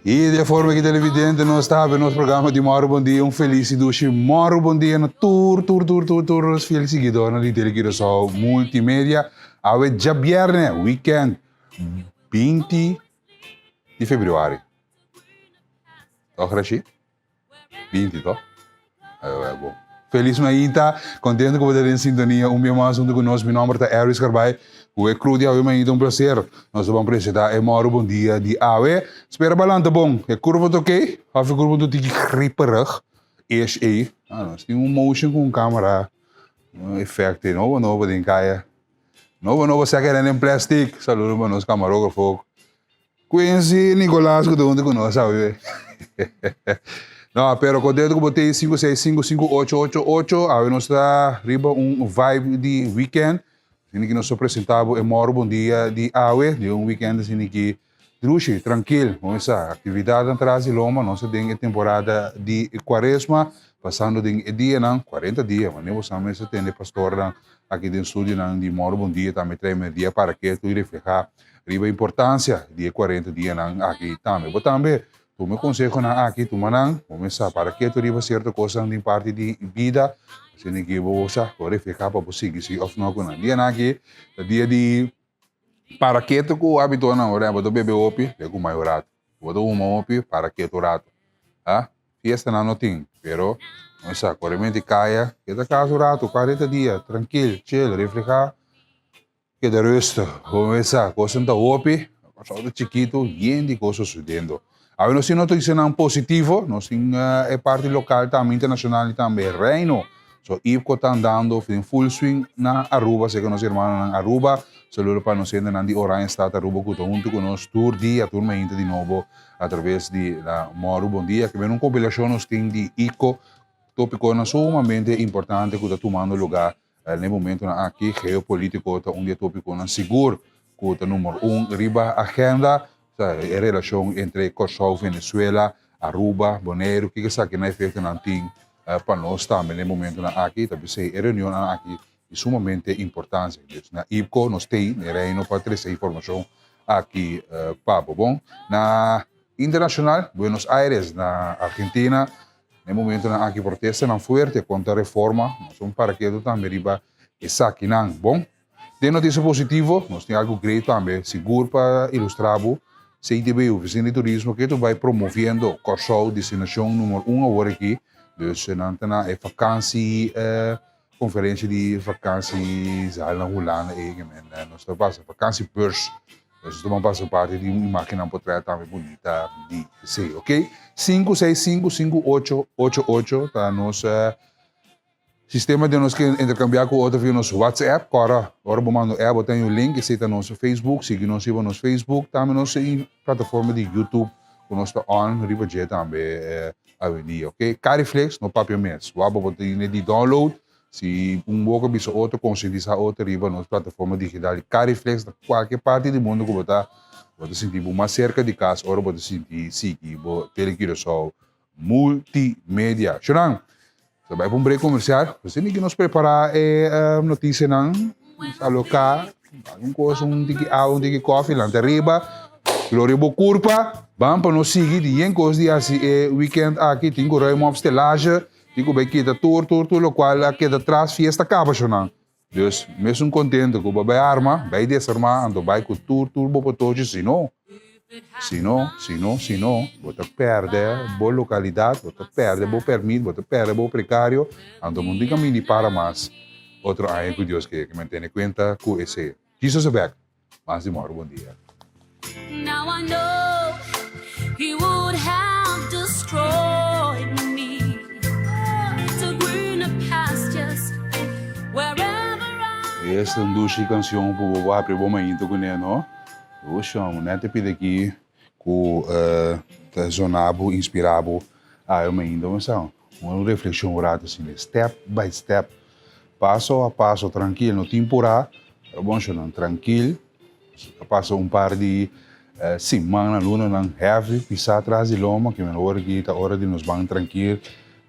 E de forma que televidente nós estamos no programa de Moro Bom Dia, feliz duche Moro Bom Dia na tour, os fieles seguidores de Teleguiração Multimédia, ao dia viernes, weekend, 20 de fevereiro. Tá, Rashi? 20, tá? É bom. Feliz Maíta, contente com poder em sintonia, meu mais junto conosco, meu nome é Aris Carbay, o é cru de Aue Maíta, prazer. Nós vamos apresentar é Moro Bom Dia de Aue. Espera balanta bom, é curva do ok? Of curva do tique gripperig, is aí. Nós temos motion com câmera, effecto, novo de caia. Novo sacar em plástico, saludo para nós camarógrafo. Conheci Nicolás que onde conosco, sabe? Não, pero contente que botei 5655888, aí nós está riba vibe de weekend, assim que nós apresentamos é Moro Bom Dia de Aue, de weekend assim que druxi, tranquilo, com essa atividade atrás de Loma, nós temos a temporada de Quaresma, passando de dia não, 40 dias, mas nem você mesmo tem pastor aqui no estúdio de Moro Bom Dia, também traz dia para que tu reflejar riba a importância de 40 dias aqui também, mas também tu me consejo na aqui tu manang começar para que tu riba certa coisa em parte de vida se nem que você pode ficar para você se of não com dia aqui dia de para que tu com hábito na hora boto bebê opi é com maiorato boto opi para que tu rato ah fiesta não tem pero essa corrente caia que da caso rato 40 dias tranquilo chill reflejar que de resto começa coisa da opi só do chiquito bien de coisas sucedendo. A nós não estou dizendo positivo, nós temos é parte local também, internacional também, reino. So, IPCO está andando em full swing na Aruba, sei que nós irmãos na Aruba, saludo para nós ainda de Orange State Aruba, que estão junto conosco, tour dia, turma ainda de novo, através de la Moro Bom Dia, que vem uma compilação nós temos de IPCO, tópico sumamente importante que está tomando lugar no momento aqui, geopolítico, onde é tópico seguro, que está número riba agenda, a relação entre Kosovo, Venezuela, Aruba, Bonaire, que sabe na efeito não tem para nós também no momento aqui, também se a reunião aqui é sumamente importante. Na IPCO nós temos reino para trazer informação aqui para bom. Na internacional, Buenos Aires, na Argentina, no momento aqui protesta não forte contra a reforma, nós somos para que também riba essa aqui não bom. De notícia positiva, nós temos algo great também, seguro para ilustrar CITB, Oficina de Turismo, que tu vai promovendo Kosovo, destinação número 1 agora aqui. Dus dan é vakantie, conferência de vakanties, na Holanda, nós estamos vakantiebeurs. Nós estamos passando parte de uma máquina portrait também bonita de ser, ok? 5655888, tá nosso sistema de nós que intercambiar com outro via nosso WhatsApp, agora vamos mandar botar o link, esse no nosso Facebook, siga nos no nosso Facebook, também nossa plataforma de YouTube, com nosso on, riba já também avenida, ok? Cariflex, no papel mês, vamos botar de download, se pouco bisa outro, conscientizar outro, riba nossa plataforma digital, Cariflex, de qualquer parte do mundo que botar, sentir mais cerca de casa, ora botar sentir, seguir, Teleguiração Multimédia. Chorang! So, vai para break comercial. Você tem que nos preparar notícia não, alocar, coisa um tiki coffee lá arriba, glória curva, vamos para nós seguir de coisa de assim weekend aqui tem que uma estelagem, tem que ver que da tour, lo qual aqui atrás fiesta acaba já não. Dus mesmo contente com vai arma, vai desarmar, ando vai com tour, boa todos, se não, você perde boa localidade, você perde bom permito, você perde bom precário, ando mundo caminho para mais. Outro aí que Deus que mantém conta com esse. Jesus é back. Mais de Moro Bom Dia. Now I know he would have destroyed me to greener pastures wherever I. Esta canção para o abrir bom momento com ele, não? Eu chamo, né? Te pedi aqui com zonabo, inspirado a uma indomação. Uma reflexão orada assim, step by step, passo a passo, tranquilo, no temporada, é bom chamar tranquilo, passa par de semanas, luna, não heavy, pisar atrás de loma, que é hora que está hora de nos banhar tranquilo,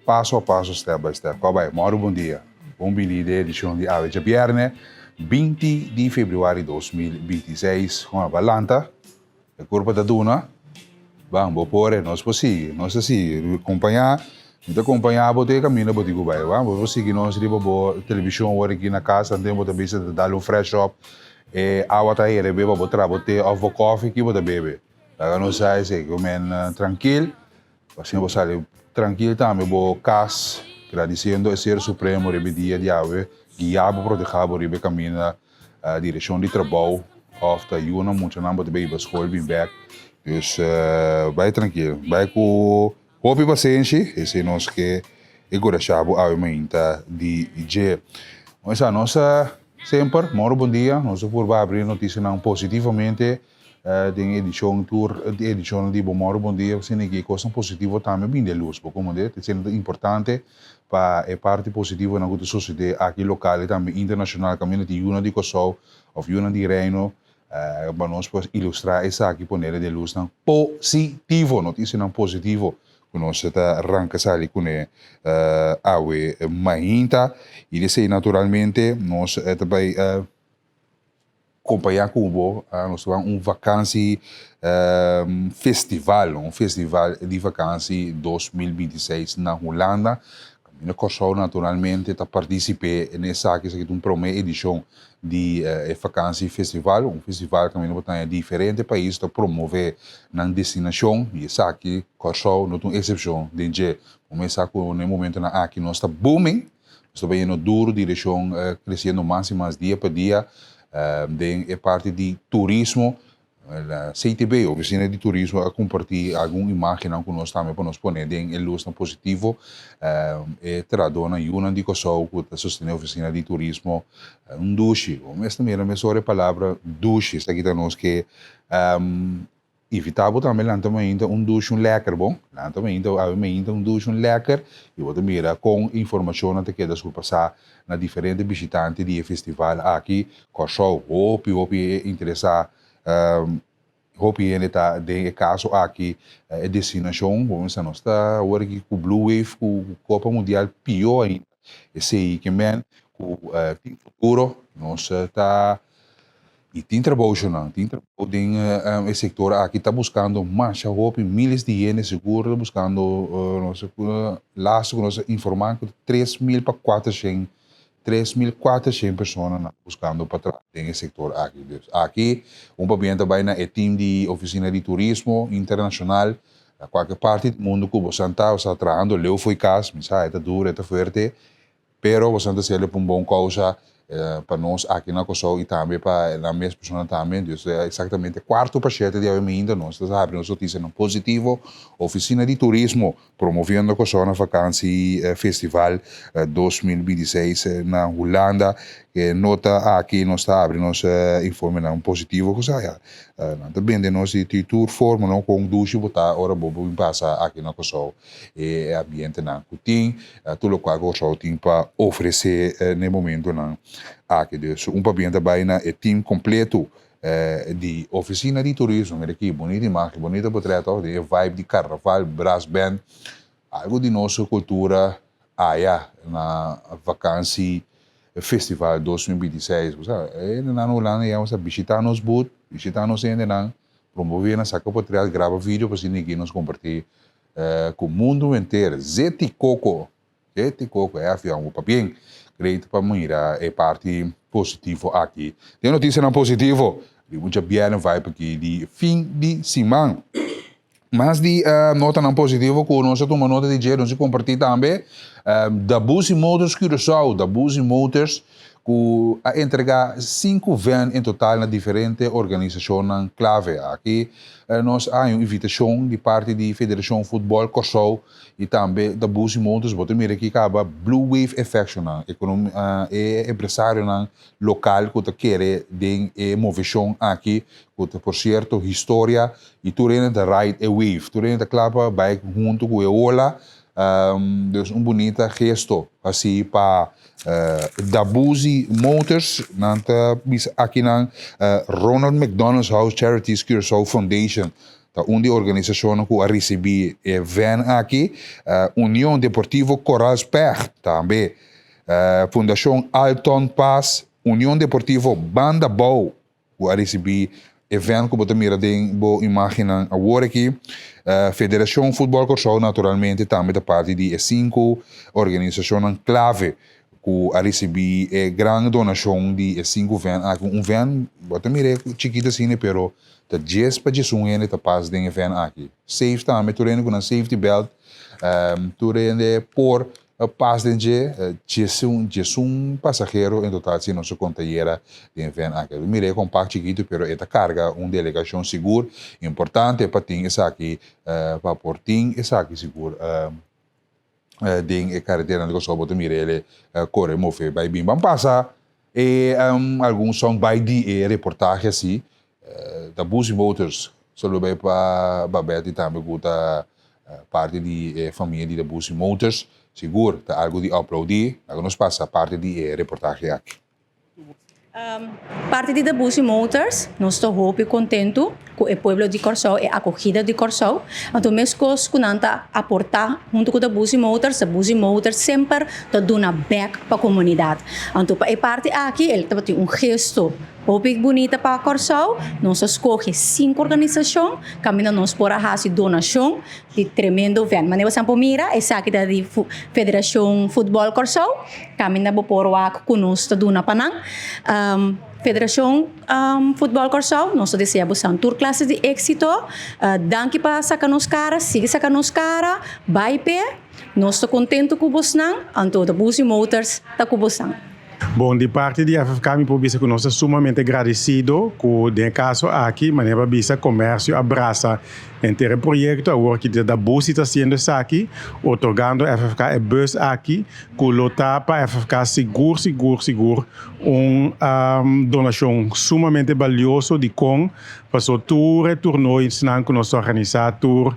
passo a passo, step by step. Vai, Moro Bom Dia. Bom dia, edição de Ave de Viernes. 20 de fevereiro de 2026, com a Valanta, a curva da Duna, Vamos, por nós possível, nós assim, acompanhar, então acompanhar, botar caminho, botar que vai, vamos seguir nós riba boa televisão agora aqui na casa, tem botar bisa dar um fresh up, água tá aí, beba botar botar ovo coffee que botar bebe, agora nós sai se comer tranquilo, assim você sai tranquilo também, boa cas, agradecendo o ser supremo riba dia de ave, guiado protegido riba caminho a direção de trabalho, of the you não muito não botar bebe escola bem back. Dus vai tranquilo, vai com hope e paciência, esse é nós que encorajamos a aumenta de dia. Mas a nossa sempre, muito bom dia, nós por abrir notícias não positivamente, tem edição de muito bom dia, você nem que coisa positiva também bem de luz, porque como é importante para a parte positiva na sociedade aqui local e também internacional, community una de Kosovo, of una de Reino. Para nós ilustrar essa aqui poner de luz não positivo, notícia não positivo, que nós está arranca ali com a mainta e desse naturalmente nós também acompanhar Cubo, nós vamos vacância festival, festival de vacância 2026 na Holanda. No Kosovo naturalmente está participei nessa aqui primeira edição de vacância festival, festival que também diferente país para promover na destinação e essa aqui Kosovo não tem exceção de começar com no momento na aqui nós está booming, está bem no duro direção crescendo mais e mais dia para dia, é parte de turismo. A CITB, a Oficina de Turismo, a compartilhar alguma imagem com nós também para nos pôr em luz positivo. Tradona uma de Kosovo que sustenta a Oficina de Turismo duche. Mas também a mesma palavra duche está aqui nós que evitável também lá também duche lekker bom. Lá também duche lekker e outra mira com informação até que das passar na diferente visitante de festival aqui Kosovo. Hope interessar hope ele tá de caso aqui a destinação vamos nós está agora aqui com Blue Wave com Copa Mundial pior ainda esse aí que men com futuro nós está e tem trabalho em setor aqui está buscando mais hope milhares de ienes seguro buscando nossa laço nós informar que 3.000 para 400 3.400 pessoas buscando para trabalhar nesse setor aqui. Aqui, paciente vai na time de oficina de turismo internacional, a qualquer parte do mundo que você está trabalhando, leu foi caso, mas está duro, está forte, pero você está sendo para uma boa causa para nós aqui na Kosovo e também para a mesma pessoa também. Então, é exatamente quarto paciente de ainda nós estamos abrindo notícia no positivo, oficina de turismo promovendo a Kosovo na vacância festival 2026 na Holanda. Que nota aqui nós está abrindo informe não positivo que saia também de nós de tour forma não com duche botar ora bobo passa aqui na Kosovo e ambiente na kutin tudo qual Kosovo tem para oferecer no momento não aqui dus paciente vai na time completo de oficina de turismo aqui bonita imagem bonita portreto de vibe de carnaval brass band algo de nossa cultura na vacância Festival 2026, na Holanda íamos a visitar nos booth, visitar nos ainda promover na saca portreado, grava vídeo para ninguém nos compartilhar com o mundo inteiro. Zeti Coco é avião, para bem, creio para mim é parte positiva aqui. Tem notícia não positiva, de muita bem vai aqui de fim de semana. Mas de nota não positiva, que nós tomamos nota de dinheiro, nós compartilhamos também da Buzi Motors Curaçao, da Buzi Motors, que a entregar 5 vans em total na diferentes organizações clave. Aqui nós há uma invitação de parte da Federação Futebol Kosovo e também da Buzi Motors, botar mira aqui acaba Blue Wave Affection, empresário local que quer de movição aqui, que por certo história e tu rende da Ride a Wave, tu rende da clapa bike junto com a Ola. Dus bonita gesto assim para da Buzi Motors aqui na Ronald McDonald's House Charities Curaçao Foundation tá onde a organização que a recebi vem aqui União Deportivo Coral Spert também Fundação Alton Paz União Deportivo Banda Bow que a recebi evento que você mira tem boa imagem agora aqui. Federação Futebol Corsão, naturalmente, também da parte de cinco organizações clave que a receber grande donação de cinco van. Van, você mira chiquita assim, pero da 10 para 11 tá passa de van aqui. Safe também, tu rende com a safety belt, tu rende por passa de 11 passageiro em total, se não se conta era de van aqui. Mire compacto chiquito, pero esta carga delegação seguro, importante para ter essa aqui, para por ter essa aqui seguro. Ding e carreteira de Kosovo to mirele corre move by bim bam passa e alguns são by de reportagem assim da Busi Motors solo by para babete também guta parte de família da Busi Motors seguro tá algo de upload agora nos passa parte de reportagem aqui. Parte de Busi Motors, nós estamos muito contentes com o povo de Corsão e a acolhida de Corsão. Então, mesmo que nós aportar junto com a Busi Motors sempre está dando back para a comunidade. Então, a parte aqui, ele tem gesto muito bonito para Corsão. Nós escolhemos 5 organizações, caminhamos por a raça donação de tremendo van. Mas nós vamos mira, essa aqui é da Federação Futebol Corsão, caminhamos por o que conosco dona panang. Federação Futebol Corsão, nós desejamos um tour classe de êxito. Danke para sacar nos cara, siga sacar nos cara, vai pé. Nós estamos contentes com você, então a Busi Motors está com você. Bom, de parte de FFK, me pode que nós somos sumamente agradecidos com o caso aqui, mas para o comércio abraça entre projeto, agora que da Busi está sendo aqui, otorgando a FFK a bus aqui, que lotar para a FFK seguro, donação sumamente valiosa de com, passou tour, retornou, ensinando que nós organizamos tour,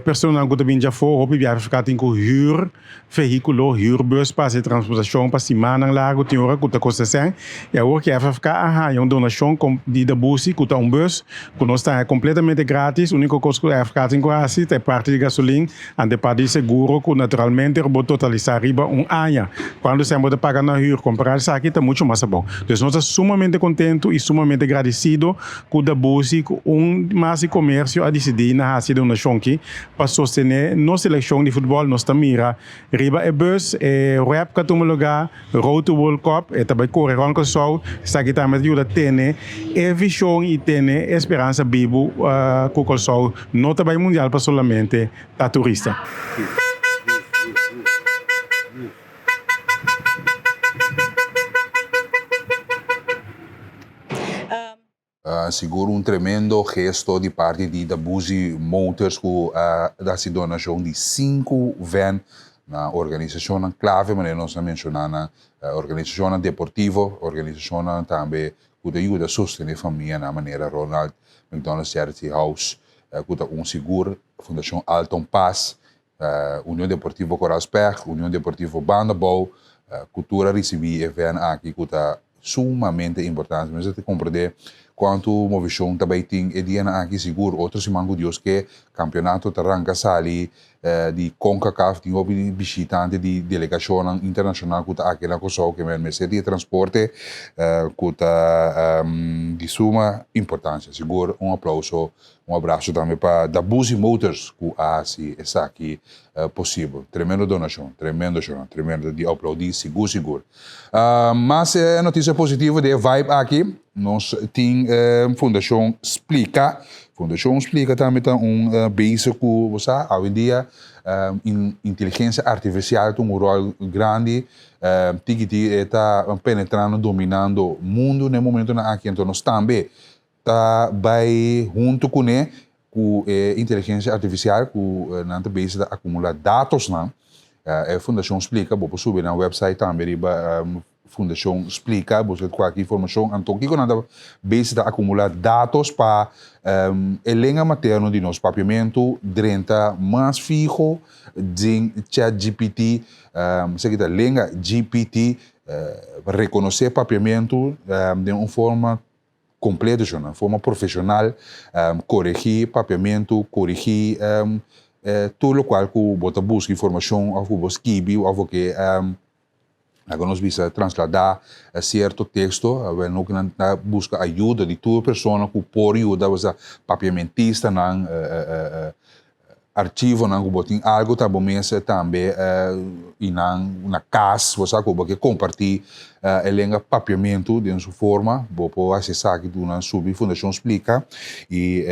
personal que também já foi, a FFK tem que huur, veículo, huurbus, para a transportação, para semana largo, tem hora que está custando, e agora que a FFK arranja uma donação de da Busi, que está bus, que nós está completamente grátis, o único costo que a FFK tem que fazer é parte de gasolina, e de parte de seguro, que naturalmente vai totalizar riba ano. Quando você vai pagar na huur, comprar isso aqui está muito mais bom. Então, nós estamos sumamente contentes e sumamente agradecidos com a Busi, com mais comércio a decidir na raça de donação aqui, para sostener nossa seleção de futebol, nós estamos mira riba e bus, rap que toma lugar, Road to World Cup, e também corre com o sol, está aqui também ajuda a ter visão e ter esperança vivo com o sol, não também mundial para solamente a turista. Seguro tremendo gesto de parte da Busi Motors que dá donação de 5 van na organização clave, mas nós mencionamos na organização deportiva, organização também que ajuda a sostener a família na maneira Ronald McDonald Charity House, que seguro, Fundação Alton Paz, União Deportiva Coralsberg, União Deportiva Bandabou, cultura receber van aqui que está sumamente importante, mas você compreender quanto movição também tem e dia aqui seguro outros mango Deus que campeonato arranca sali de CONCACAF tem visitante de delegação internacional que está aqui na Kosovo que é de transporte que está de suma importância seguro aplauso abraço também para da Busi Motors que está aqui possível tremendo donação tremendo de upload seguro mas notícia positiva de vibe aqui nós temos Fundação Explica. Fundação Explica também tem base que você hoje em dia inteligência artificial tem rol grande que está penetrando, dominando o mundo no momento aqui. Então nós também está bem junto com inteligência artificial que na base de acumular dados na Fundação Explica, vou subir na website também Fundação Explica, busca qualquer informação, então que nada base de acumular dados para elenca materno de nosso papiamento, drenta mais fijo de ChatGPT, se que lenga GPT, reconhecer papiamento de uma forma completa, de uma forma profissional, corrigir papiamento, corrigir tudo o qual que você busca informação, ou que você escreve, ou que Nós visa trasladar certo texto, nós busca ajuda de toda pessoa que por ajuda, você papiamentista, arquivo, não botem algo tá bom mesmo também e na casa, você que compartilhar elenga papiamento de sua forma, vou acessar aqui do sub Fundação Explica e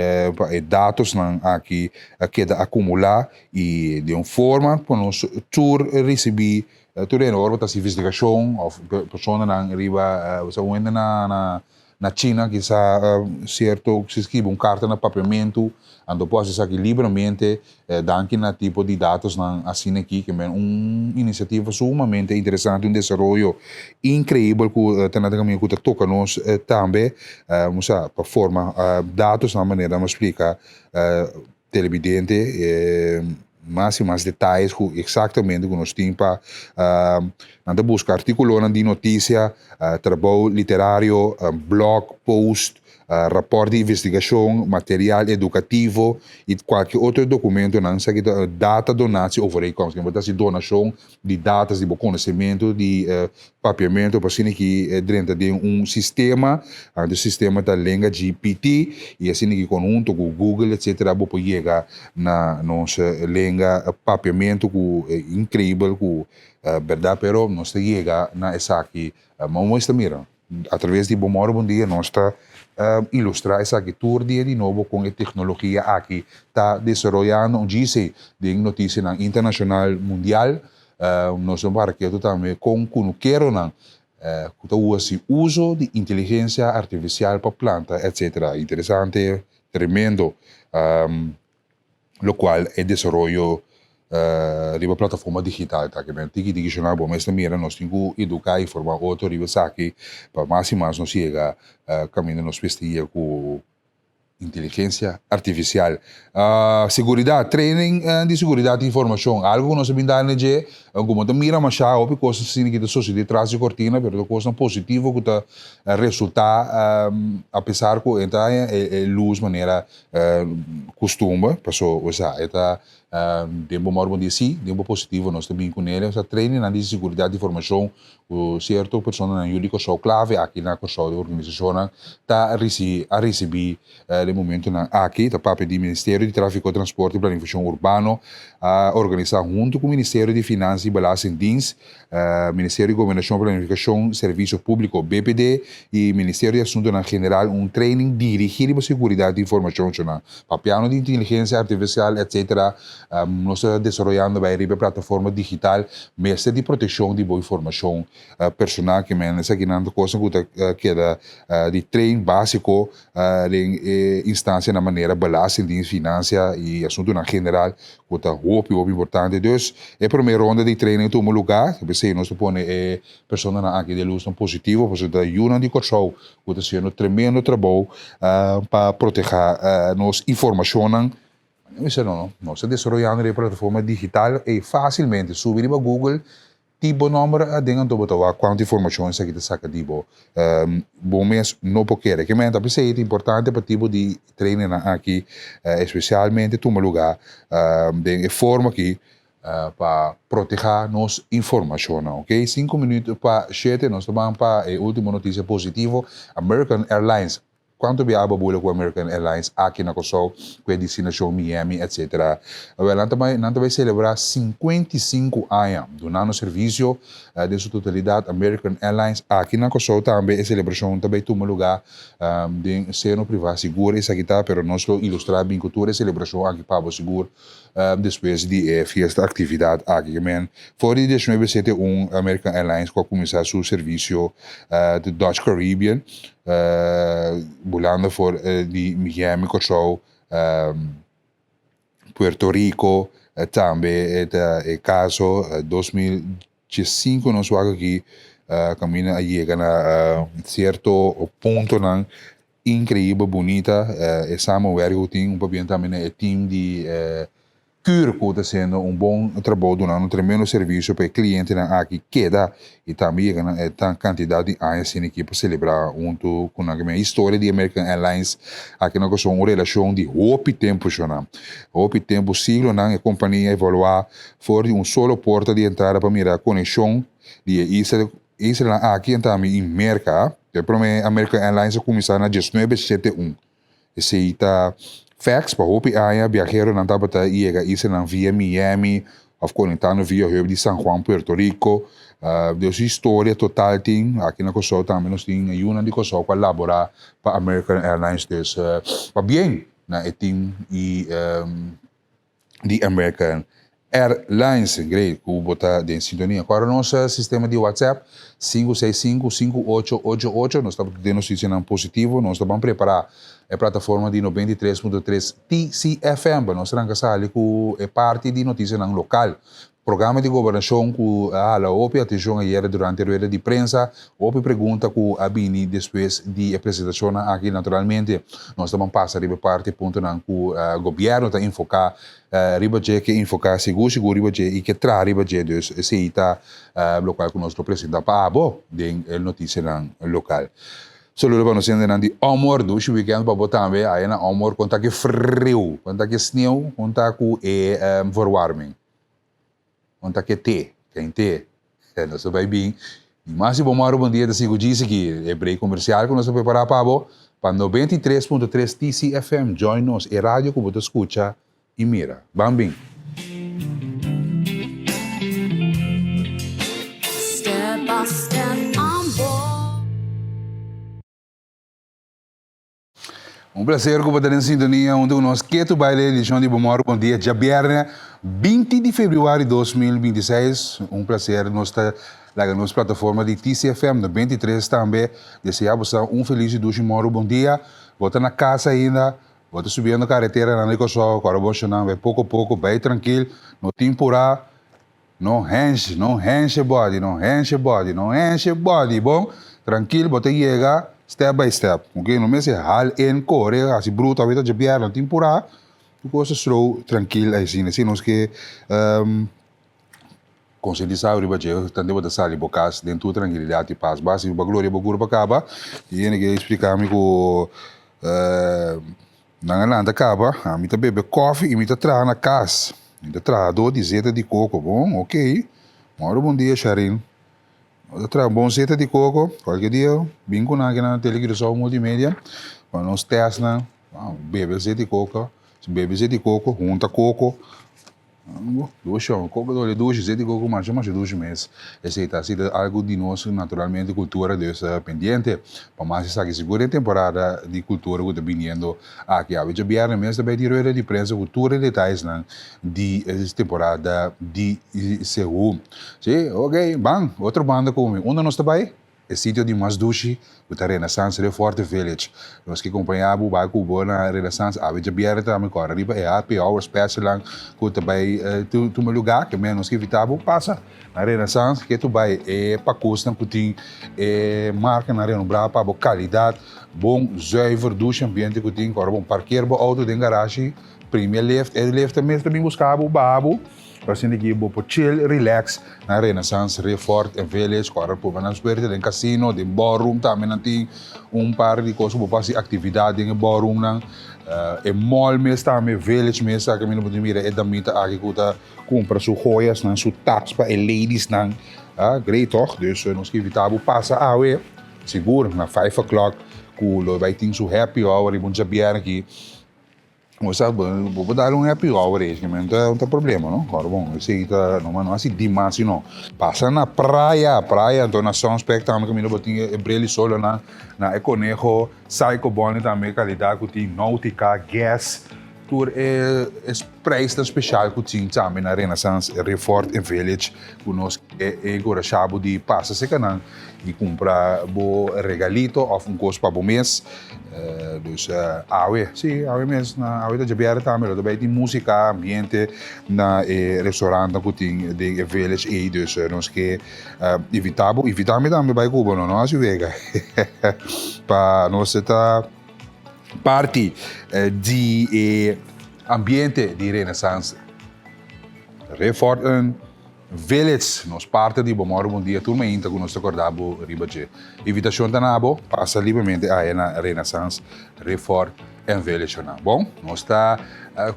dados não aqui queda acumular e de uma forma para nós tour receber tudo em ordem de investigação ou pessoa na riba você ainda na China que certo se escreve carta na papiamento ando pode acessar aqui livremente danke na tipo de dados assim aqui que é uma iniciativa sumamente interessante, desenvolvimento incrível que tem nada caminho que toca nos também para forma dados na maneira de explicar televidente mais e mais detalhes exatamente que nós temos para buscar artículos de notícia, trabalho literário, blog, post, rapport de investigação, material educativo e qualquer outro documento não sei que data donação overeenkomst, que é donação de datas de conhecimento de papiamento para assim que dentro de sistema, do sistema da língua GPT e assim que conjunto com Google etc. Para chegar na nossa língua papiamento que incrível que verdade, pero nós chega na essa aqui, vamos mira através de Bom Dia nós está ilustrar essa tour de novo com a tecnologia aqui está desenvolvendo dice de notícia internacional mundial nós vamos para que também com que quero não uso de inteligência artificial para planta etc interessante tremendo lo qual é desenvolvimento de uma plataforma digital, tá? Que é digital, bom, mas também nós temos que educar e formar outro nível aqui para mais e mais nós chega caminho nos vestir com inteligência artificial, segurança, training de segurança de informação, algo que nós sabemos de como te mira mas já houve coisas assim que a sociedade traz de cortina, mas coisa positiva que está resultar apesar que então é luz maneira costume, passou, ou seja, está tempo morbo de si, tempo positivo nós também com ele, essa training de segurança de informação, o certo pessoa na Yulico só clave aqui na corso da organização tá a receber de momento aqui tá papel do Ministério de Tráfego, Transporte e Planificação Urbano a organizar junto com o Ministério de Finanças e Balança em Dienst, Ministério de Governação e Planificação Serviço Público BPD e Ministério de Assuntos General training dirigido para segurança de informação papiano de inteligência artificial etc. Nós estamos desenvolvendo a plataforma digital mestre de proteção de boa informação personal que essa aqui não coisa que é de treino básico de instância na maneira balança de finança e assunto na general que é muito importante. Então a primeira ronda de treino em um lugar se nós põe pessoas aqui de luz positivo porque da ajuda de corso que está sendo tremendo trabalho para proteger nos informação. Isso não, nós estamos desenvolvendo a plataforma digital e facilmente subir para Google tipo número dengan to botawa quanta informação isso aqui está saca tipo bom mês não porque recomenda para ser importante para tipo de treino aqui especialmente toma lugar de forma aqui para proteger nos informação, ok? 5 minutos para 7 nós vamos para a última notícia positiva. American Airlines quanto viaja bula com American Airlines aqui na Kosovo, com a destinação Miami, etc. Nós vai celebrar 55 anos do nosso serviço de sua totalidade. American Airlines aqui na Kosovo também a celebração também toma lugar de ser no privado seguro. Isso aqui está, mas nós ilustrar bem cultura e celebração aqui para o seguro depois de festa atividade aqui. Fora de 1971, American Airlines vai começar seu serviço de Dutch Caribbean, volando por de Miami, Kosovo, Puerto Rico, também é caso 2015 nós vamos aqui caminho a chegar a certo ponto incrível, bonita, e samuel que tem papel também é time de Curco está sendo bom trabalho, dando tremendo serviço para o cliente aqui queda e também a quantidade de anos aqui para celebrar junto com a minha história de American Airlines aqui nós somos uma relação de hope tempo já hope tempo siglo a companhia evaluar for solo porta de entrada para mirar conexão de Israel aqui também em Merca para mim American Airlines começar na 1971 esse está fax para hope aia viajero não tava tá chega isso não via Miami of conectando via hub de San Juan Puerto Rico dus história total tem aqui na Kosovo também nós tem uma de Kosovo para elaborar para American Airlines dus para bem na team e de American Airlines great ku botar de sintonia agora nosso sistema de WhatsApp 565-5888 nós estamos tendo notícia positivo nós estamos preparar a plataforma de 93.3 TCFM nós estamos ali com a parte de notícia local programa de governação com a OPE atenção ayer durante a rueda de prensa OPE pergunta com a Bini depois de apresentação aqui naturalmente nós estamos passando a parte ponto com o governo está enfocar riba que enfocar seguro riba e que traz riba dus se está local com nosso presidente para abo de notícia local Solo para nós ainda de amor do weekend para botar também aí na amor conta que frio conta que sneeuw conta com verwarming conta que quente nós vai bem e mais bom bom dia da sigo disse que é break comercial que nós vamos preparar para 93.3 TCFM join nos e rádio que você escuta e mira bem Step by step on board. prazer que você em sintonia onde nós queremos bailar edição de Bom Dia dia viernes 20 de fevereiro de 2026 prazer nós está na nossa plataforma de TCFM no 23 também desejamos feliz doce bom dia volta na casa ainda volta subindo a carretera na Nicossol agora vou chamar pouco a pouco bem tranquilo no temporada não enche body bom tranquilo bota chega step by step, ok? Não é hal em corre, assim bruto, a vida de biar na temporada, coisa slow, tranquilo, assim nós que conscientizar o ribaje, tanto de sair bocas, dentro da tranquilidade e paz, base o bagulho bagulho para acaba, e ele que explicar-me que na Nanda acaba, a mim bebe coffee e me traz na casa, me traz de zeta de coco, bom, ok? Bom dia, Sharin. Outra bom zeta de coco, qualquer dia, bem com na televisão multimédia, quando nós testamos, bebe zeta de coco, junta coco, coco dois zeta de coco, mais 2 meses. Esse está sendo algo de nós, naturalmente, cultura dessa pendente, para mais sabe segura temporada de cultura que está vindo aqui. A gente vier mesmo também de rueda de prensa, cultura e detalhes de temporada de Seul. Sim, ok, bom, outra banda como onde nós está bem? É sítio de Masdushi, o Renaissance Reforte Village. Nós que acompanhamos o barco na Renaissance, a gente vier também agora, riba é happy hour special que também tu meu lugar que menos que evitava passa na Renaissance que tu vai é para custa que tem marca na Renaissance para qualidade, bom zuiver douche ambiente que tem, agora bom parquear o auto dentro garagem, primeiro lift também buscava o babo para se ninguém para chill, relax na Renaissance Reforte Village, agora por nas perto do casino, do ballroom também tem par de coisas para fazer atividade no ballroom mall mesmo também village mesmo que me não pode mirar é da mita aqui que tá compra suas joias suas tax para ladies great toch dus nós que evitava passa seguro na 5 o'clock que vai ter seu happy hour e bom dia aqui sabe, vou dar happy hour não tem problema, não? Agora, bom, eu sei que não é assim demais, não. Passa na praia, então na Sunspec também, que me não tinha brilho solo na Econejo, Psycho Bonnie também, qualidade que tem Nautica, Gas, tour é preço especial que tem também na Renaissance Reforte Village, que nós agora chamo de passa se canal e comprar regalito ou coisa para o mês. Dus awe mesmo, awe da jabiara também, também tem música, ambiente na restaurante que tem de village e dus nós que evitamos também vai Cuba, não assim vega, para nós tá parte de ambiente de Renaissance Reform and Village, nos parte di Bomoro Bom Dia, turma inta con nostro cordabo ribaje. Invitazione da nabo, passa livremente a na Renaissance Reform and Village na. Bom, nós está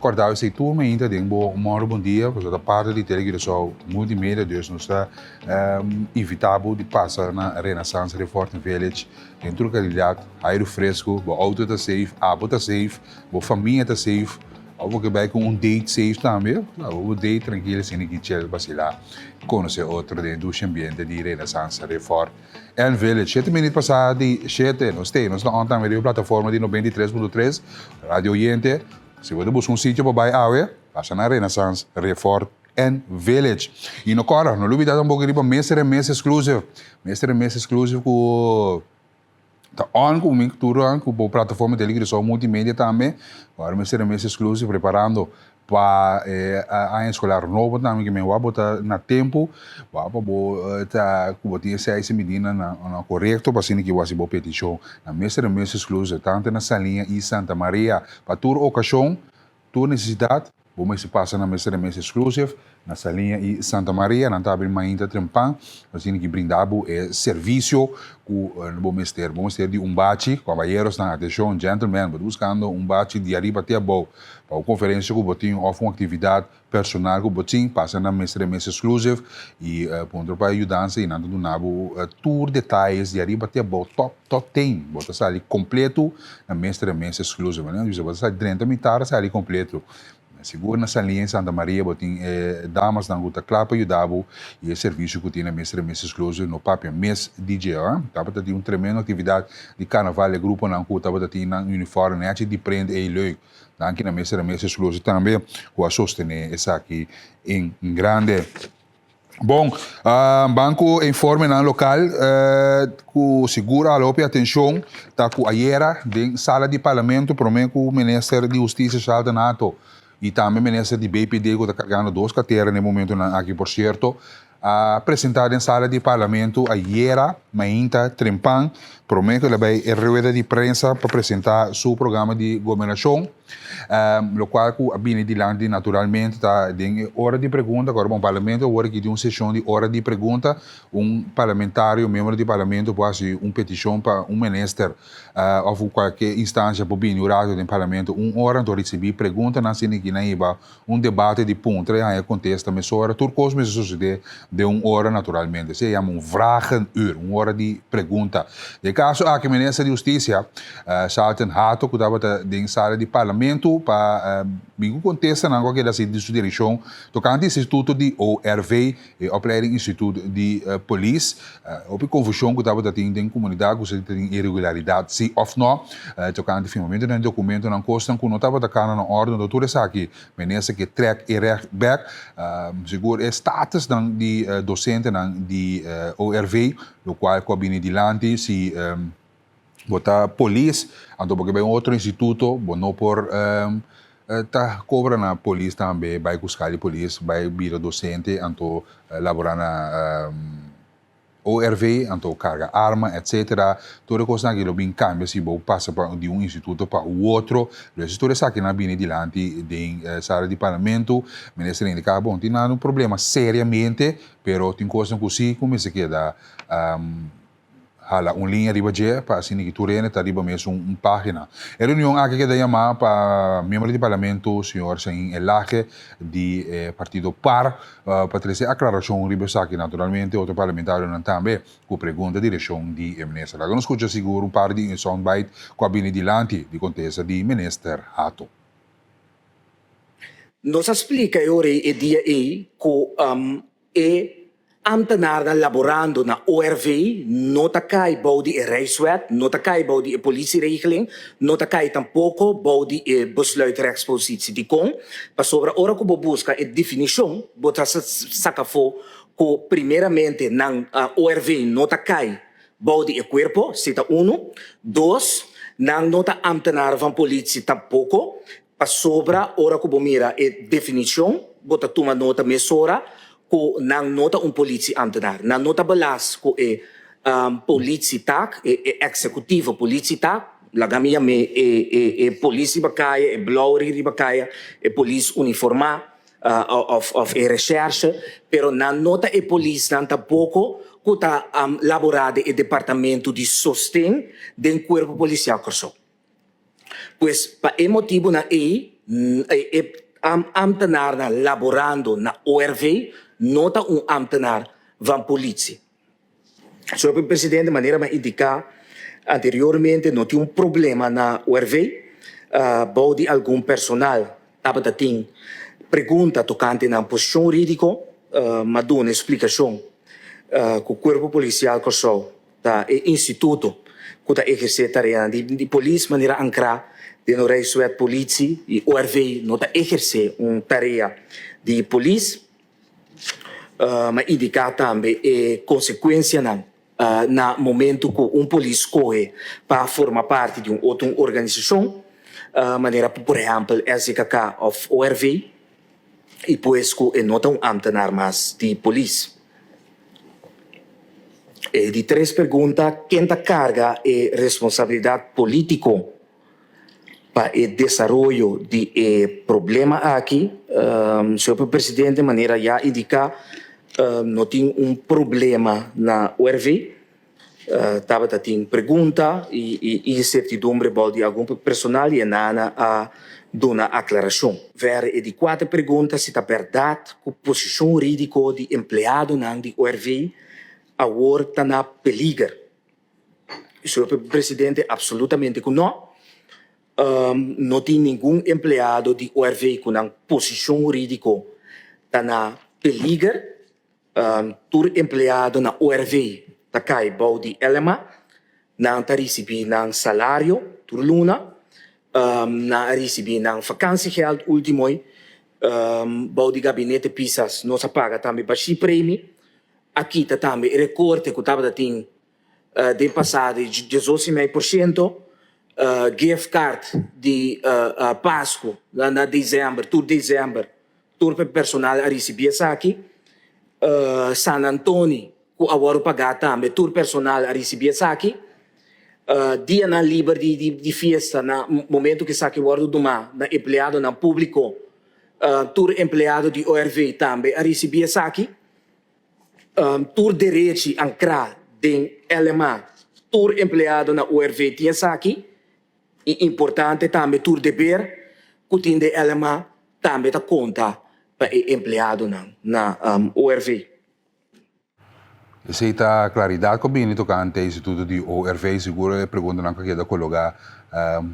cordado essa turma inta de Bomoro Bom Dia, pois da parte de televisão multimédia, dus nós está invitado de passar na Renaissance Reform and Village, em tranquilidade, aire fresco, o auto está safe, a água está safe, a família está safe. Ou que vai com date safe também, o date tranquilo, sem que chill vacilar, conhecer outro do ambiente de Renaissance Reform and Village. 7 minutos passado de 7, nós estamos na plataforma de 93.3, Radio Oriente. Se você busca sítio para vai awe, passa na Renaissance Reform and Village. E no cora, não olvide um pouco de mês exclusive. Mês exclusive com tá on com o tudo com a plataforma de ligação multimédia também. Agora mês exclusivo preparando para a escolar novo também que me vai botar na tempo, vai botar com tinha 6 medina na correto para assim que vai se boa petição na mês exclusivo tanto na Salinha e Santa Maria para toda ocasião, toda necessidade. Vamos se passa na mês exclusivo na Salinha e Santa Maria, na tabela ainda trempan, assim que brindabo serviço com vamos ter de bate, caballeros na atenção, gentlemen, buscando bate de arriba até abaixo, para a conferência que botinho off uma atividade personal que botinho passa na mês exclusivo e ponto para ajudança e nada do nabo tour detalhes de arriba até abaixo, top 10, bota ali completo na mês exclusivo, né? Você bota 30 minutos ali completo. Seguro na Salinha em Santa Maria, botem damas na guta clapa e dabo e o serviço que tem na mês exclusivo no papel mês DJ, tava ter uma tremenda atividade de carnaval, grupo na guta, tava ter na uniforme, né, de prende e leuk. Aqui na mês exclusivo também, com a sostener essa aqui em grande. Bom, banco informe na local, com segura a lópia atenção, tá com a iera de sala de parlamento, prometo com o Ministério de Justiça salta nato. E também o ministro de BPD, que está carregando 2 carteiras no momento aqui, por certo, apresentado em sala de parlamento a Iera Mainta Trempan, promete que ele vai em rueda de prensa para apresentar seu programa de governação, o qual a Bini de Landi naturalmente está em hora de pergunta, agora o parlamento agora que tem uma sessão de hora de pergunta, parlamentário, membro de parlamento pode fazer uma petição para ministro ou qualquer instância para Bini, o rádio do parlamento, hora para receber pergunta, na cena que não debate de ponto, aí contesta, mas hora, tudo coisa que sucede de hora naturalmente, se chama vragenuur, hora de pergunta. De caso aqui, o ministro de Justiça, Salten Hato, que estava em sala de parlamento, para contestar na qualquer das direção, tocante ao Instituto de ORV, opleiding Instituto de Polícia, op confusão que estava tendo em comunidade, que tem irregularidade, sim ou não, tocante ao firmamento do documento, não consta que não estava na ordem, doutor, essa aqui, ministro que track e back, seguro é status de docente de ORV, o qual combina de lante, se botar polícia, então porque vai outro instituto, não por tá cobra na polícia também, vai buscar de polícia, vai vir docente, então laborar na ORV, então carga arma, etc. Toda coisa que bem cambia se você passa de um instituto para o outro. Isso tudo isso aqui na bine dilante de sala de parlamento, ministro indica bom, tem um problema seriamente, pero tem coisa que sim, como se queda hala linha de budget para assim que turene tá riba mesmo página. A reunião aqui que daí chamar para membro de parlamento, senhor Sain Elaje de partido PAR, para trazer aclaração riba aqui naturalmente outro parlamentário não também com pergunta de direção de ministro. Agora nós escuta seguro par de soundbite com a bine dilante de contesta de ministro Hato. Nos explica ora e dia que ambtenaren laborando na ORV, nota cai bouwdi e reiswet, nota cai bouwdi e politieregeling, nota cai tampoco bouwdi e besluitrechtspositie. Die kon, pas sobre ora que busca e definição, bota sacafo que primeiramente na ORV nota cai bouwdi e corpo, cita 1, 2, na nota ambtenaren van politie tampoco, pas sobre ora que mira e definição, bota toma nota mesora, ko nang nota politieambtenaar. Na nota balas ko politietak, executieve politietak, lagamia me politie bakaya, blauwri bakaya, police uniforma, of a recherche, pero na nota e police nan tampouco kuta laborade e departamento de sostém do corpo policial Corsou. Pois pa e motivo na ambtenaar na laborando na ORV, nota ambtenaar van politie. Senhor Presidente, de maneira a indicar, anteriormente não tinha problema na ORV, bom de algum personal, estava tem pergunta tocante na posição jurídica, mas dou uma explicação que o corpo policial Kosovo, o instituto, que está exercendo tarefa de polícia, maneira ancrar de no Rijkswet politie, e ORV não está exercendo uma tarefa de polícia, mas indicar também a consequência na momento que polícia escolhe para formar parte de outra organização, maneira, por exemplo, SKK of ORV, e depois que não tem ambtenaar mais de polícia. E de três perguntas, quem carga a responsabilidade política para o desenvolvimento de problema aqui, Senhor Presidente, de maneira já indicar, não tem problema na URV, estava tem pergunta e incertidumbre de algum personal e nana a dar uma aclaração. Ver de quatro perguntas se está verdade que a posição jurídica de empregado de URV agora está na peligro. Senhor Presidente, absolutamente que não. Não tem nenhum empregado de ORV com uma posição jurídica está na peligro. Todo empregado na ORV está cai de elema, não está recebendo salário por luna, não recebendo vacanciegeld último, de gabinete pisas não se paga também baixo prêmio. Aqui está também recorte que estava tem de passado de 18,5%, gift card de Páscoa na dezembro, todo personal a receber aqui, San Antonio, que agora pagar também, todo personal a receber aqui, dia na livre de festa, no momento que saque o do mar, na empregado na público, todo empregado de ORV também a receber aqui, todo direito a entrar de LMA, todo empregado na ORV tinha aqui, e importante também todo dever que tem de LMA também está conta para o empregado na ORV. Aceita claridade com o tocante ao Instituto de ORV, seguro é pergunta na que da colega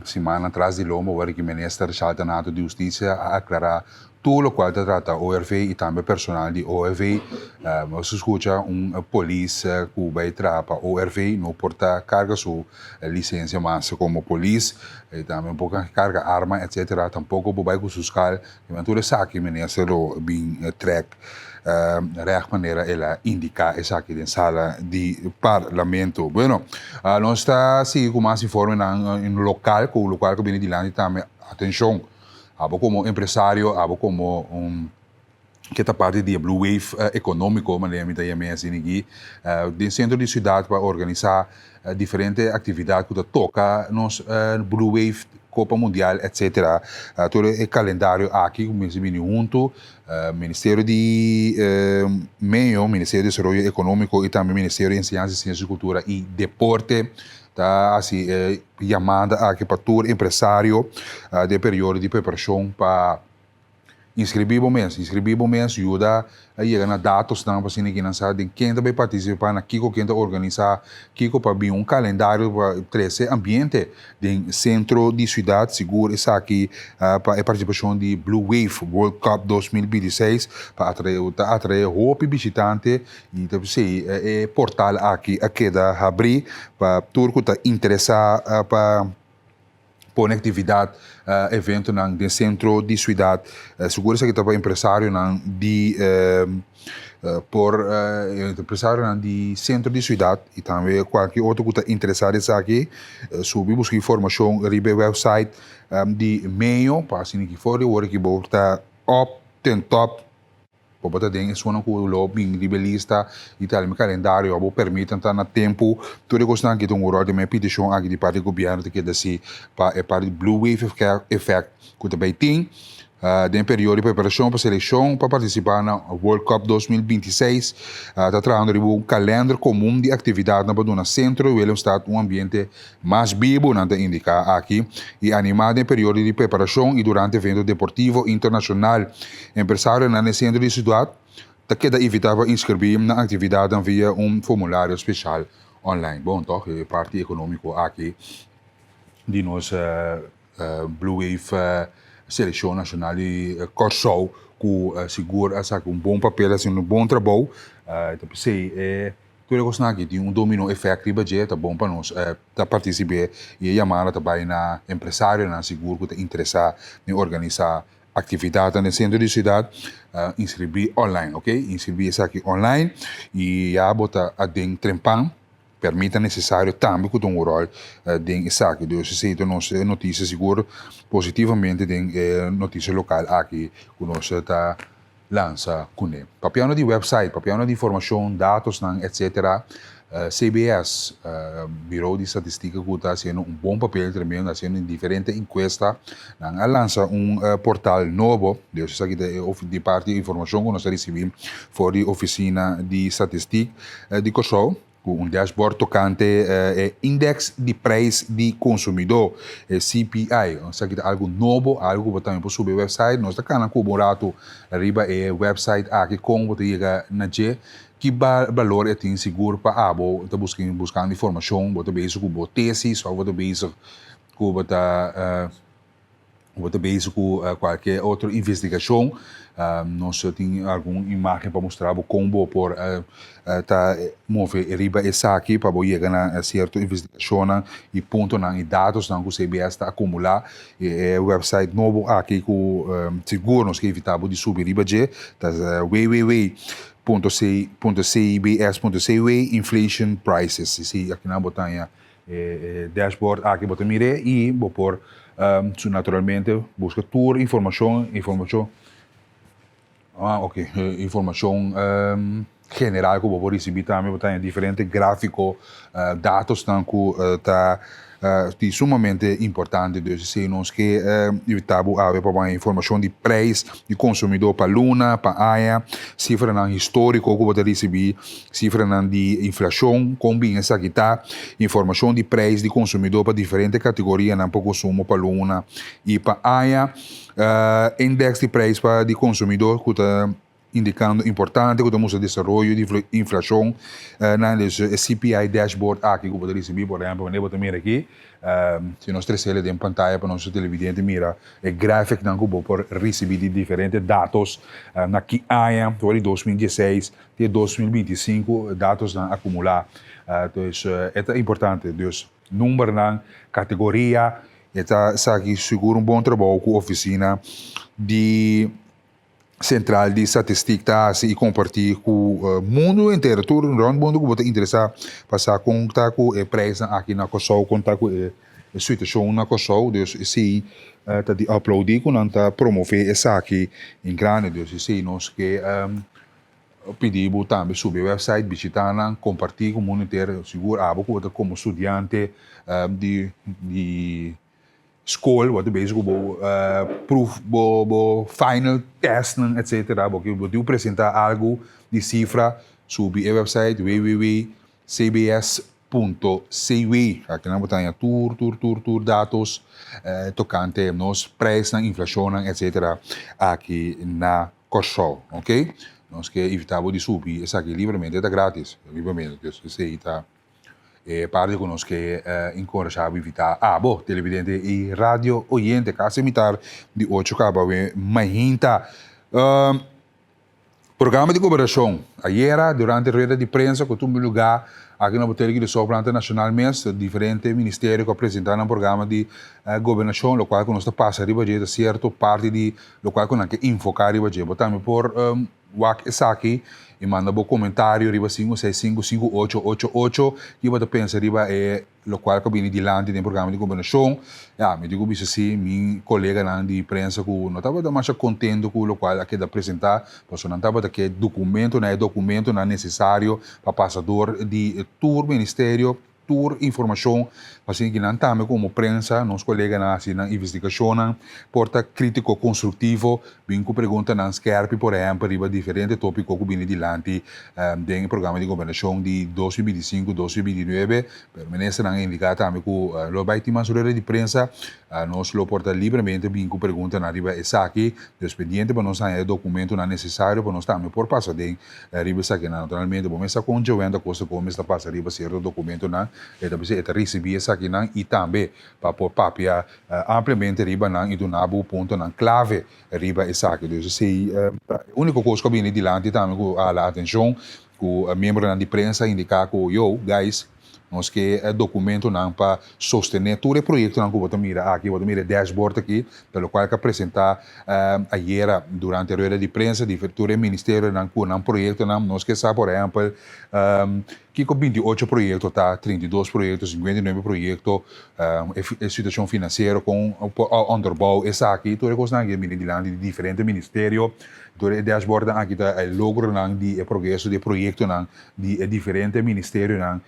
semana atrás de Loma, o que o ministro Chaltanato de Justiça a aclarar tudo o qual trata ORV e também personal de ORV. Você escuta polícia que vai trabalhar para ORV, não porta carga sua licença mas como polícia, e também pouco carga arma, etc. Tampouco vai com fiscal, mas tudo isso que o ministro bem track. De maneira ela indica essa aqui na sala de parlamento. Bueno, nós está se com mais informe no local, com o local que vem de lá e também atenção, abo como empresário, abo como que está parte de Blue Wave econômico, mas também tem assim aqui, de centro de cidade para organizar diferentes atividades que toca nos Blue Wave Copa Mundial, etc. Todo o calendário aqui, como se vem junto, Ministério de Meio, Ministério de Desenvolvimento Econômico e também Ministério de Ciência, Ciência, Cultura e Deporte, tá assim, chamada aqui para todo empresário de período de preparação para inscrever mês ajuda a chegar na dados para assim que não sabe quem vai participar na Kiko, quem vai organizar Kiko para vir calendário para 13 ambiente do centro de cidade seguro essa aqui para a participação de Blue Wave World Cup 2026 para atrair roupa visitante e também portal aqui da abrir para tudo que está interessado para conectividade evento no centro de cidade seguro que estava empresário de empresário de centro de cidade e também qualquer outro que está interessado aqui subir buscar informação no website de Meio para assim que for o que está top Pode ter isso com o lobby liberalista e tal, o calendário abo permite estar na tempo tudo gostam que tem hora de uma petição aqui de parte do governo que diz para Blue Wave Effect que também tem de período de preparação para a seleção para participar na World Cup 2026. Está trabalhando um calendário comum de atividade na Baduna Centro e ele está um ambiente mais vivo, não indica aqui, e animado em período de preparação e durante evento deportivo internacional. Empresário na centro de cidade, queda evitava inscrever na atividade via formulário especial online. Bom, toch, parte econômico aqui de nossa Blue Wave Seleção Nacional de Corsol, que segura bom papel, um bom trabalho. Então, sei, tudo que aqui tem domínio efeito de tá bom para nós participar e chamar também na empresário, na seguro que está interessado em organizar atividade no centro de cidade, inscrever online, ok? Inscrever isso aqui online e já botar a dentro trempang, permita necessário também que um rol dentro isso aqui. Então, se você tem notícia seguro positivamente dentro notícia local aqui, que nós está lança com ele. Papiano de website, papiano de informação, dados, etc. CBS, Bureau de Estatística, que está fazendo bom papel também, fazendo diferentes encuestas, lança portal novo, Deus sabe de parte de informação que nós recebemos for de oficina de estatística de Kosovo, com dashboard tocante Index de Preço de Consumidor, CPI. Sabe algo novo, algo que também pode subir o website, nós estamos com o rato arriba website aqui com você chega na G, que valor é tem seguro para abo, está buscando informação, você beijo com tesis, ou você beijo com qualquer outra investigação. Nós temos alguma imagem para mostrar como por mover riba essa aqui para chegar na certa investigação e ponto e dados que o CBS está acumular o website novo aqui com seguro nos que evitava de subir riba de www.cbs.ca inflation prices. Se aqui na botanha dashboard aqui botar mire e vou por naturalmente busca tour informação informação general que vou receber também botar diferentes gráficos dados que tá sumamente importante se nós que evitamos para informação de preço de consumidor para luna para aia cifra não histórico que você receber cifra não de inflação combina essa aqui tá informação de preço de consumidor para diferentes categorias não para consumo para luna e para aia index de preço para de consumidor que está indicando importante que temos o desenvolvimento de inflação na CPI dashboard aqui que pode receber por exemplo quando também aqui se nós trazemos em pantalla para nosso televidente mira o gráfico que pode receber de diferentes dados na que há de 2016 de 2025 dados a acumular então é importante então número na categoria está aqui seguro bom trabalho com a oficina de central de estatística e compartilhar com o mundo inteiro, todo o mundo que você interessar passar contar com o preço aqui na Kosovo, contar com a situação na Kosovo, Deus se tá de upload com nanta promover essa aqui em grande, Deus se nós que pedimos também subir o website, visitar, compartilhar com o mundo inteiro, seguro, você como estudante de escola, wat bezig proef, final test, etc. Porque você apresentar algo de cifra sobre a website www.cbs.cw. Aqui na botanha tour dados tocante nos preços, inflação, etc. Aqui na Kosovo, ok? Nós que evitamos de subir, isso aqui livremente é grátis, livremente, isso aí tá. Parte conosco que encorajava evitar televidente e rádio oyente casa imitar de 8 cabo mahinta programa de cooperação ayer durante a rede de prensa que tudo lugar aqui na Botelha de Sobrante Nacional mesmo diferentes ministérios que apresentaram um programa de governação o qual nós passa riba de certo parte de o qual nós que enfocar riba de botamos por wak aqui e manda bom comentário riba 5655888 e você pensa riba o qual que vem dilante do programa de governação me digo isso assim meu colega de prensa que não estava mais contente com o qual aqui da apresentar porque não estava que documento não necessário para passador de tour ministério tour informação assim que não também como prensa nos colegas na assim na investigação porta crítico construtivo bem com pergunta na skerpi por exemplo riba diferente tópico que bem dilante do programa de governação de 2025-2029 permanece na indicar também com lo vai ter mais de prensa nós lo porta livremente bem com pergunta na riba essa aqui do expediente para nós é documento não necessário para nós também por passar de riba essa que naturalmente vamos essa conjuvando coisa como está passa riba certo documento não é também se receber essa aqui não e também para por papia amplamente riba não e do nabo ponto não clave riba essa aqui então se único coisa que bem dilante também com a atenção com membro da imprensa indicar com eu guys nós que documento não para sostener todo o projeto não que vou mira aqui vou mira dashboard aqui pelo qual que apresentar ayer durante a roda de prensa de todo o ministério não com um projeto não nós que sabe por exemplo que com 28 projetos tá 32 projetos 59 projetos a situação financeira com underbouw essa aqui toda coisa não que de diferentes ministérios todo o dashboard aqui tá logro não de progresso de projeto não de diferentes ministérios não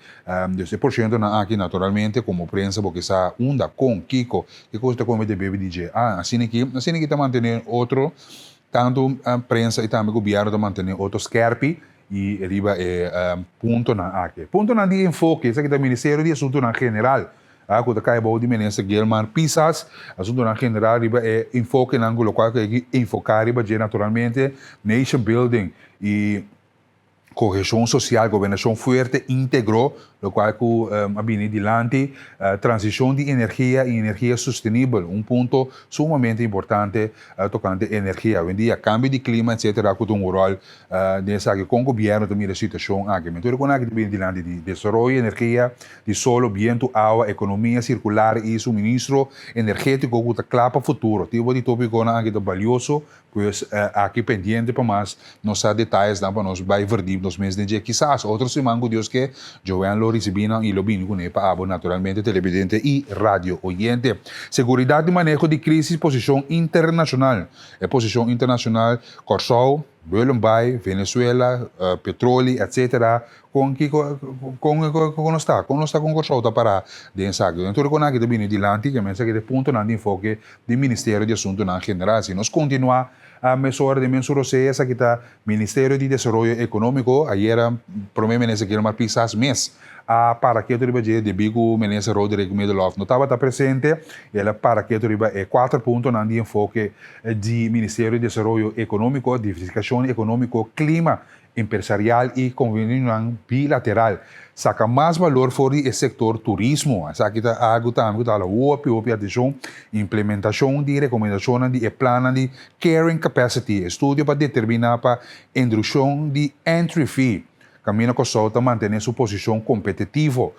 esse porcento não aqui naturalmente como prensa porque essa onda com Kiko que coisa como de baby DJ assim que tá mantendo outro tanto a prensa e também o governo tá mantendo outro skerpi e riba ponto na aqui ponto na de enfoque esse aqui tá Ministério de Assunto na General quando cai bom de ministro Guilherme Pisas assunto na general riba enfoque na angulo qual que enfocar riba naturalmente nation building e correção social, governação forte, integrou, o qual que abine dilante, transição de energia e energia sustentável, ponto sumamente importante tocante energia. Hoje em dia, cambio de clima, etc., que tem rol nessa que com o governo também a situação aqui. Então, quando aqui abine dilante de desenvolvimento de energia, de solo, viento, água, economia circular e suministro energético que está claro para o futuro. Tipo de tópico aqui é valioso, pois aqui pendiente para mais, nós há detalhes para nós vai verdir nos meses de dia. Quizás outros semana Deus que João lo recebina e lo bino com para abo naturalmente televidente e rádio oyente. Seguridade e manejo de crise, posição internacional. Posição internacional, Corsol, Bolombai, Venezuela, petróleo, etc. Com está com Corsol tá para de ensaio. Então, quando aqui também dilante, que mensa que de ponto não de enfoque do Ministério de Assuntos na General, se nós continuar a mesura de mensurose essa que está Ministério de Desenvolvimento Econômico, aí era provavelmente esse que era uma pisas mês para que tu riba de bigo menesa Rodrigo Medelhoff não estava presente ela para que tu riba 4 pontos na de enfoque de Ministério de Desenvolvimento Econômico, diversificação econômico, clima empresarial e convênio bilateral. Saca mais valor fora do setor turismo. Saca que algo também que a OPI atenção, implementação de recomendações de plano de carrying capacity, estudo para determinar para introdução de entry fee. Caminho com solta manter sua posição competitiva.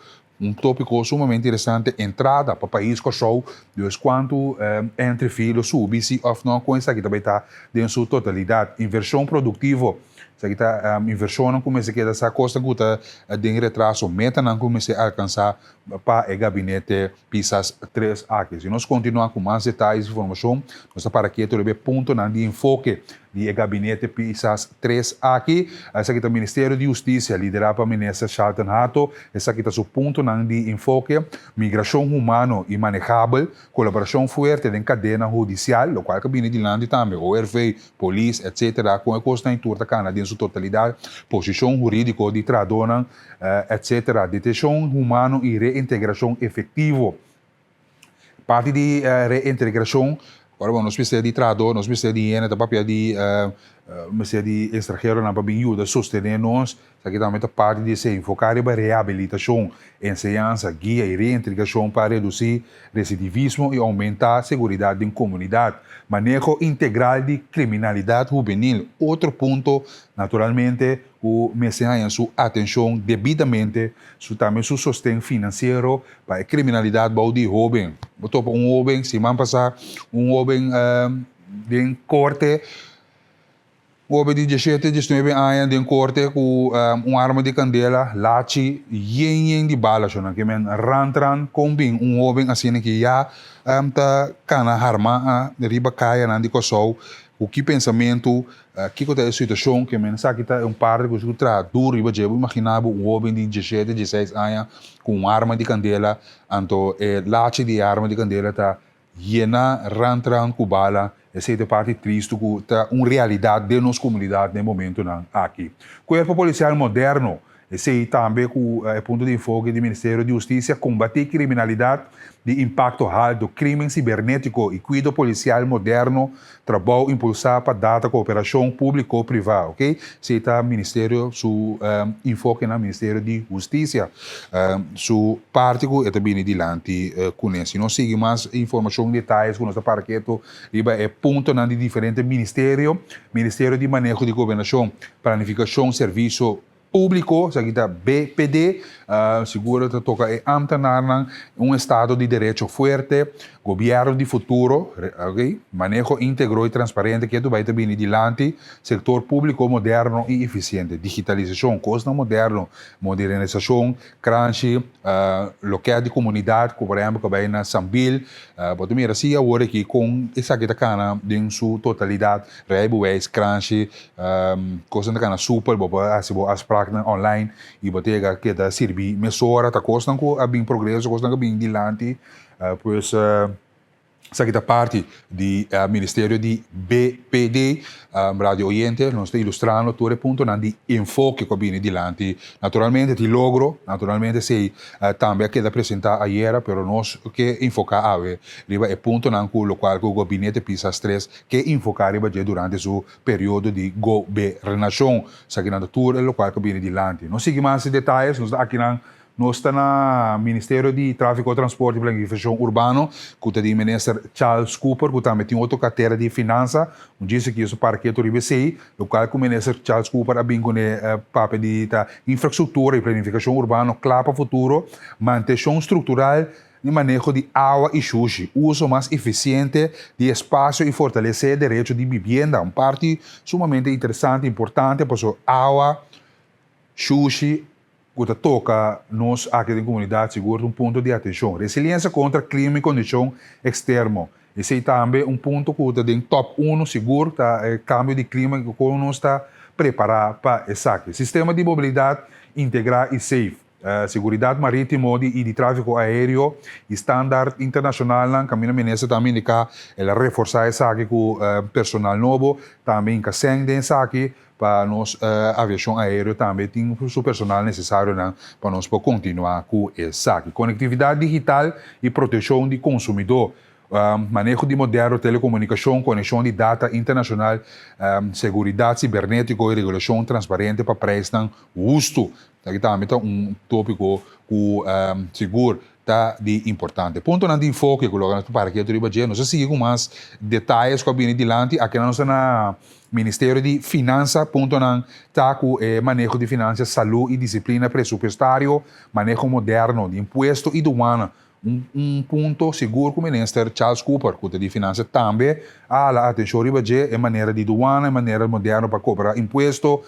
Tópico sumamente interessante, entrada para o país com sol, Deus quanto entry fee, lo subisse, ou não, com isso aqui também está em sua totalidade. Inversão produtiva. Isso aqui está inversão começa a essa costa que está de retraso, meta não começa a alcançar para o gabinete PISAS 3 aqui. Se nós continuar com mais detalhes de informação, nós para aqui todo ponto de enfoque do gabinete PISAS 3 aqui. Essa aqui está o Ministério de Justiça, liderado pela ministra Charlton Hato. Essa aqui está o ponto de enfoque, migração humana e manejável, colaboração forte em cadeia judicial, o qual cabine de land também, ORV, polícia, etc., com a costa em turta cana em sua totalidade, posição jurídica de tradona, etc., detenção humana e reintegração efetiva. Parte de reintegração, agora nós precisamos de tradutor, nós precisamos de higiene, da papel de estrangeiro na papel ajuda sostener nós, aqui também a parte de se enfocar em reabilitação, ensinança, guia e reintegração para reduzir recidivismo e aumentar a segurança em comunidade. Manejo integral de criminalidade juvenil. Outro ponto, naturalmente, o mencionar em sua atenção devidamente, também seu sustento financeiro para a criminalidade de jovem. Jovem, semana passada, jovem de corte, jovem de 17, 19 anos de corte com arma de candela, lachi, yen de bala, que rantran com jovem assim que já tá cana arma de riba caia na de cosol o que pensamento, que é a situação que mensagem que é parte que está duro, eu imaginava um homem de 17, 16 anos com uma arma de candela, então lache de arma de candela está llena, rantran com bala, essa é a parte triste que está uma realidade de nossa comunidade no momento aqui. Corpo policial moderno, esse aí também com o ponto de enfoque do Ministério da Justiça, combater criminalidade de impacto alto, crime cibernético e cuidado policial moderno, trabalho impulsar para data cooperação público-privada, ok? Esse está Ministério, su enfoque no Ministério da Justiça, su parte que é também adiante conhece. Não siga mais informação, detalhes com nosso parqueto, é ponto na de diferentes ministérios, Ministério de Manejo de Governação, Planificação, Serviço Público, sa kita BPD, seguro que toca ambtenaar estado de direito forte, governo de futuro, okay? Manejo íntegro e transparente que vai também adiante, setor público moderno e eficiente, digitalização, costa moderno, modernização, crunch, local de comunidade, como por exemplo, que vai na Sambil, pode mirar assim agora que com essa que cana em sua totalidade, reibués, crunch, coisa da cana super, as práticas online e botega que da servir mesora tá costan com a bem progresso costan com bem dilante pois essa que parte do Ministério de BPD Radio Oriente nós está ilustrando todo o ponto de enfoque que vem dilante naturalmente de logro naturalmente sei também que da apresentar ayer pero nós que enfocar ave riba é ponto na o qual o gabinete pisa stress que enfocar riba durante seu período de governação sagando tudo o qual que vem dilante não sigue mais detalhes nós aqui nós estamos no Ministério de Tráfego, Transporte e Planificação Urbano, que está o ministro Charles Cooper, que também tem outra carteira de finanças, disse que isso para que o IBCI, o qual o ministro Charles Cooper tem o papel de infraestrutura e planificação urbana, claro para o futuro, manutenção estrutural e manejo de água e sushi, uso mais eficiente de espaço e fortalecer o direito de vivenda, uma parte sumamente interessante e importante, para a água, sushi, que toca nós aqui na comunidade seguro ponto de atenção. Resiliência contra crime e condição externa. Esse é também ponto que tem top 1 seguro, câmbio de clima que nós está preparado para esse aqui. Sistema de mobilidade integral e safe. Seguridade marítima e de tráfego aéreo, standard internacional, caminho ministro também de cá, ela reforçar essa aqui com personal novo, também com sangue aqui, para nós aviação aérea também tem o personal necessário para nós continuar com essa aqui. Conectividade digital e proteção do consumidor. Manejo de moderno telecomunicação, conexão de data internacional, segurança cibernética e regulação transparente para prestar justo. Aqui também está tópico que seguro tá de importante. Ponto de enfoque que logo para que eu diga, não sei se com mais detalhes que vem adiante, aqui nós na Ministério de Finanças, ponto não tá com manejo de finanças, saúde e disciplina pressupostário, manejo moderno de imposto e aduana. Ponto seguro com o ministro Charles Cooper, que de finanças também, a atenção é maneira de aduana, maneira moderna para cobrar imposto,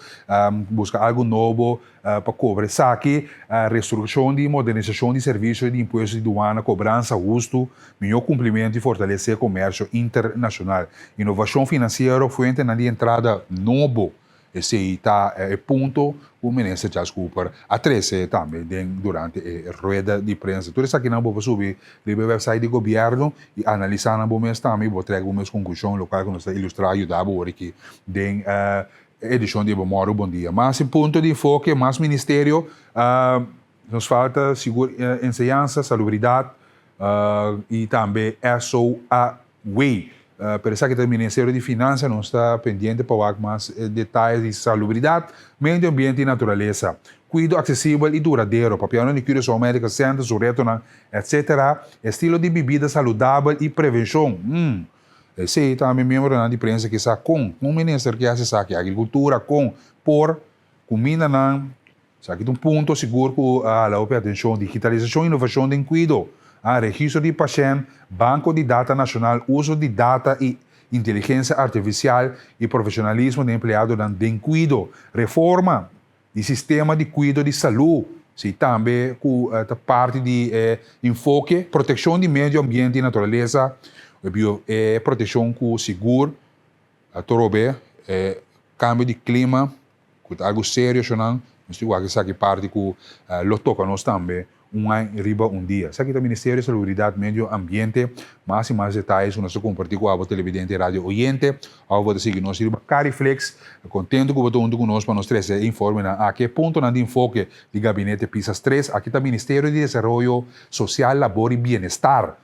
buscar algo novo para cobrar saque, reestruturação de modernização de serviços de imposto de aduana, cobrança justo, melhor cumprimento e fortalecer o comércio internacional. Inovação financeira, fonte de entrada novo. Esse está ponto o ministro Charles Cooper a 13 também durante a rueda de prensa. Tudo isso aqui não vou subir no website do governo e analisar na mês também, vou trazer uma conclusão local que nos ilustrar ajudar agora aqui den edição de Bom Dia. Mas em ponto de enfoque, mais ministério, nos falta ensinança, salubridade e também SOA-Way. Parece que o Ministério de Finanças não está pendente para mais detalhes de salubridade, meio ambiente e natureza. Cuidado acessível e duradouro, papel de curação médica, centro, retorno, etc. Estilo de bebida saudável e prevenção. Esse também membro da imprensa que está com um ministro que hace aqui, agricultura, comida, aqui um ponto seguro que a atenção, digitalização e inovação de cuidado. Registro de paciente, banco de data nacional, uso de data e inteligência artificial e profissionalismo de empregado de cuidado, reforma do sistema de cuidado de saúde, também com parte de enfoque, proteção de meio ambiente e natureza, proteção com seguro, Torobe, cambio de clima, que algo sério, não sei o que sabe parte que lo toca nós também, riba dia. Sabe que o Ministério de Saúde, Meio Ambiente, mais e mais detalhes, nós compartilhamos com a televidente e rádio oyente, ao vou seguir nós riba Cariflex, contento que você junto conosco para nós três informe a que ponto de enfoque de gabinete PISAS 3, aqui está o Ministério de Desenvolvimento Social, Labor e Bienestar,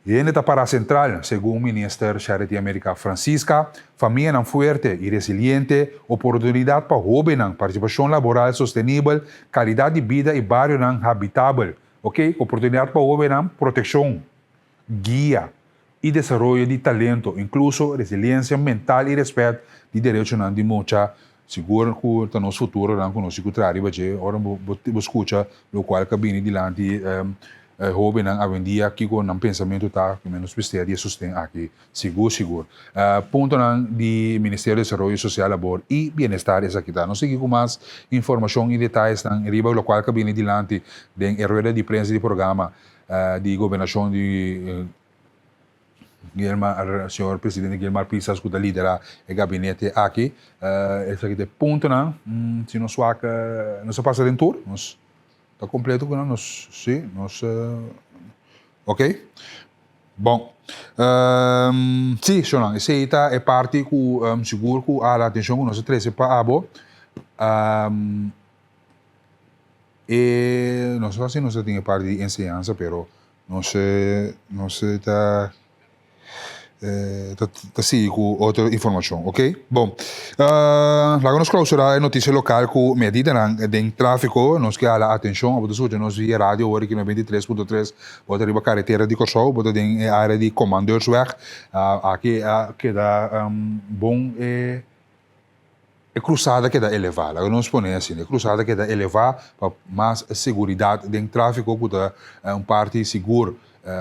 E está para a central, segundo o ministro Charity América Francisca, família não forte e resiliente, oportunidade para jovens, participação laboral sustentável, qualidade de vida e bairro não habitável. Ok? Oportunidade para jovens, proteção, guia e desenvolvimento de talento, incluso resiliência mental e respeito de direitos de muita. Seguro que no nosso futuro, não conosco que trabalha, ora você escuta o qual cabine diante jovem a vendia aqui com um pensamento tá que menos precisa de sustento aqui seguro ponto de Ministério de Desenvolvimento Social, Labor e Bienestar essa aqui tá não sei com mais informação e detalhes na riba o qual cabine diante da rueda de prensa do programa de governação de senhor presidente Guilherme Pisas que lidera o gabinete aqui essa aqui é ponto se não se passa dentro nós está completo com nós, sim, nós, ok? Bom, sim, Shonan, esse aí é parte que seguro que a atenção que nós três para abo, e nós assim nós tem parte de ensinança, pero nós está sim com outra informação, ok? Bom, lá nos clausura a notícia local com medida de tráfico, nós que a atenção, a você nós via rádio hoje aqui no 23.3, bota riba carretera de Corsol, bota em área de Comandeursweg, aqui que dá bom é cruzada que dá elevada, nós põe assim, é cruzada que dá elevada para mais segurança de tráfico, que dá parte seguro.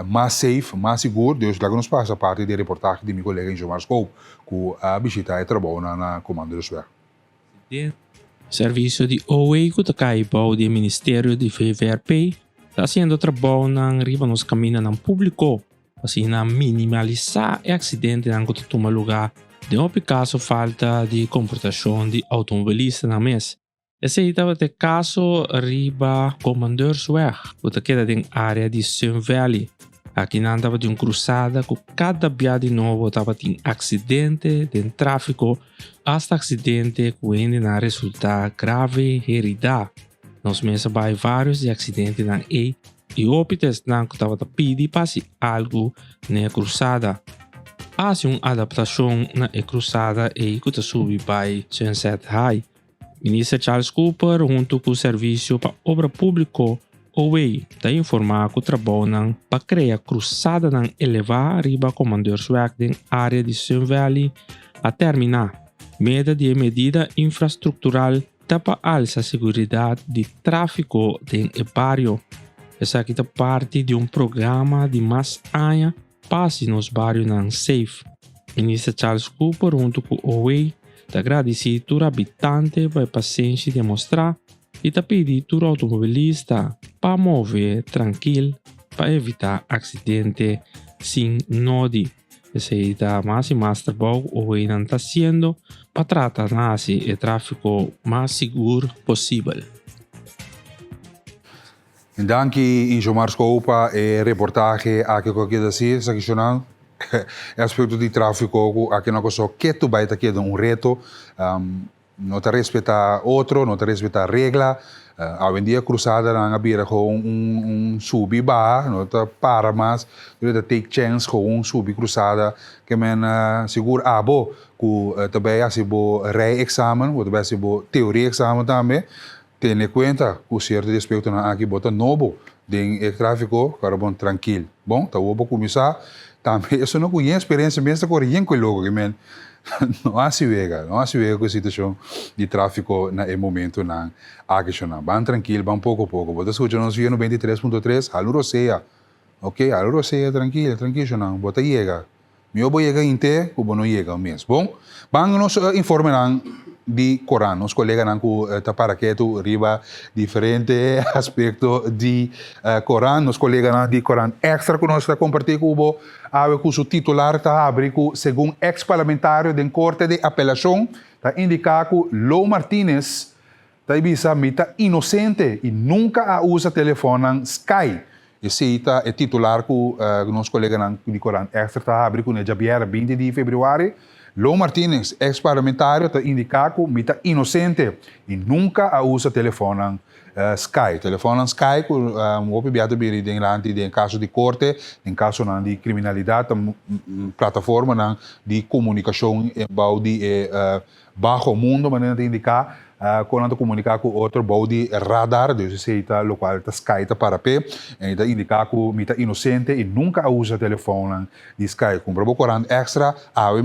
Mais safe, mais seguro, Deus lá nos passa a parte de reportagem de meu colega em Gilmar Scope, que a visita é trabalho na Comando do Sué. Serviço de OA que cai para o Ministério de VVRP está sendo trabalho na riba nos caminhos no público, assim na minimalizar o acidente que toma lugar de um caso falta de comportação de automobilista na mesa. Esse estava de caso riba Comandeursweg, que queda em área de Sun Valley. Aqui não estava de cruzada com cada via de novo estava de acidente de tráfico, hasta acidente que ainda resulta grave herida. Nós mesmos vai vários de acidentes na e óbitos não que estava pedir para se algo na cruzada. Há uma adaptação na cruzada e que está subi para Sunset High. Ministro Charles Cooper, junto com o Serviço para Obra Pública, OA, está informado que trabalham para criar cruzada na elevar riba Comandeursweg na área de Sun Valley a terminar. Medida infraestrutural para alça a segurança de tráfico no bairro. Essa aqui é parte de programa de mais anos passe nos bairros não safe. Ministro Charles Cooper, junto com o OA, agradeci a habitante para a paciência de mostrar e pedir ao automobilista para mover tranquilo para evitar acidente sem nodi. Esse é mais e mais trabalho o ainda está sendo para tratar o tráfego mais seguro possível. Então, que em Gilmar Scope é reportagem aqui com aqui assim, essa questão aspecto de tráfico aqui não só que tu vai ter reto não te respeitar outro não te respeitar regra a vendia cruzada na beira com subi bar não te para mais tu take chance com subi cruzada que men seguro abo que também assim bo re-examen ou também assim bo teoria examen também tenha conta com certo respeito na aqui bota novo de tráfico para bom tranquilo bom tá vou começar também isso não conheço experiência mesmo com alguém que logo que men não há se vega com a situação de tráfico na momento na aqui não bem tranquilo bem pouco a pouco bota escuta nós via no 23.3 alô Roseia ok alô Roseia tranquilo não bota chega meu vou chegar inte como não chega mesmo bom vamos nos informar di Coran. Nos colega nanku taparaketu riba diferente aspecto di Coran. Nos colega nan di Coran extra que nós compartilhar com o ave com o titular tá abre com segundo ex-parlamentário da Corte de Apelação tá indicar que Lou Martinez tá ibisa mita inocente e nunca a usa telefone Sky. Esse é titular que nosso colega de Coran extra tá abre com o dia 20 de fevereiro. Lou Martinez, ex-parlamentário, está indicado que está inocente e nunca a usa telefone Sky. Telefone Sky, que o opibiado em caso de corte, em caso de criminalidade, plataforma de comunicação de baixo mundo, maneira de indicar, quando comunicar com outro bode radar, dus se local está Sky para pé, e está indicar que está inocente e nunca usa telefone de Sky. Compra o Coran extra,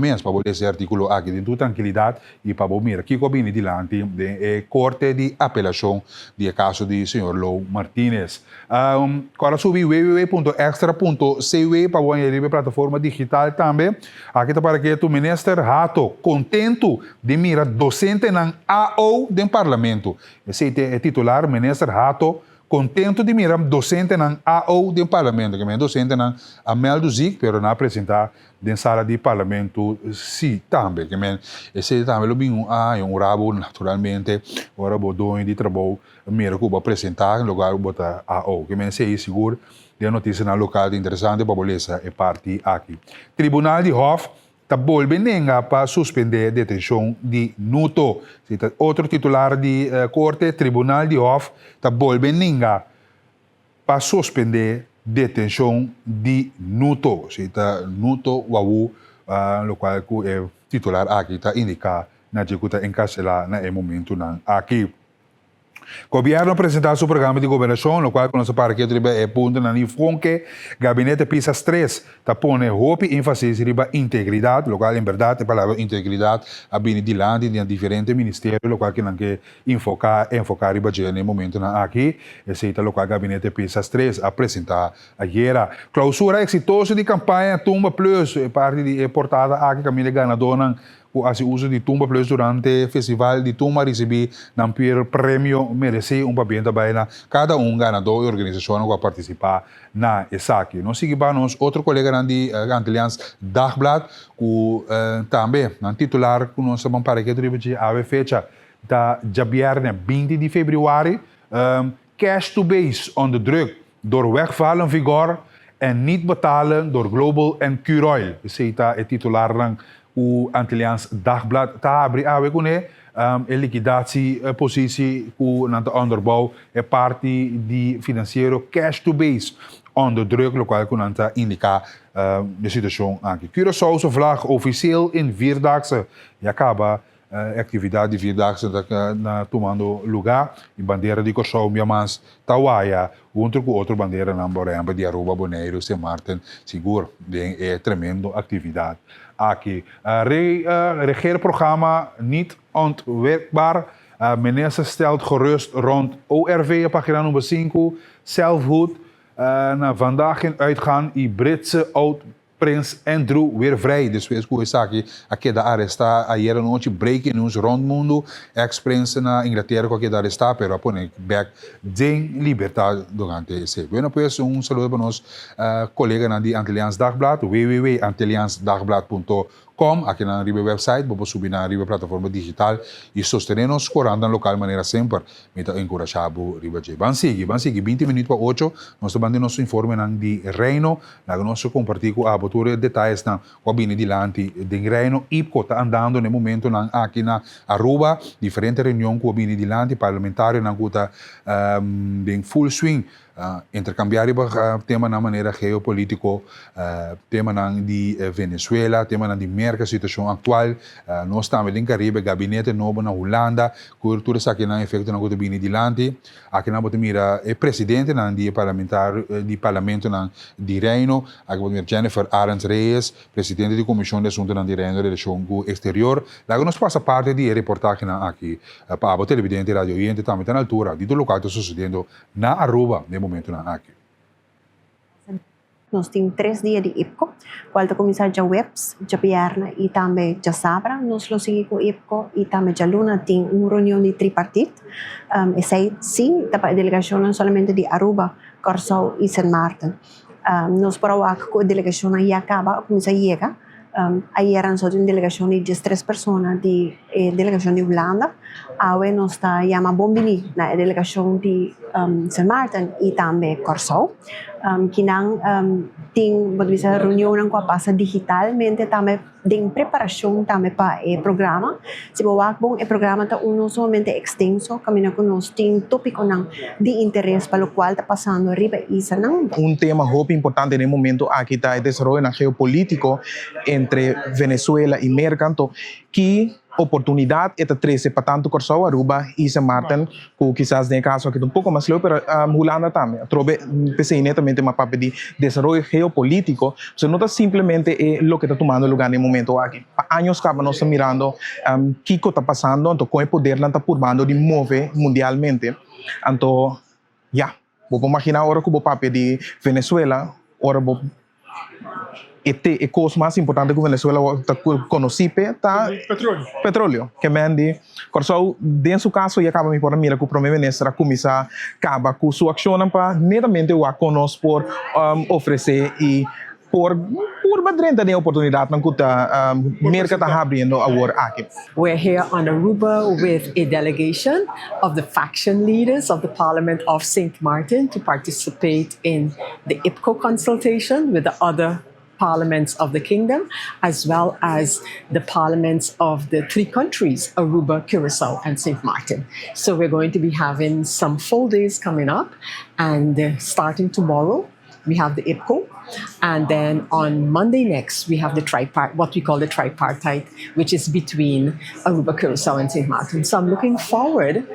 mesmo para esse artigo aqui de tranquilidade e para mira aqui com bem dilante de corte de apelação de caso de senhor Lou Martinez. Agora subi www.extra.cw para o a plataforma digital também. Aqui está para que o ministro Hato contento de mira docente na AO do parlamento. Esse é titular, ministro Hato, contento de mirar docente na AO do parlamento, que é docente na Amel do Zic, pero na apresentar na sala de parlamento, sim, também, que é esse também, um rabo, naturalmente, agora o dono de trabalho, mira que vai apresentar, no lugar botar AO, que é esse seguro, de notícia na local interessante, para beleza, é parte aqui. Tribunal de Hof, está volvendo para suspender a detenção de Nuto. Outro titular de corte, Tribunal de Hof, está volvendo para suspender a detenção de Nuto. Nuto Wawu, o qual é titular aqui, está indicado na executa encarcelada no momento aqui. Governo apresentar seu programa de governação, no qual nosso parquet é ponto na que gabinete PISAS 3 está pondo roupa e ênfase riba integridade, no qual em verdade a palavra integridade a bem de lá de diferentes ministérios, no qual que não quer enfocar riba no momento aqui, esse é o qual gabinete PISAS 3 apresentar ayer. Clausura exitosa de campanha Tumba Plus, parte de portada aqui caminho ganador o uso de Tumba Plus durante o festival de Tumba recebi um prêmio merece papel também na cada ganador e organização que vai participar na ESAC. Nós seguimos outro colega de Antillians Dagblad que também é titular que nós vamos para que a fecha da dia 20 de fevereiro cash to base onder druk door wegvallen vigor en niet betalen door Global en Curoil. Esse é titular o Antillians Dagblad está abre com a liquidatiepositie que na onderbouw é parte de financeiro cash to base onder druk, lo qual kan indicar de situação aqui. Curaçao se vlag officieel in vierdaagse e acaba atividade de vierdaagse na tomando lugar e bandeira de Curaçao Miamas Tawaya junto com outra bandeira na Boremba de Aruba Bonaire Sint Maarten seguro é tremendo atividade aqui. Regeerprogramma niet ontwerpbaar. Minister stelt gerust rond ORV, pagina nummer 5. Zelfhoed. Vandaag in uitgaan. Die Britse oud-prins Andrew weer vrij. Dus wees goed aqui. Aqui da arrestar. Ayer à noite, breaking news rond mundo. Ex-prins na Inglaterra que da arrestar, pero apone back de liberdade durante esse. Bueno, pues saludo para nós colega de Antillians Dagblad, www.antilliansdagblad.com. Aqui na nossa website, vamos subir na nossa plataforma digital e sostenernos corando local maneira sempre. Meta encorajado riba J. Van seguir 20 minutos para 8. Nós também nosso informe de Reino, na nosso compartilhar com a abertura detalhes na cabine de lante de Reino e está andando no momento aqui na Aruba, diferente reunião com a cabine de lante parlamentar na guta em full swing. Intercambiar tema na maneira geopolítico, tema de Venezuela, tema de merca situação atual, nós estamos em Caribe, gabinete novo na Holanda, cultura aqui na efeito na gabine de lante, aqui na mira é presidente na de parlamentar de parlamento na de Reino, aqui mira Jennifer Arends Reyes, presidente de comissão de assuntos na de Reino de relação exterior, lá nós passa parte de reportagem aqui para a televidente radio oriente também na altura de do local que está sucedendo na Aruba momento aqui. Nós temos 3 dias de IPCO, qual começa já webs, já viernes e também já sábado, nós lo seguimos com IPCO e também já luna tem uma reunião de tripartite. Essa sim, a delegação não somente de Aruba, Curaçao e Sint Maarten. Nós para a delegação já acaba, começa a chegar. Aí eram só uma delegação de 3 pessoas de delegação de Holanda. Agora nós está chama Bombini na delegação de Sint Maarten e também Curaçao. Que não tem reunião com a passa digitalmente também de preparação também para o programa. Se o programa está não somente extenso, caminho com nós tem tópico de interesse para o qual está passando riba isso não. Tema muito importante no momento aqui está o desenvolvimento geopolítico entre Venezuela e Mercanto, que oportunidade é trazer para tanto Curaçao, Aruba e Sint Maarten, que quizás em caso aqui um pouco mais slow, mas Holanda também. Trobe pensei netamente uma papel de desenvolvimento geopolítico, so não simplesmente é o que está tomando lugar no momento aqui. Há anos que nós estamos mirando o que está passando, então com o poder está formando de mover mundialmente. Então, vou imaginar agora que o papel de Venezuela, agora a coisa mais importante que a Venezuela conhece é petróleo. Que mende, Curaçao, em seu caso, já acaba de por mira que o primeiro-ministro começa a acabar com sua ação para netamente o conosco por oferecer e por badrenta de oportunidade na kuta mercado abrindo agora aqui. We're here on Aruba with a delegation of the faction leaders of the Parliament of St. Maarten to participate in the IPCO consultation with the other parliaments of the kingdom, as well as the parliaments of the 3 countries, Aruba, Curaçao, and St. Maarten. So we're going to be having some full days coming up, and starting tomorrow, we have the IPCO, and then on Monday next, we have what we call the tripartite, which is between Aruba, Curaçao, and St. Maarten. So I'm looking forward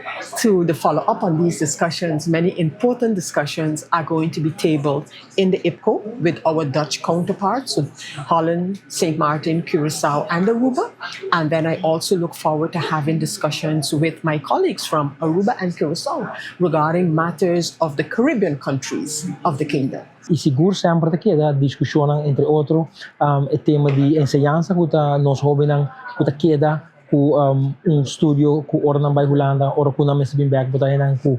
to the follow-up on these discussions. Many important discussions are going to be tabled in the IPCO with our Dutch counterparts, so Holland, St. Maarten, Curaçao, and Aruba. And then I also look forward to having discussions with my colleagues from Aruba and Curaçao regarding matters of the Caribbean countries of the kingdom. E seguro sempre que da discussão entre outros o tema de ensinança que nós jovens que queda com estúdio que ora não vai Holanda ora com não me bem back botar não com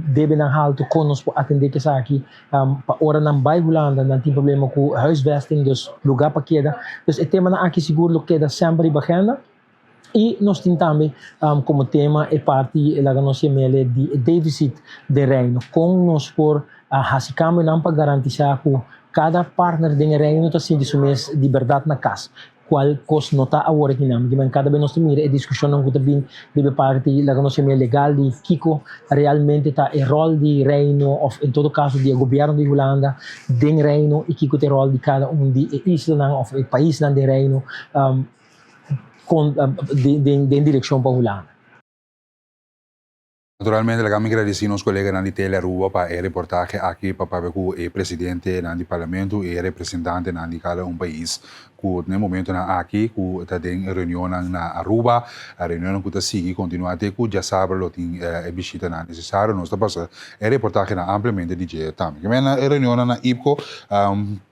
deve não alto conosco atender que isso aqui para ora não vai Holanda não tem problema com huisvesting dus lugar para queda dus o tema não aqui seguro que queda sempre bagenda. E nós temos também como tema a parte da nossa mele de déficit de reino, com nós por hasicamos não para garantir que cada partner do reino está sendo de liberdade na casa. Qual coisa não está agora aqui não, mas cada vez nós temos a discussão que também deve parte da nossa mele legal de Kiko realmente está o rol de reino, ou em todo caso do governo de Holanda, do reino e Kiko o rol de cada de isla ou o país do reino. De direção para Holanda. Naturalmente, kami agradeci nos colegas na Tele Aruba para a reportagem aqui para o presidente do parlamento e representante de cada país. No momento aqui, que está em reunião na Aruba, a reunião que está seguindo, continua até que já sabe que tem visita necessária, nós estamos passando a reportagem ampliamente de dia também. Mas na reunião na IPCO,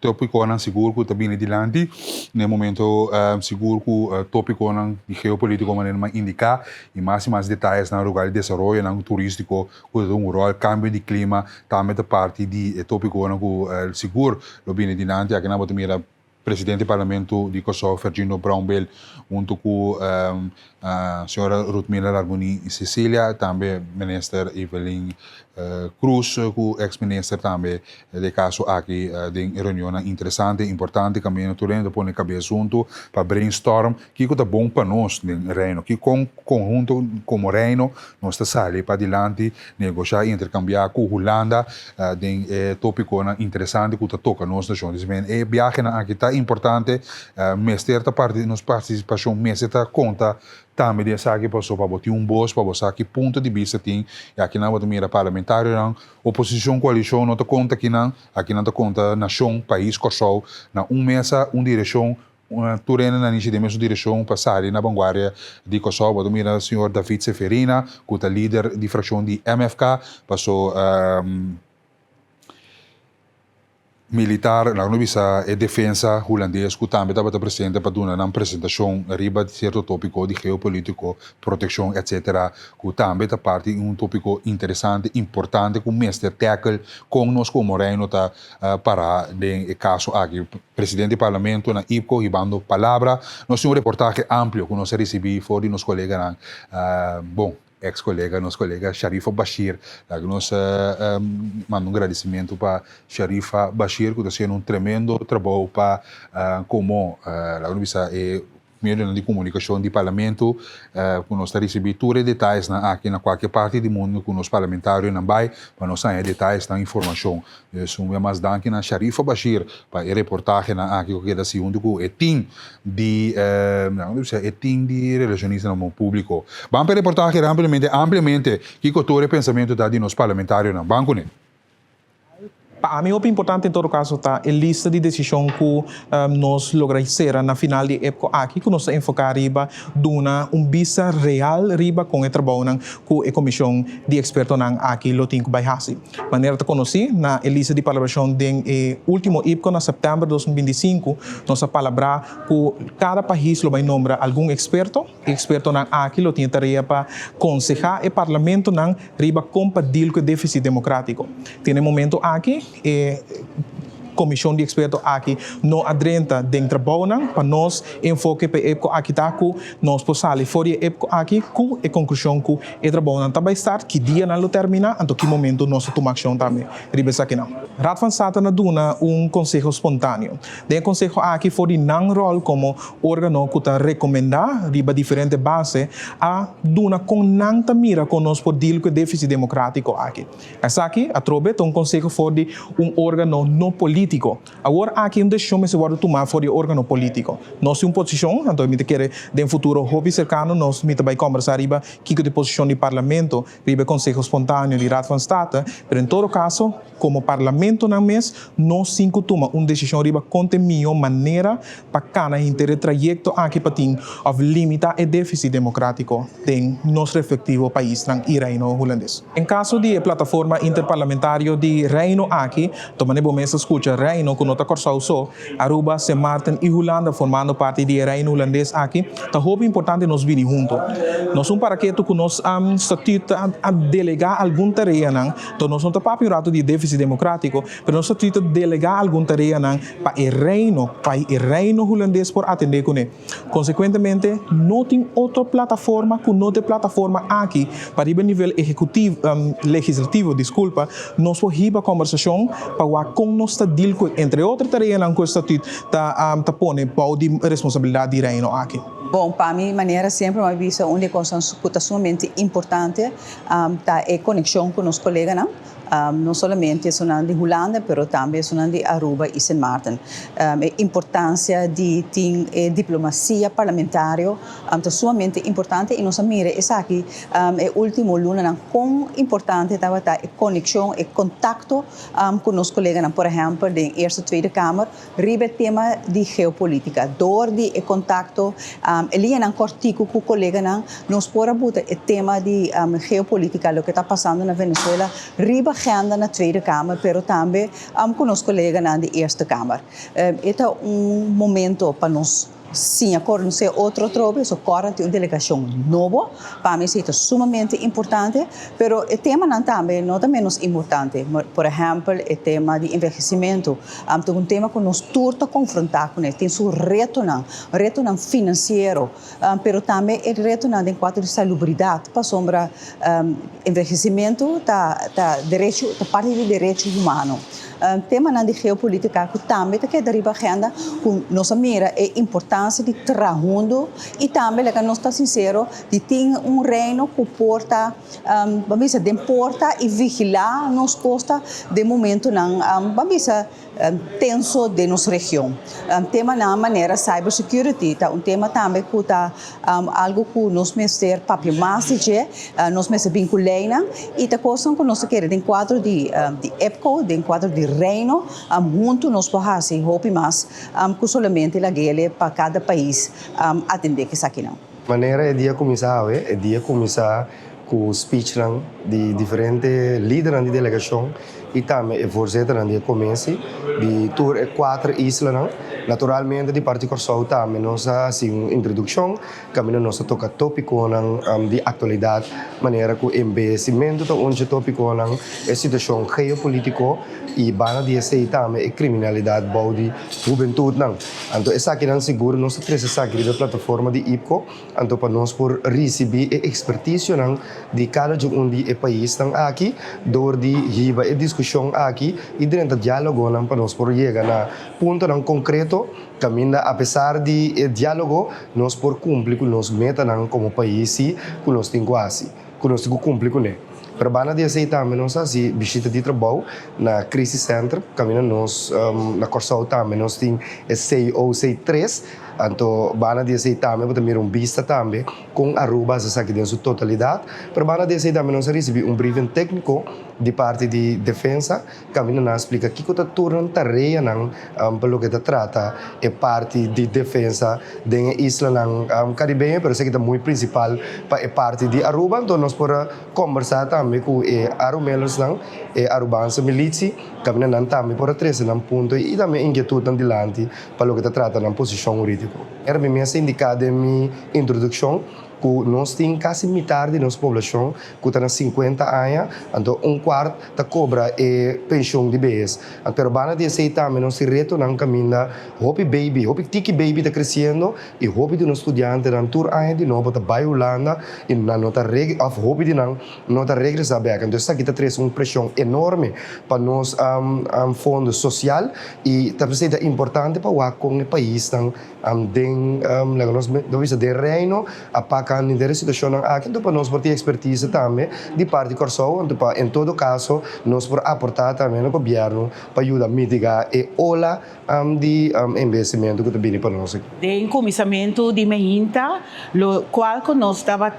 tópico na seguro que está bem adiante, no momento seguro que tópico na geopolítico maneira indicar e mais detalhes na lugar de desenvolvimento turístico, que tem rol cambio de clima, também da parte de tópico na que seguro lo bem adiante, aqui na botamira presidente do Parlamento de Kosovo, Virginio Brownbell, junto com a senhora Ruthmila Arboni e Cecília, também minister Evelyn Cruz, com ex-minister também, de caso aqui, de reunião interessante, importante, também naturalmente põe cabeça junto para brainstorm, que é bom para nós, no reino, que conjunto como reino, nós está sali para adiante, negociar e intercambiar com Holanda, de tópico interessante que toca nós nações. E viagem aqui está importante, mestre da parte de nossa participação, mestre da conta, também de aqui passou para botar voz, para botar que ponto de vista tem, e aqui na mira parlamentar, oposição, coalição, não te conta aqui não te conta nação, país, Kosovo, na mesa, direção, Turena na niche de mesma direção passar na vanguarda de Kosovo, do mira o senhor David Seferina, que é líder de fração de MFK, passou militar, na bisa e defensa holandês, que também estava presente para dar uma apresentação riba de certo tópico de geopolítico, proteção, etc. Que também está parte de tópico interessante, importante, que o mestre tackle com nós como reino tá para de caso aqui, presidente do parlamento na IPCO, ribando palavra, nós temos reportagem amplo que nós recebemos fora de nos colegas, bom, ex-colega, nosso colega Sharifa Bashir. Nós mandamos agradecimento para Sharifa Bashir, que está fazendo um tremendo trabalho para como meio de comunicação do parlamento, que nós recebemos todos os detalhes aqui na qualquer parte do mundo, com os parlamentares não vai, para nós ter detalhes da informação. Então, eu mais danke na Sharifa Bashir para a reportagem aqui que é segundo o team de relacionista no público. Vamos para a reportagem ampliamente que todo o pensamento da de nos parlamentares no banco, né? Para mim, o importante em todo caso está a lista de decisão que nós logramos ser na final de época aqui, que nós enfocar riba duna vista real riba com o trabalho com a comissão de expertos aqui lo tem que baixar. Maneira de conhecer na lista de colaboração de último época na setembro de 2025, nós palavra que cada país lo vai nombrar algum experto aqui lo tem tarefa para aconselhar o parlamento na riba compatível com o déficit democrático. Tem momento aqui comissão de expertos aqui não adrenta dentro da trabalho para nós enfoque para época aqui tá que nós possamos fora época aqui com a conclusão que o trabalho também estar que dia não termina então que momento nós tomar ação também ribes aqui não Raad van State na duna conselho espontâneo de conselho aqui fora não rol como órgão que tá recomendar riba diferente base a duna com nanta mira com nós por deal com déficit democrático aqui essa aqui a trobe conselho fora órgão não político. Agora, aqui uma decisão se vai tomar fora o órgão político. Nós temos uma posição, então, me quer de futuro hobby cercano, nós me vai conversar riba que de posição do parlamento, riba conselho espontâneo de Raad van State, mas em todo caso, como parlamento na mês, nós cinco toma uma decisão riba contemio maneira para cada inter trajecto aqui para ting of limitar o déficit democrático de nosso respectivo país, e reino holandês. Em caso de plataforma interparlamentária de reino aqui, tomando bom mês escuta reino que nota Corsau so, Aruba, Sint Maarten e Holanda formando parte de reino holandês aqui, tá muito importante nós vir junto. Nós para que tu nós estatuto a delegar algum tarefa não, então nós não tá papirato de déficit democrático, mas nós estatuto delegar algum tarefa não para o reino holandês por atender com ele. Consequentemente, não tem outra plataforma que não tem plataforma aqui para o nível executivo, legislativo, desculpa, nós podemos conversação para com nós está deal entre outras tarefas que o estatuto está põe para a responsabilidade de reino aqui. Bom, para mim, maneira sempre uma vista onde coisas que é sumamente importante tá a conexão com os colegas, não somente sonando de Holanda, mas também sonando de Aruba e Sint Maarten. A importância de ter diplomacia parlamentar é sumamente importante e nós mira isso aqui é último luna com importante estava a conexão e contato com os colegas, por exemplo, da Eerste Tweede Kamer, ribe tema de geopolítica, door de contato ali é um cortico com o colega nós por abuta o tema de geopolítica, o que está passando na Venezuela, riba agenda na Tweede Kamer, pero também com os colegas na Eerste Kamer. Este é momento para nós. Sim, agora não sei outro trobe, só agora tem uma delegação nova, para mim isso é sumamente importante, mas o tema não também não é menos importante. Por exemplo, o tema de envelhecimento, é um tema que nós turta confrontar com ele, tem seu reto financeiro, mas também o reto em quanto de salubridade, para sombra envelhecimento, direito, parte de direito humano. Tema de geopolítica que também que deriva agenda com nossa mira é importância de trabalho e também que nós está sincero de ter reino que porta vamos de porta e vigilar nos costa de momento não vamos tenso de nossa região. Tema na maneira cybersecurity tá tema também que tá algo que nós mestre papel mais de nós mestre vinculena e tá coisa que nós quer em quadro de EPCO, em quadro de reino, junto nós podemos hope mais que somente a guerra para cada país atender que isso aqui não. Maneira é dia começar com o speech de diferentes líderes de delegação e também é voorzitter da comissão de tour e 4 islas. Naturalmente, de parte Corsou também nós assim uma introdução, caminho nós toca tópico de atualidade, maneira que o envelhecimento da onde tópico a situação geopolítico e bana de esse também é criminalidade de juventude não. Então essa aqui não seguro nós três essa aqui da plataforma de IPCO, então para nós por receber expertise não de cada um de país não aqui, dor de riba e discussão aqui e dentro do diálogo não para nós por chegar na ponto não concreto. Caminha, apesar de diálogo, nós por cumprir com nós meta como país e com nós tem quase, com nós tem que cumprir com ele. Para bana de aceitar nós assim visita de trabalho na Crisis Center, caminha nós na Corsou também nós tem CEO C3, então bana de aceitar também também vista também com Aruba essa aqui dentro totalidade. Para bana de aceitar nós recebi briefing técnico de parte de defesa, caminha na explica que está turno tarefa não pelo que trata é parte de defesa da isla não Caribe, pero sei que é muito principal para parte de Aruba, então nós por conversar também com arumelos não arubança milícia, caminha não também por três não ponto e também inquietude dilante para o que trata na posição jurídica. Era bem assim indicado em minha introdução que nós temos quase metade da nossa população que está 50 anos, então quarto da cobra é pensão de bebês. Pero bana de aceitar nós se reto não caminha, hope tiki baby está crescendo e hope de um estudante na tour anos de novo está vai Holanda e na nota regra, hope de não nota regressar back. Então isso aqui está trazendo uma pressão enorme para nós fundo social e está sendo importante para o com o país não nós de reino a kan in situação aqui então para nós por ter expertise também de parte de Corsou então para em todo caso nós por aportar também no governo para ajudar a mitigar e ola de investimento que também para nós. De começamento de meinta, lo qual que nós estava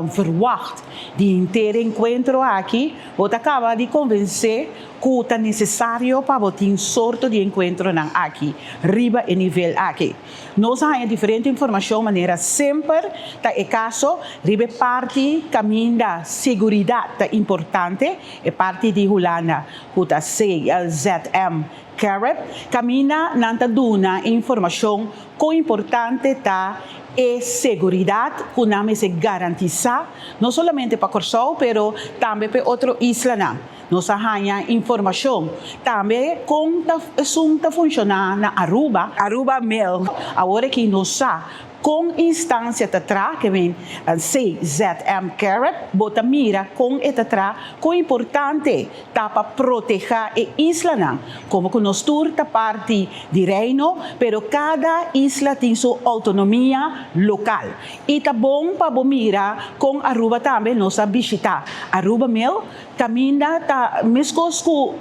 verwacht de ter encontro aqui, o acaba de convencer que é necessário para ter sorte de encontro aqui, riba e nível aqui. Nós temos diferente informação, maneira sempre, tá é caso, riba parte caminho da segurança importante, é parte de Holanda, que é CLZM Carrot, camina nanta duna informação co importante tá é segurança que nós se garantiza não somente para Corsou, pero também para outra isla. Nós temos informação também como está funcionando na Aruba Mail, agora que nós sabemos com instância atrás que vem CZM Carrot, bota mira com atrás, com importante tá para proteger a isla como que nós turta parte de reino, pero cada isla tem sua autonomia local. E tá bom para mira com Aruba também nós visitar Aruba Mel, caminha tá mesmo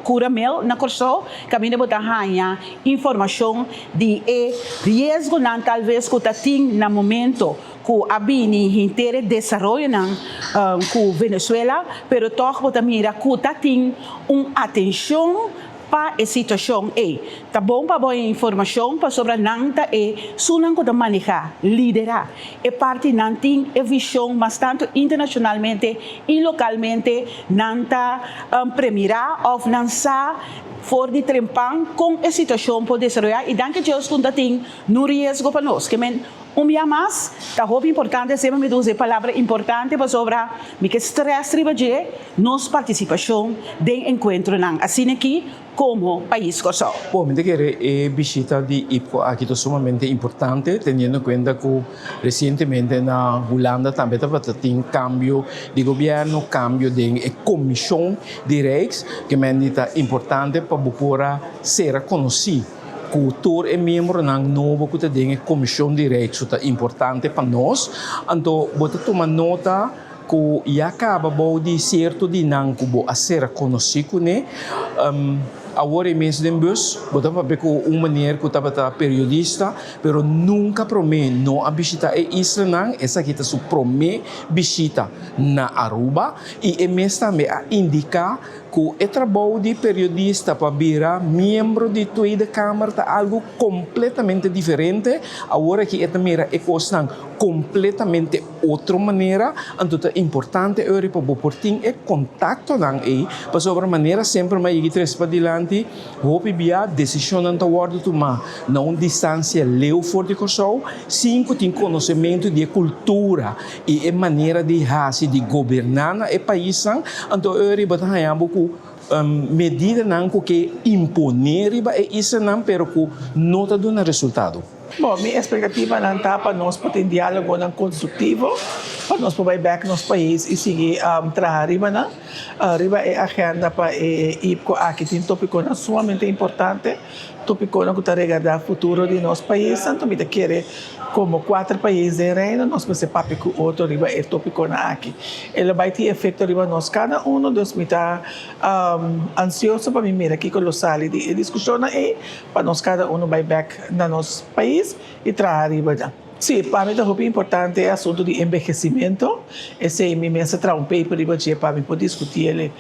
cura Mel na Corsou, caminha bota ganha informação de risco não talvez que tá na momento que abini inteiro desenvolve com Venezuela, pero toch bota mira que tá tem atenção para a situação tá bom para boa informação para sobre nanta sunan ko da manejar, liderar é parte nanting a visão mas tanto internacionalmente e localmente nanta premirar ou nansa for de trempang com a situação pode desenvolver e danke Deus quando tem no risco para nós que dia mais, tá roupa importante, sempre me dá palavra importante para sobrar, me que stress ribaje, nos participação de encontro nang assim aqui como país Corsou. Bom, me quero visita de IPCO aqui é sumamente importante, tendo em conta que recentemente na Holanda também tem cambio de governo, cambio de comissão de reis, que é importante para poder ser conhecido. Cultura é membro da nova comissão de direitos é importante para nós. Então, bota tomar nota que já acaba de certo de não a ser conhecido, né? Agora mês de bus, bota para ver uma maneira que estava periodista, pero nunca promete não a visita a isla não, essa aqui é sua promete visita na Aruba e é mês também a indicar que o trabalho de periodista para virar membro de toda a Câmara é algo completamente diferente. Agora que é também é completamente outra maneira. Então é importante Europa boporting e contacto dan para sobre maneira sempre mais ir tres para diante, hope bia decisão não toward tomar não distância leu for de corso, cinco tem conhecimento de cultura e maneira de raça de governar e país. Então Europa tá hayambo ku medida não que imponer e isso não pero que não está dando resultado. Bom, minha expectativa não está para nós poder diálogo não construtivo, para nós poder back nosso país e seguir trabalhar riba não. Riba é agenda para IPCO aqui tem tópico não sumamente importante, tópico não que está regardar o futuro de nosso país, então me quer como 4 países de reino, nós vamos ser papi com outro riba é tópico na aqui. Ele vai ter efeito riba nós cada dos me está ansioso para mim aqui com os salas de discussão e para nós cada vai back na nosso país e trabalhar riba já. Sim, para mim é importante o assunto de envelhecimento. Esse é minha mensagem para um paper riba de para mim poder discutir ele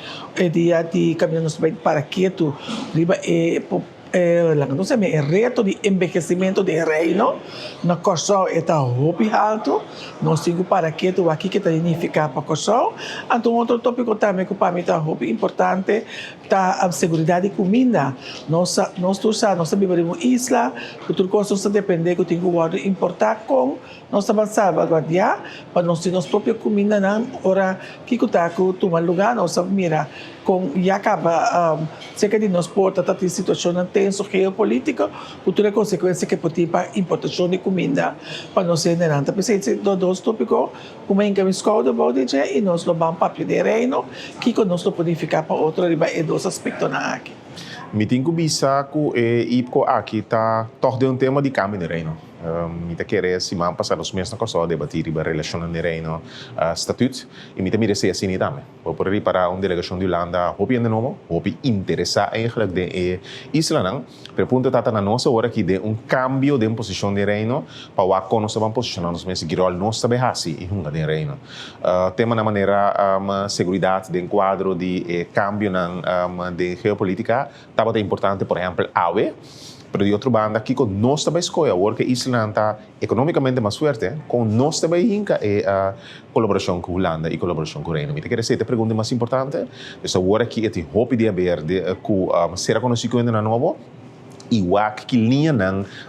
dia de caminhos para que tu riba não sei, é reto de envelhecimento de reino, na Corsol está muito alto, nós temos para que tu aqui que significa para Corsol. Então outro tópico também que para mim está muito importante, tá a segurança de comida. Nós vivemos em isla, que tudo coisa nós depende que tem que importar com nós vamos salvaguardar para nós ter nossa própria comida na hora que está que tomar lugar nós mira com já acaba cerca de nós porta tá tem situação tenso geopolítica cultura consequência que pode ter para importação de comida para nós generar então pensei dois tópicos como em que me escolhe bode e nós não vamos para de reino que nós não podemos ficar para outro riba e dois aspectos na aqui. Me tenho bisa que IPCO aqui está torde tema de câmbio de reino. Mita querer se man passar os meses na coisa debatir sobre a relação de reino estatuto e mita mira se assim também. Por aí para uma delegação de Holanda, hopi de novo, hopi interessa eigenlijk de Islândia, pergunta tata na nossa hora que de cambio de posição de reino para o que nós vamos posicionar nos meses girol nós também assim e hunga de reino. Tema na maneira segurança de enquadro de cambio na de geopolítica, estava importante, por exemplo, AWE. Pero de outra banda, aqui com nós também escolha, porque Islândia está economicamente mais forte, com nós também hinca a colaboração com a Holanda e colaboração com o Reino. Me quer dizer, a pergunta mais importante, essa hora que é o hope de haver com ser conhecido na novo, e o que linha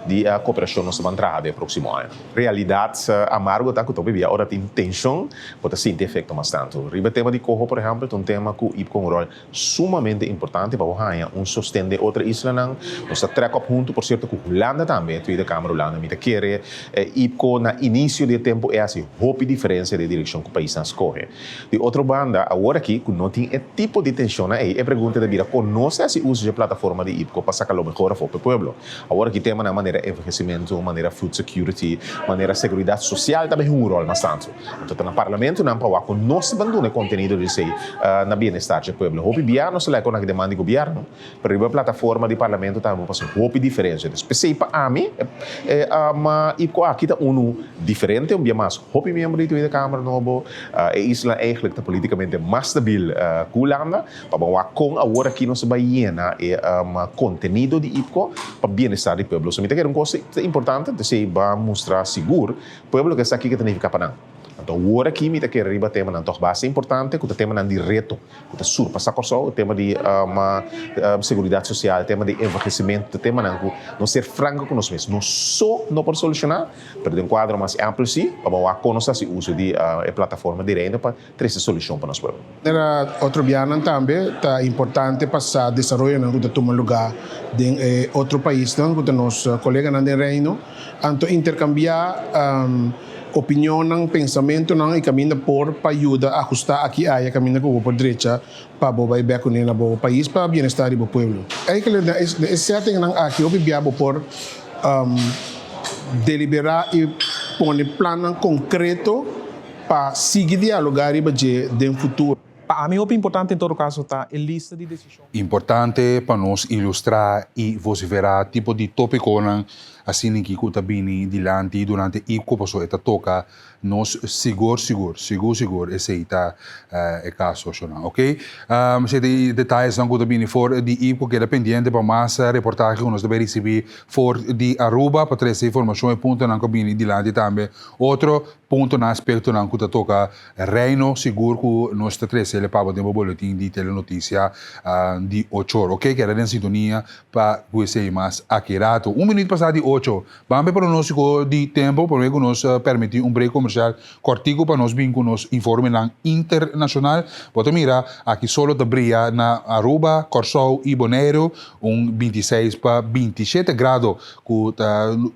de cooperação nós vamos trabalhar no próximo ano. Realidade amargo tá que também via hora tem tensão, pode sentir efeito bastante. Riba tema de corro, por exemplo, um tema que IPCO com um rol sumamente importante para o sustento de outra isla nós treca junto por certo com Holanda também, a Câmara Holanda, me quer IPCO na início de tempo é assim, hope diferença de direção que o país escolhe. De outra banda, agora aqui que não tem tipo de tensão aí, é pergunta de vida, conosce esse uso de plataforma de IPCO para sacar o melhor para o pueblo. Agora que tema na maneira envelhecimento, maneira food security, maneira segurança social também um rol bastante. Então no parlamento não para que nós abandone conteúdo de sei na bem-estar do pueblo. Hope bia nós lá com a demanda do governo, para a plataforma de parlamento também para hope diferença. Especialmente para a mim, IPCO aqui está diferente, bia mais hope membro da Câmara novo, é isla eigenlijk politicamente mais stabil que Holanda, para com agora aqui nós vai llenar conteúdo de IPCO para o bem-estar do povo. So, me quer uma coisa importante, de se vai mostrar seguro, o povo que está aqui que tem que ficar para não. Então, agora aqui, me quer riba tema não toque base importante, que o tema de reto, que surpassar o tema de segurança social, o tema de envelhecimento, o tema não ser franco com nós mesmos. Não só não pode solucionar, mas de um quadro mais amplo sim, para conocer o uso de plataforma de renda para ter solução para nós. Era outro biano também, é importante passar desenvolvimento que toma lugar em outro país, que nossos colegas no reino, então intercambiar opinião, pensamento e caminho para ajudar a ajustar aqui a caminho por direita para o back no país para o bem-estar do povo. É que é certo que aqui o biabo por deliberar e pôr plano concreto para seguir dialogar e no futuro. Para mim, é importante em todo caso tá a lista de decisões. Importante para nós ilustrar e vociferar tipo de tópico assim que kuta bini dilante durante IPCO passo eta toca nos seguro esse ita é caso ok se de detalhes não kuta bini for de IPCO que é pendiente para mais reportagem que nós deve receber for de Aruba para trazer informação e ponto não bini dilante também outro ponto na aspecto não kuta toca reino seguro que nós trazer ele para o boletim de telenotícia de 8 horas ok que era em sintonia para você mais accurato minuto passado de 8 vamos para o nosso de tempo para que nos permitir break comercial cortico para nós vir com nos informe internacional pode mirar aqui solo de brilha na Aruba, Corsou e Bonaire 26 para 27 graus que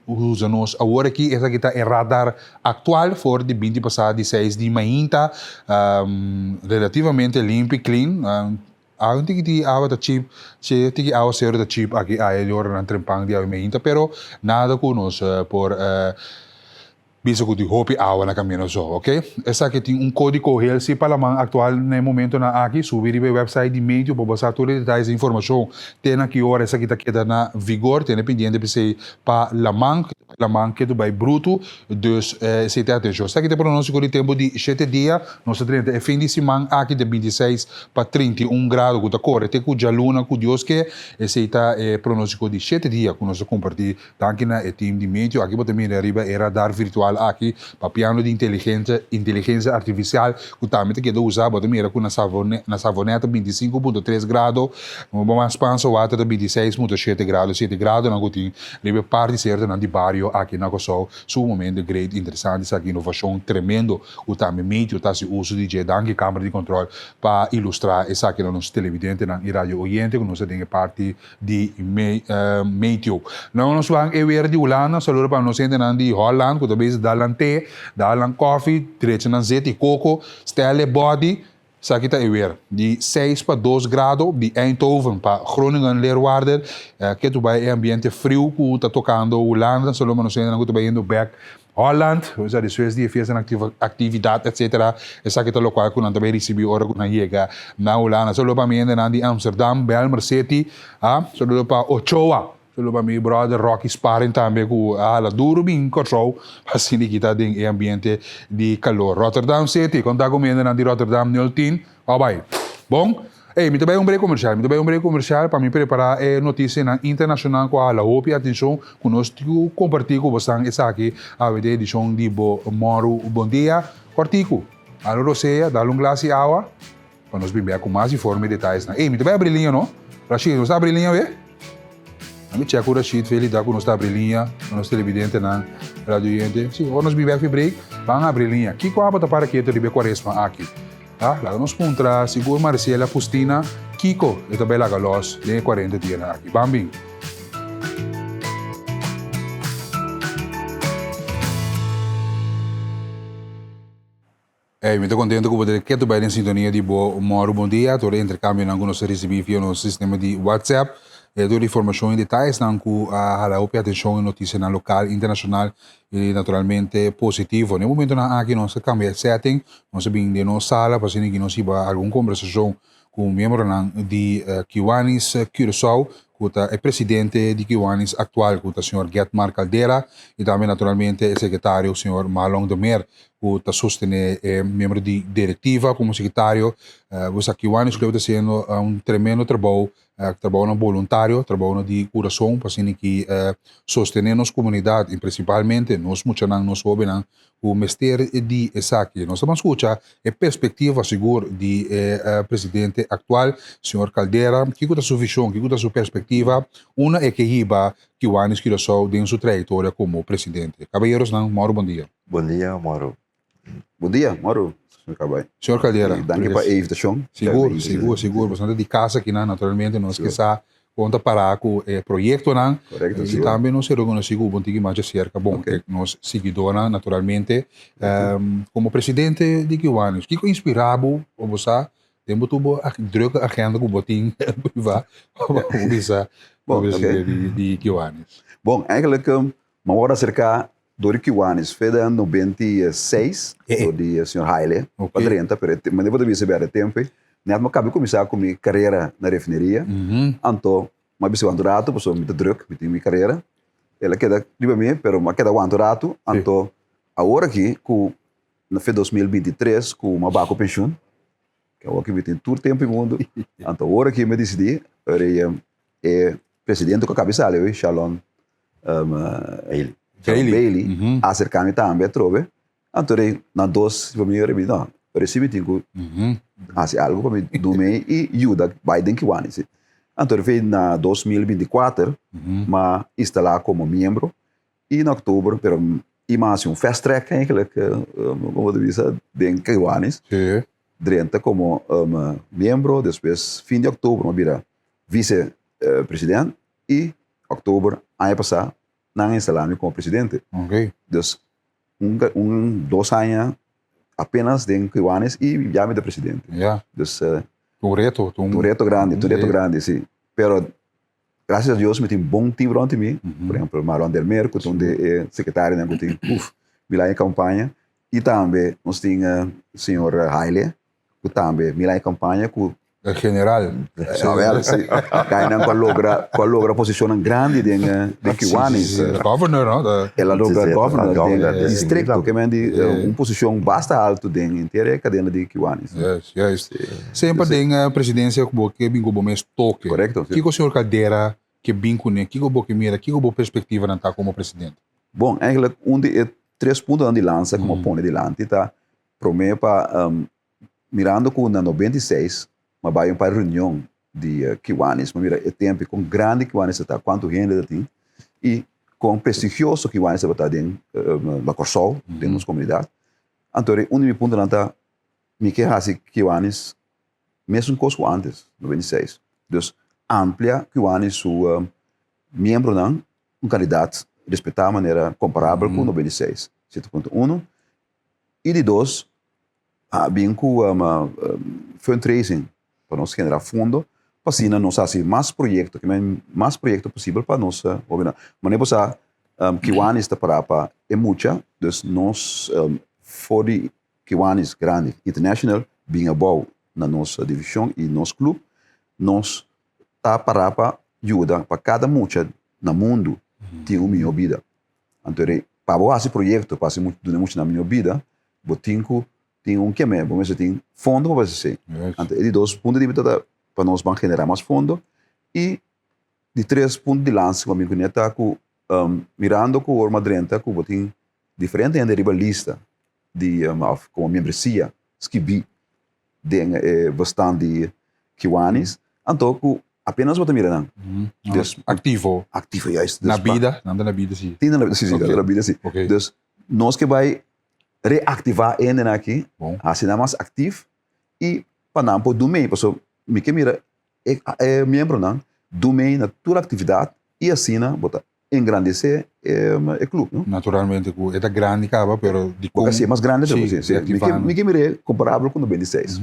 usa nós agora aqui essa aqui está em radar atual for de 20 passado de 6 de manhã relativamente limpo e clean Aun tiki awa ta chip, tiki awa zero ta chip aqui a ele ora na trempang di awa meinta, pero nada kunos por bisa ko di hopi awa na caminho só, ok? Essa aqui tem código real se palamang atual no momento na aqui subir o website de meio para passar todos os detalhes de informação. Tem aqui hora essa aqui tá queda na vigor, tem pendiente para ser para lamang que tu vai bruto, dus se tem atenção. Essa aqui tem pronúncio de tempo de 7 dias, nossa treina é fim de semana aqui de 26 para 31 graus, que tá corre, tem com jaluna com Deus que esse tá pronúncio de 7 dias que nós compartilhar, tanto na time de meio aqui para também arriba era dar virtual aqui para piano de inteligência artificial que também tem que usar para mira com na savoneta 25.3 graus uma expansão water de 26.7 graus 7 graus na gotin live parte certa na de barrio aqui na Kosovo sumamente great interessante essa inovação tremendo o também meio tá se uso de danke câmera de controle para ilustrar essa aqui nos televidente na rádio oriente que nós tem parte de meio não nós vamos ver de Holanda saludo para nós entender de Holland que talvez dalang thee, dalang coffee, direito na zet e coco, stelle body, sa kita weer. De 6 para 2 graus, de Eindhoven para Groningen, Leeuwarden, que tu vai ambiente frio, que está tocando Holanda, só não sei, que tu vai indo back Holland, os depois de fez uma atividade, etc. Essa que tá local que não também recebeu hora que não chega na Holanda, só para mim na de Amsterdam, Belmer City, só para Ochoa. Solo para meu brother Rocky Sparring também com a duro bem Kosovo, assim que está em ambiente de calor. Rotterdam City, quando está comendo na de Rotterdam 010, vai. Bom, me também break comercial para me preparar notícia na internacional com a OPI, atenção, conosco compartilhar com vocês essa aqui a edição de Moro Bom Dia, cortico. Alô Roseia, dá um glass de água, para nós bem com mais informe e detalhes. Me também abrir linha, não? Rashid, você abre linha, vê? Kami check o Rashid, ele dá com nossa brilhinha, com nosso televidente na rádio. Sim, ou nós vivemos break, vamos abrir linha. Kiko apa ta para que eu ribe quaresma aqui. Lá nós contra seguro Marcela Pustina, Kiko, ito bela galos, de 40 dias aqui. Bambing. Me estou contente com poder que tu vai em sintonia de Moro Bom Dia, todo intercâmbio não nós recebemos via nosso sistema de WhatsApp. Toda informação em detalhes, não com a atenção em notícia na local, internacional e naturalmente positivo. No momento na aqui nós cambiamos setting, nós vimos de nossa sala para que nós iba alguma conversação com um membro de Kiwanis Curaçao, que é presidente de Kiwanis atual, que é o senhor Getmar Caldera, e também naturalmente o secretário, o senhor Malong de Mer, que está sustentando membro de diretiva como secretário. Você Kiwanis está fazendo tremendo trabalho voluntário, trabalho de coração, para que sostener nossa comunidade, e principalmente nós muitos jovens, o mestre de Esaki. Nós estamos escutando a perspectiva segura de presidente atual, senhor Caldera, que é a sua visão, que é a sua perspectiva, uma é que iba Kiwanis Curaçao em sua trajetória como presidente. Caballeros, Mauro, bom dia. Bom dia, Mauro. Bom dia, Mauro. Senhor Caldera. Danke para a invitação. Seguro. Bastante de casa aqui, naturalmente, nós que conta para com o projeto, e também nós reconhecemos um pouquinho mais de cerca. Bom, nós seguidores, naturalmente, como presidente de Kiwanis, que inspirava você, temos tudo a drukke agenda com o botinho privado, de Kiwanis. Bom, eigenlijk, uma hora cerca do Kiwanis, foi em 96, do senhor Haile, para 30, mas depois de saber o tempo, eu acabei de começar com minha carreira na refinaria. Então, mas eu ando rato, passou muito druk, minha carreira. ela queda riba mim, pero ma queda quanto rato, anto agora aqui com na fe 2023 com uma baco pensión, que é o que tem todo tempo no mundo, anto agora aqui me decidi, é presidente com a cabeça ali, Shalom Bailey, acercar-me também, trove, anto na dos para mim eu rebi não, recebi tipo, assim algo para mim do meio e ajuda Biden que vai nesse. Então, na 2024, mas instalar como membro e em outubro, pero e mais fast track eigenlijk, como de visa de Kiwanis, drenta como membro, depois fim de outubro, mas vira vice-presidente e outubro, ano passado, não instalar como presidente. Então, 2 anos apenas de Kiwanis e já me de presidente. Então, um reto grande, sim. Pero, graças a Deus, me tem bom time durante mim. Por exemplo, Marlon Dermer, que é secretário, né, que tem, me lá em campanha. E também, nós temos o senhor Haile, que também me lá em campanha, com o general. Qual logra posição grande de Kiwanis. Governor, não? Ela logra governor de distrito, que é posição bastante alta dentro da inteira cadeia de Kiwanis. Sempre tem a presidência que bingo bom mês toque. Correto. Que o senhor Caldeira que bingo né, que o bom que mira, que o bom perspectiva não tá como presidente. Bom, eigenlijk de 3 pontos de lança como põe de lante tá promete para mirando com na 96 mas vai para a reunião de Kiwanis, mas mira, é tempo com grande Kiwanis está, quanto gente tem, e com prestigioso Kiwanis está dentro da Corsol, dentro das comunidades. Então, meu ponto está, me quer assim Kiwanis, mesmo coisa antes, 96. Então, amplia Kiwanis o membro não, candidato, respeitar a maneira comparável com 96. 7.1. E de 2, bem com fundraising, para nós generar fundo, para assim nós fazer mais projetos possível para nós governar. Mas nós Kiwanis está para é muita, então nós for Kiwanis grande international bem above na nossa divisão e nosso clube, nós está para ajudar para cada mucha no mundo tem uma minha vida. Então para esse projeto, para ser muito na minha vida, eu tenho que me, vamos dizer, tem fundo para fazer. Então, de 2 pontos de vista para nós vamos generar mais fundo e de 3 pontos de lança com a minha coneta com mirando com o Madrenta com o tem diferente ainda rivalista de como membresia skibi de bastante Kiwanis, então com apenas você mira ativo juist na vida sim. Tem na vida sim. Então nós que vai reactivar ainda aqui, assim mais ativo e para não pôr do meio, porque me que mira é membro não do meio na toda atividade e assim botar engrandecer o clube, não? Naturalmente, é grande cava, pero de como é mais grande também, sim. Me que mira comparável com 96.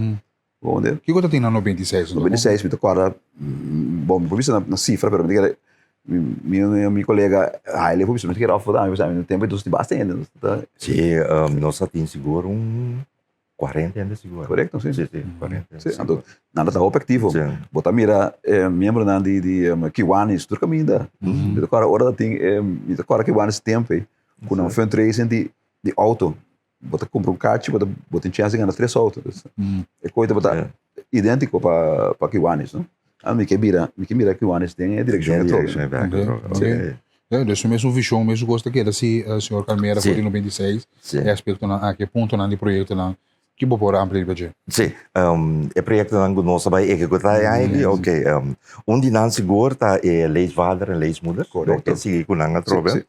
O que você tem na 96? 96, me agora bom, por isso na cifra, pero me diga meu colega Haile, por isso me quer afodar, mas no tempo dos de bastante, tá? Sim, nós temos seguro 40 anos seguro. Correto, sim. 40. Então, nada tá objetivo. Botar mira membro de Kiwanis, tudo caminho. Agora hora tem agora Kiwanis tempo, com um fundraising de auto. Bota compra kart, bota chance de ganhar 3 autos. É coisa botar idêntico para Kiwanis, não? Me que mira Kiwanis tem a direção de troca. Adesso mesmo visão, mesmo gosta que assim, o senhor Calmeira foi em 96, é aspecto na que ponto na de projeto na que vou por amplo budget. Sim, o projeto na nossa vai executar aí, ok. Onde seguro tá leis vader e leis muda, correto? Sim, com nanga trove.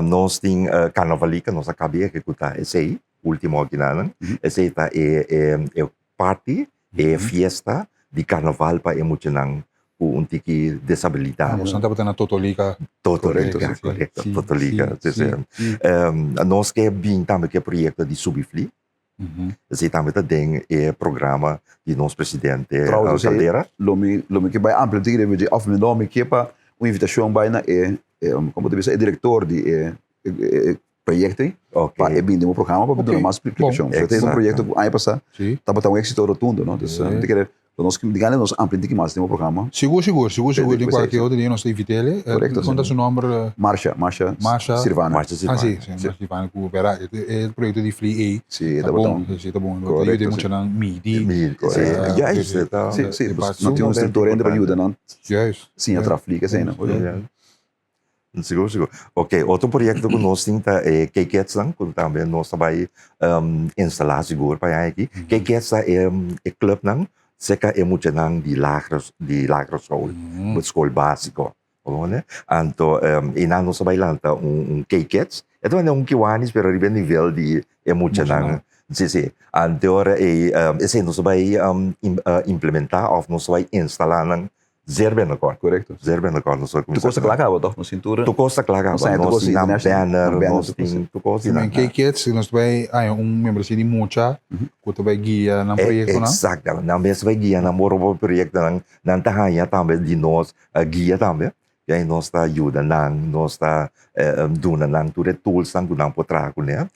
Nós tem carnavalica, nós acabei executar esse aí, último aqui na, esse tá é party, é fiesta de carnaval para emocionar com tiki disabilidade. Nós estamos na Totolica. Totolica, correto. Totolica. Nós que bem também que projeto de Subifli. Assim também tem programa de nosso presidente Caldeira. Lome que vai amplo de of me nome que para uma invitação vai na como deve ser diretor de projeto. Para bem de um programa para dar mais explicação. Você tem um projeto aí passar, tá botando um êxito rotundo, não? Então, Nós digamos nós ampliamos que mais tem um programa. Seguro. Em qualquer outro dia nós invitele. Correcto. Conta seu nome. Marcha Silvana. Marcha Silvana. Sim, Marcha Silvana que opera o projeto de Free A. Sim, tá bom. Tá bom. Eu tenho muito na MIDI. Juist, tá. Sim, nós temos um instrutor ainda para ajudar, não? Juist. Sim, a trafica, sim, não? Seguro. Ok, outro projeto que nós temos é KKETS, que também nós também instalar seguro para aqui. KKETS é clube, não? Seca é muito não de lagro school, de escola básica. Então, e nós também lanta KKETS. Então é Kiwanis, pero ribe nível de é muito não. Sim. Então, esse nós vai implementar ou nós vai instalar não. Zerben agora. Correto. Zerben agora. Tu costa clagava, toch? No cintura. Tu costa clagava. Nós temos banner, nós temos... Tu costa na... KKETS, nós vai... membro de Mucha, que vai guia no projeto, não? Exato. Nós vai guia no projeto, não tahanha também de nós, guia também. E aí nós está ajuda, nós está dando, tudo tools, não potrá com né?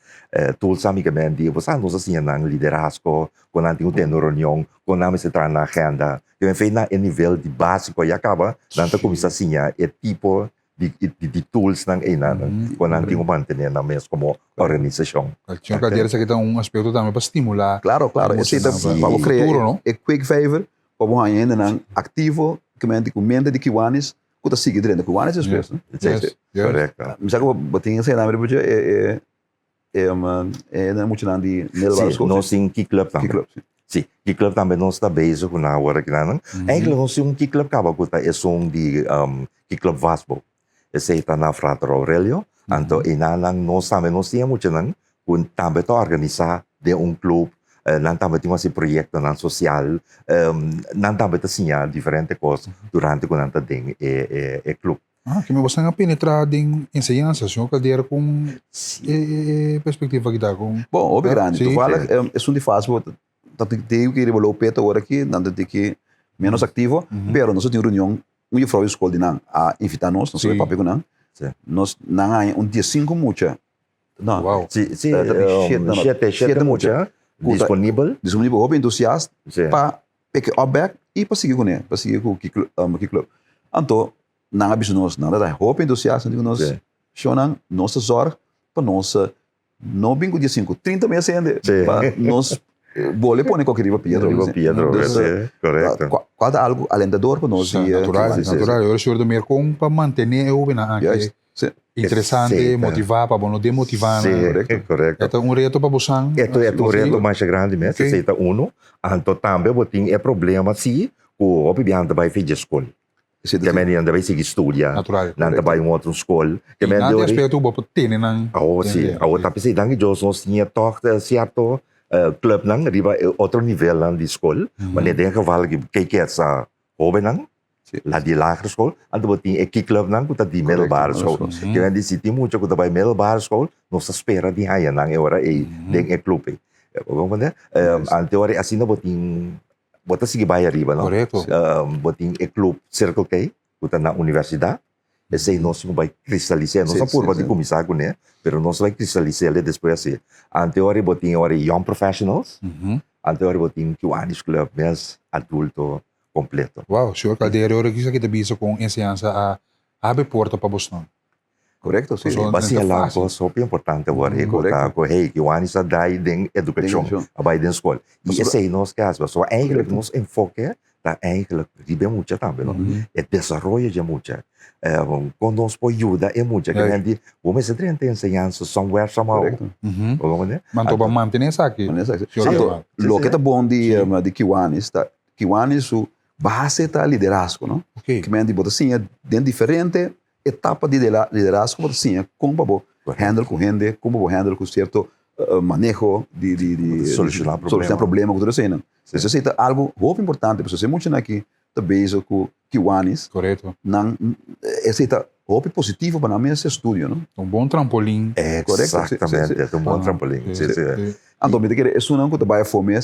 Tools, amigamente, você nós assim, liderazgo, quando tem uma reunião, quando se traz na agenda, eu enfim na nível de básico e acaba, não começa assim, é tipo de tools não é nada, quando tem manter na mesma como organização. Tinha que dizer que tem aspecto também para estimular. Claro. Esse é para criar é quick favor, para o ainda não ativo, que mente com mente de Kiwanis. Kuta sige dentro com várias espécies, né? Correto. Mas agora botinha sei lá, mas é muito não de Sim, nós temos Key Club também. Sim, Key Club também nós está base com a hora que não. Eigenlijk nós temos Key Club acaba com é som de Key Club Vasbo. Esse está na Frater Aurelio. Então, e nós também nós temos muito não, com também to organizar de clube. Nós também temos esse projeto social, nós também temos diferentes coisas durante o ano tem o clube. Que me você penetrar em ensinança, senhor, que der com perspectiva que dá com. Bom, óbvio grande. Tu fala é de fase, tanto que que revelou peta agora aqui, não tem que menos ativo, pero nós temos reunião, muito frau escola de não a invitar nós sei papo com não. Nós não há dia 5 mucha. Não. Wow. Sim, 7 mucha. Disponível, óbvio entusiasta para pegar o back e para seguir com ele, para seguir com o clube. Então, não é nós, não é óbvio entusiasta, nós chamamos nossa zorra para nossa, não bem com dia 5, 30 meses ainda, para nós vou pôr qualquer riba Pedro, qual algo alentador para nós. Natural, eu acho que o mercado para manter o bem interessante, motivar, para não demotivar. Correto. É um reto para você. É um reto mais grande mesmo. Esse é um. Então também tem é problema se o obviamente vai fazer escola. Que menino vai seguir estudar. Natural. Não vai em outra escola. Que menino aspecto bom ter não. Sim. Tá pensando que Deus nós tinha toque certo clube não riba outro nível de escola. Mas nem que vale que essa jovem não. Lá de lager school, então tem Key Club não, que de middelbare school. Que vem de city muito que vai middelbare school, nós espera de aí não é hora é clube. Vamos ver? Então assim não botin, bota seguir vai arriba não. Correto. Botin é clube Circle K, que na universidade. Esse nós vai cristalizar, nós por de começar com né, pero nós vai cristalizar depois assim. Então botin young professionals. Então botin que o Anis Club mais adulto completo. Wow, senhor Caldeira, eu quis aqui te com ensinança a abre porta para Boston. Correto, sim. Mas é lá super importante agora, que o Anis dá em educação, a vai em escola. E esse é nosso caso, só eigenlijk nos enfoque tá eigenlijk ribe muito também, é desenvolvimento de muito. Quando nós pode ajudar é muito, que a gente vamos se treinar ensinança somewhere somehow. Mas tu vai manter isso aqui. Lo que é bom de Kiwanis, Kiwanis o base está liderazgo, não? Que mente bota assim, dentro diferente etapa de liderazgo, bota assim, como vou handle com gente, como vou handle com certo manejo de solucionar problema com tudo assim, não? Se você tem algo muito importante, porque você muito aqui também com Kiwanis, correto? Não, esse está muito positivo para mim esse estudo, não? Um bom trampolim. É correto. Exatamente, é um bom trampolim. Então, me diga, isso não que vai formar,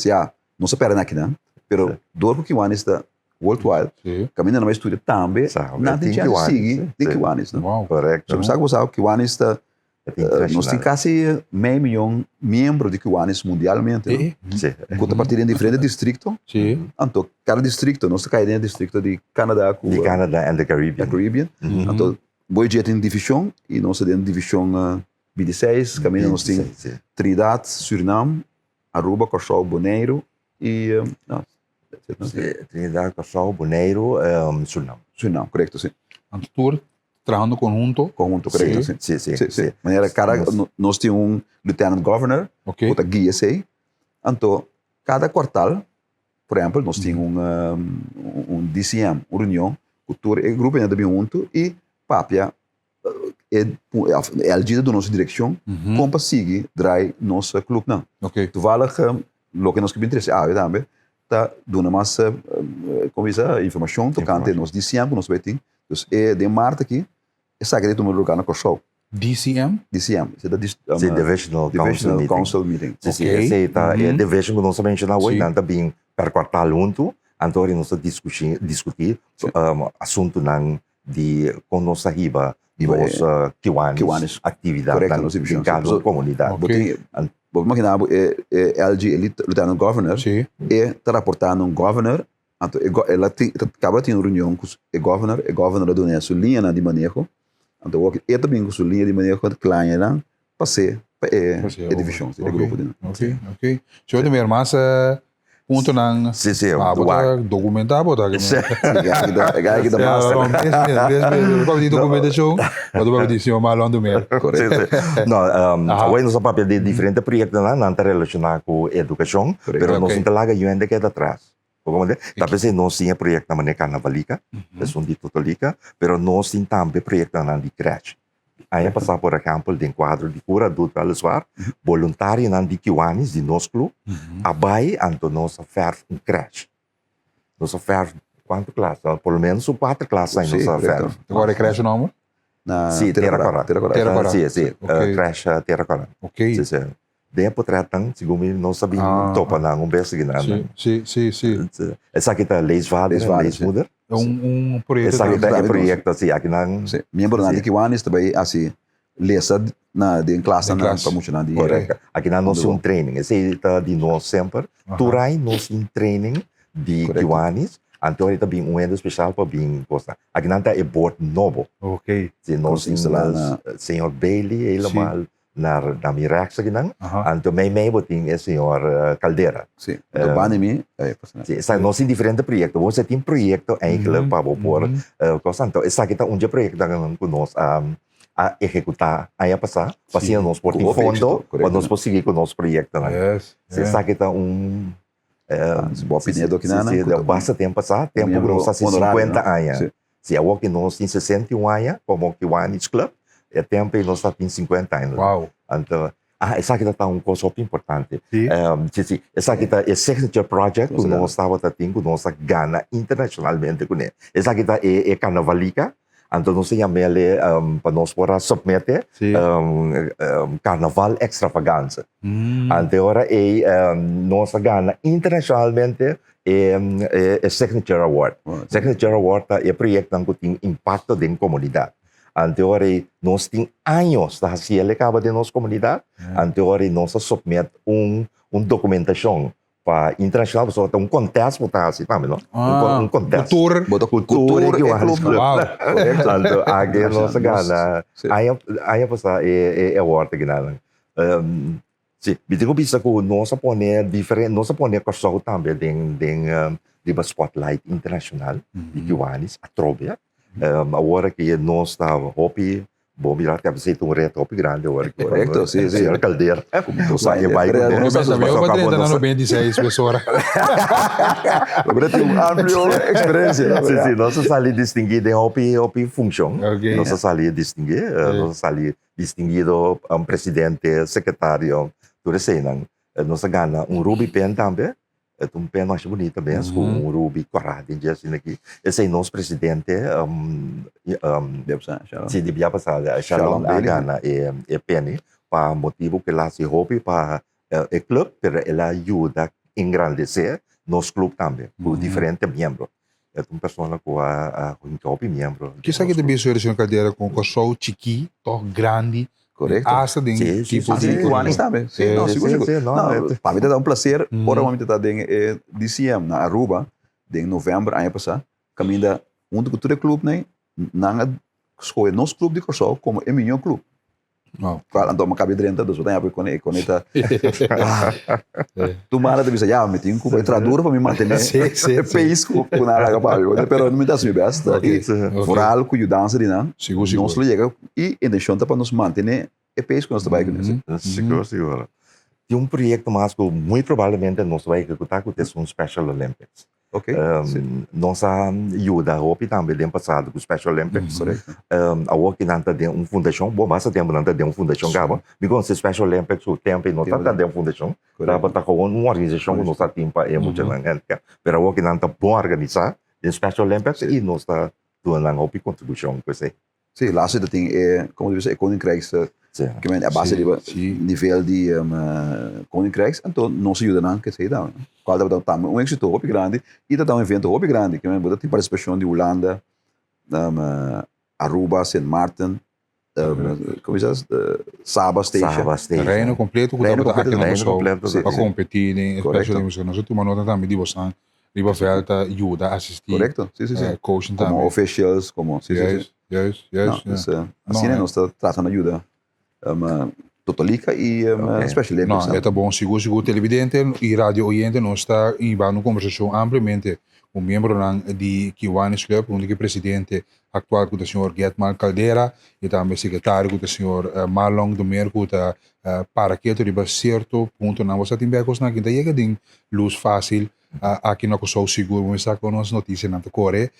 não se perde aqui, não? Pero dor que Kiwanis está worldwide, caminhando mais estúdio também, não tem que seguir de Kiwanis, não? Correto. Você sabe que Kiwanis está Nós temos quase meio milhão de membros de cubanos mundialmente. Sim. Conta partir em diferentes distritos. Então, cada distrito, nós caímos no distrito de Canadá. De Canadá e do Caribbean. Então, boi dia tem divisão, e nós temos divisão 26, caminho nós temos Trinidad, Suriname, Aruba, Curaçao, Bonaire e... Trinidad, Curaçao, Bonaire, Suriname. Suriname, correto, sim. Tour trabajando conjunto. Conjunto, correto, sim. Sim. Maneira, nós temos lieutenant governor, outra guia, então, cada quartal, por exemplo, nós temos DCM, uma reunião, o tour é grupo ainda bem junto, e papia é a agenda da nossa direção, como para seguir, drive nosso clube, não. Tu vale que, o que nós queremos interessar, também, tá dando mais, como diz, informação, tocante nós DCM, nós vamos ter, então, é de Marte aqui, essa aqui é o meu lugar na Curaçao. DCM? DCM, c'est Divisional Council Meeting. Sim, essa é a division que nós mencionamos hoje, não também per quartal junto, então nós discutir assunto de com nossa riba, de nossa kiwanis, atividade em cada comunidade. Vou imaginar, LG, Lieutenant Governor, e está reportando governor, então ela acaba de ter uma reunião com o governor do sua linha de manejo, então eu também com sua linha de manejo kleiner, passei para a divisão, o grupo. Ok. Se eu tiver mais ponto nang documentar botar que aqui da massa para documentação para para dizer mal onde mer não hoje nós papel de diferentes projetos lá não está relacionado com educação pero nós não lá que ainda queda atrás como talvez nós tinha projeto na maneira carnavalica é um de totalica pero nós tem também projeto na de creche aí passar por exemplo de quadro de cura adulto para levar voluntário na de kiwanis de nosso clube abai anto nós oferta creche nós oferta quanto classe pelo menos 4 classes aí nós oferta agora é creche não sim Terra Cora sim creche Terra Cora ok sim depois tratam segundo nós sabemos topa na bem seguinte sim essa aqui tá leis muda projeto esse projeto assim aqui não membro na de kiwanis também assim lesa na de classe na promoção de correto aqui não nós training esse tá de nós sempre turai nós training de kiwanis então ele também evento especial para bem costa aqui não tá é board novo ok se nós senhor Bailey ele mal na Mirax aqui não então meio botin é senhor Caldeira sim do Banimi sim nós tem diferentes projetos você tem projeto aí que para por coisa então essa aqui tá projeto que nós a executar aí a passar para nós por fundo para nós conseguir com o nosso projeto essa aqui tá boa opinião do que não basta tempo passar tempo que nós há 50 anos se é o que nós tem 61 anos como Kiwanis Club é tempo e nós temos 50 anos. Uau! Então, essa aqui está coisa importante. Essa aqui está signature project que nós estamos tendo, nós ganha internacionalmente com ele. Essa aqui está é carnavalica, então nós chamamos para nós poder submeter carnaval extravaganza. Então agora nós ganha internacionalmente é signature award. Signature award é projeto que tem impacto na comunidade. Anteora nós temos anos da CL acaba de nossa comunidade. Anteora nós submetemos documentação para internacional, só um contest botar assim, tá, não? Contest. Cultura que o Hans Club. Então aqui nós ganha. Aí passa é award que nada. Sim, bitinho bisa ko nós poner diferente, nós poner coisa também de spotlight internacional de Kiwanis a Trovia. Agora que nós estamos hopi, bom virar que você tem reto hopi grande agora. Correto, sim. A caldeira. Sai vai. Nós sabemos que 30 na 26 pessoas. Agora tem ampla experiência. Sim, nós saímos distinguido em hopi função. Nós saímos distinguido, nós saímos distinguido presidente, secretário, tudo isso não. Nós ganha ruby pen também. Um pen mais bonito mesmo, com ruby corado, assim aqui. Esse é nosso presidente, se devia passar, Shalom Gana e Penny, para motivo que ela se hobby para o clube, pero ela ajuda a engrandecer nosso clube também, com diferentes membros. É uma pessoa com hobby membro. Que sabe que também sou a Caldeira com o show chiqui, tão grande, Correcto. Hasta de tipo de... Kiwanis também. Sim, não, seguro. Para mim é um prazer. Ora, vamos tentar em DCM, na Aruba, em novembro, ano passado, caminha um cultura clube, né? Na escolha nosso clube de Corsol como é meu clube. Claro, então uma cabe dentro dos outros, porque conecta. Tu mara deve ser, me tenho que traduzir para me manter o país com nada capaz. Pero não me dá assim best. Foral com dança de não. Não se liga e intenção para nos manter o país com nós trabalho com isso. Seguro. Tem projeto mais que muito provavelmente nós vai executar que é Special Olympics. Ok. Nossa ajuda hopi também tem passado com Special Olympics. A work nanta tem fundação, bom, mas tempo nanta tem fundação gaba. Because Special Olympics o tempo não tá tem fundação. Dá para com uma organização que nossa timpa é muito grande. Pero a work nanta bom organizar tem Special Olympics e nós tá doando hopi contribuição com isso. Sim, lá se tem como dizer, Koninkrijks, que é a base do nível de Koninkrijks, então não se ajuda não que sei não. Qual da tá um êxito muito grande e tá um evento muito grande, que é tem participação de Holanda, Aruba, Sint Maarten, como diz, Saba Station. Reino completo, para competir em especialmente nós temos uma nota também de você. Riba Velta ajuda a assistir. Correcto, sim. Coaching como também. Officials, como... Yes. Assim, nós estamos tratando de ajuda. Totalica e Special Olympics. Não, é bom, seguro, televidente e rádio oyente, nós está em uma conversação amplamente com membro de Kiwanis Club, onde o presidente atual com o senhor Getmal Caldera e também secretário com o senhor Marlon Domerco, para que riba certo ponto não você tem becos na quinta chega de luz fácil aqui no Kosovo seguro, mas está com as notícias na Core,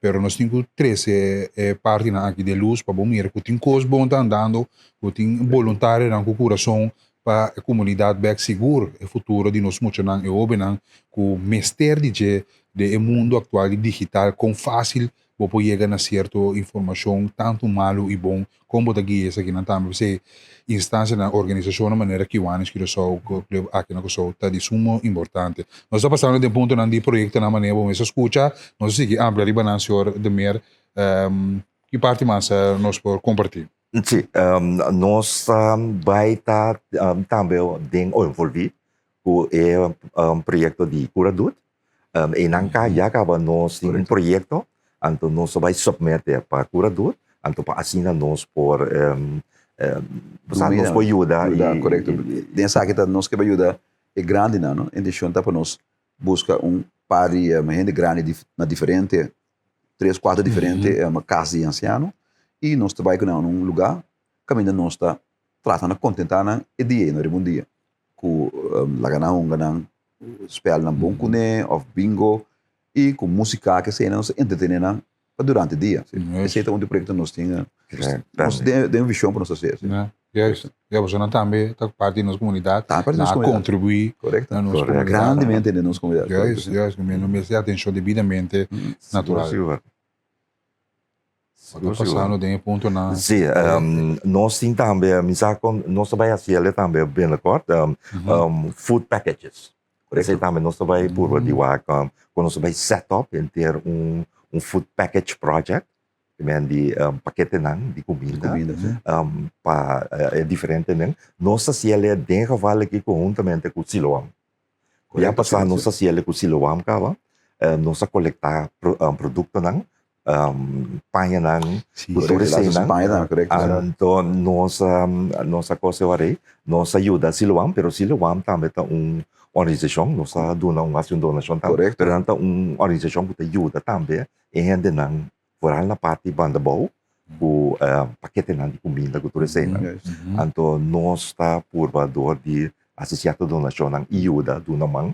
pero nós temos 13 partes aqui de luz para bom mir, que tem coisas bom andando, que tem voluntário na coração para a comunidade back seguro, o futuro de nós muito não é óbvio com o mestre de mundo atual digital com fácil vou chegar na certa informação tanto malo e bom como da guia aqui na também você instância na organização na maneira que o anos que eu sou aqui na Kosovo está de sumo importante nós estamos passando de ponto de projeto na maneira como se escuta nós seguimos ampla riba na senhor de mer que parte mais nós por compartilhar. Sim, nós vai estar também envolvido com o projeto de curador. E nangka já acaba nós tem projeto, então nós vai submeter para curador, então para assim nós por nós por ajudar. Correto. Dessa aqui nós que vai ajudar é grande não, então para nós busca par de gente grande na diferente 3-4 diferentes casas de anciano e nós trabalhamos num lugar que ainda nós está tratando de contentar e dia no bom dia com laganão spel na bom cune of bingo e com música que se nós entretenemos durante o dia. Esse é um projeto que nós temos. Nós temos uma visão para nós fazer. Você não também está parte da nossa comunidade, contribuir grandemente na nossa comunidade. Não me dá atenção devidamente natural. Passando de ponto na. Sim, nós temos também, nós vamos fazer também bem acordo, food packages. Esse também nós vamos por de lá, quando nós vamos set up em ter food package project, de paquete de comida, é diferente não. Nós fazemos dentro vale aqui conjuntamente com o Siloam. Já passar nós fazemos com o Siloam, nós coletar produto não. Panha nang então nossa coisa aí nossa ajuda Siloam pero Siloam também tá organização nossa dona donação também pero então organização que ajuda também e ainda não foral na parte banda bom o paquete de comida que tu então nós está por valor de associado donação nang ajuda do namang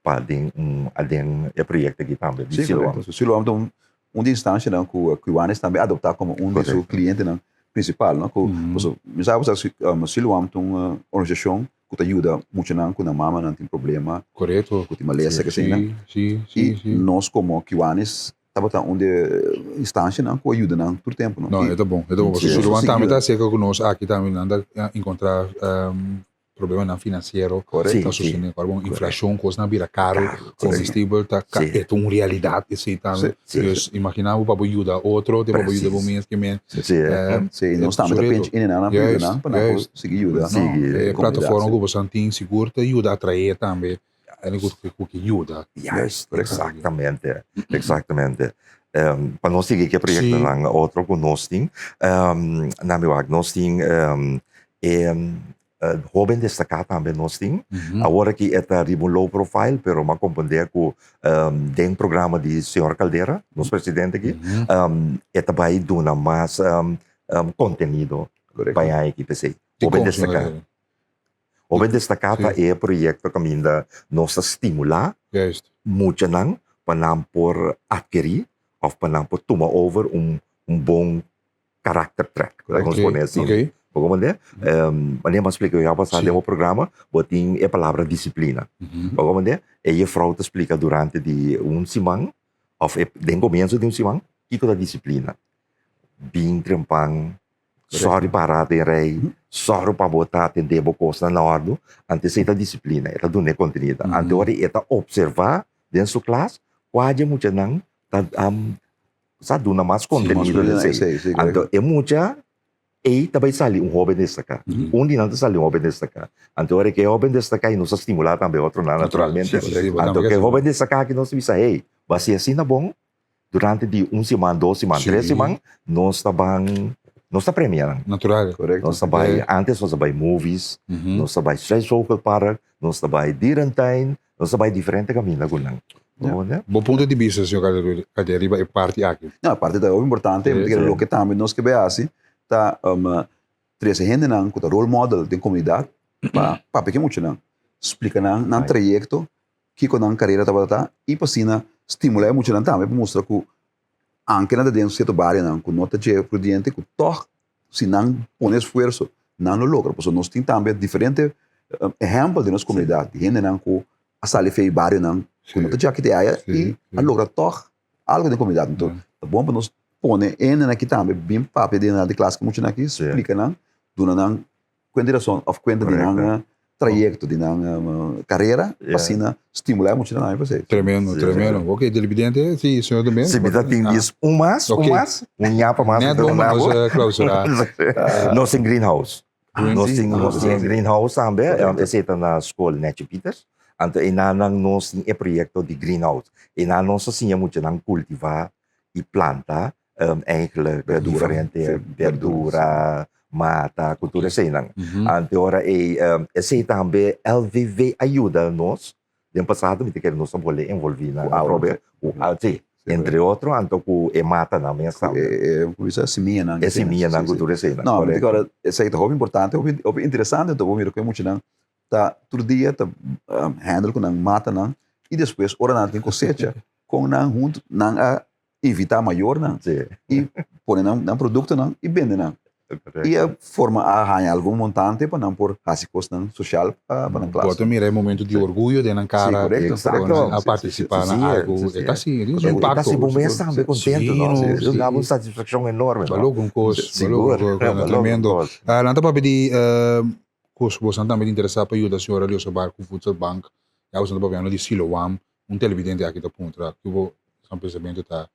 para den projeto aqui também Siloam uma instância não que o Kiwanis também adoptar como de seus clientes não principal não que me sabe que Siloam tem uma organização que ajuda muito não quando a mama não tem problema correto que tem maleza que tem e nós como Kiwanis estava instância não que ajuda não por tempo não é bom Siloam também está cerca conosco aqui também anda encontrar problema não financeiro, Correto. está Sim, sustentando agora uma inflação, coisa não vira caro, combustível está é uma realidade esse também. Dus imaginamos para ajudar outro, para ajudar o mês que men. Sim, nós estamos depende in na vida, para conseguir ajudar. Plataforma que você tem seguro ajuda a atrair também. É algo que ajuda. Yes, exatamente. Exatamente. Para nós seguir que projeto lang outro que nós tem, na minha wag nós tem jovem destacado também nós tem. Agora que é ribo low profile, pero makomprender que tem programa de senhor Caldeira, nosso presidente aqui, é também dona mais conteúdo para a equipe sei. Jovem destacado. Jovem destacado é projeto que ainda nos estimula muito não para por adquirir ou para por tomar over bom character track. Vamos pôr assim. Como é? Mas eu explico já passado o programa, botem a palavra disciplina. Como é? E a frau te explica durante semana, ou no começo de semana, o que é a disciplina. Bem trempang, sorry para ter rei, sorry para botar atender a coisa na ordem, antes essa disciplina, essa do ne conteúdo. Antes essa observar dentro da classe, quase muito não, sa duna mais conteúdo desse. Então é muita e também sali jovem destacar. Dia não sali jovem destacar. Então é que jovem destacar e nos estimular também outro naturalmente. Então que jovem destacar que nós visa hey, vai ser assim na bom durante de semana, 2 semanas, 3 semanas, nós está premiando. Natural, correto. Nós está antes nós está movies, nós está stress focal para, nós está Direntine, nós está diferente caminho gunang. Bom ponto de vista, senhor Caldeira, é parte aqui. Não, a parte da é importante, porque o que também nós que vê assim, tá três gente não, que role model da comunidade, para pequeno muito não, explica não trajeto, que com a carreira tá e para cima estimular muito não também para mostrar que anche na dentro certo barrio não, que nota de prudente, que toh se não põe esforço, não lo logra, porque nós temos também diferente exemplo de nossa comunidade, gente não que a sala fez barrio não, que nota de aqui de aí e a logra toh algo da comunidade, então é bom para nós pone en aqui também bem papo de classe que muito aqui explica não dona não consideração of conta de não trajeto de não carreira assim estimular muito não você tremendo ok televidente sim senhor também se me dá tem isso mais nhapa mais vamos clausurar nós tem greenhouse nós tem greenhouse também é na escola Net Peters então nós tem projeto de greenhouse e nós assim muito não cultivar e plantar eigenlijk diferente verdura, mata, cultura assim não. Agora esse também LVV ajuda nós. No passado, me quer nós também envolver na prova, entre outros, então que mata na minha sala. Coisa seminha não. É seminha na cultura assim não. Não, agora esse é muito importante, interessante, então vou mirar que muito não. Tá todo dia tá handle com não mata não e depois ora não tem cosecha com não junto não evitar maior não e pôr não produto não e vender não e a forma a ganhar algum montante para não por riscos não social para não classe. Pode mirar momento de orgulho de não cara a participar na algo é assim isso impacto. Assim bom mês também contento não dá uma satisfação enorme. Valor com coisa, valor tremendo. Não tá para pedir coisa você também interessado para ajudar a senhora ali o barco Futsal Bank. Já você tá para ver de Siloam televidente aqui da ponta que o pensamento tá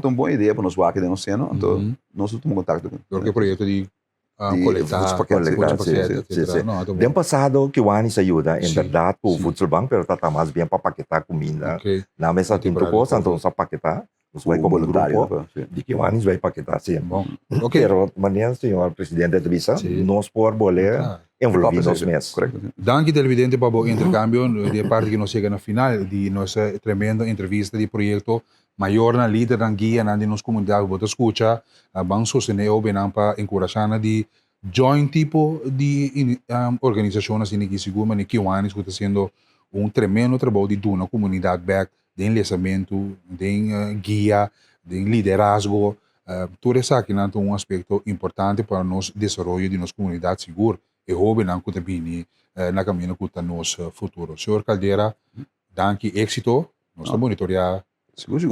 tão boa ideia para nós aqui no Oceano, então nós tomamos contato com porque projeto de coletar no passado que o Anis ajuda em verdade o Futsal Bank pero tá mais bem para paquetar comida na mesa tem coisa então só paquetar nós vai como grupo de que o Anis vai paquetar sim pero maneira senhor presidente da visa nós por boler envolver nos meses. Danke televidente para o intercâmbio de parte que nós chega na final de nossa tremenda entrevista de projeto maior na líder na guia na de nossa comunidade bota escuta vamos sostener o benam para encorajar de joint tipo de organizações assim que seguro mas que o Anis está sendo tremendo trabalho de uma comunidade back de enlezamento de guia de liderazgo tudo isso aqui é aspecto importante para nós desenvolver de nossa comunidade segura e jovem não que também na caminho que nosso futuro. Senhor Caldeira, danke, êxito, nós estamos monitorear. Seguro.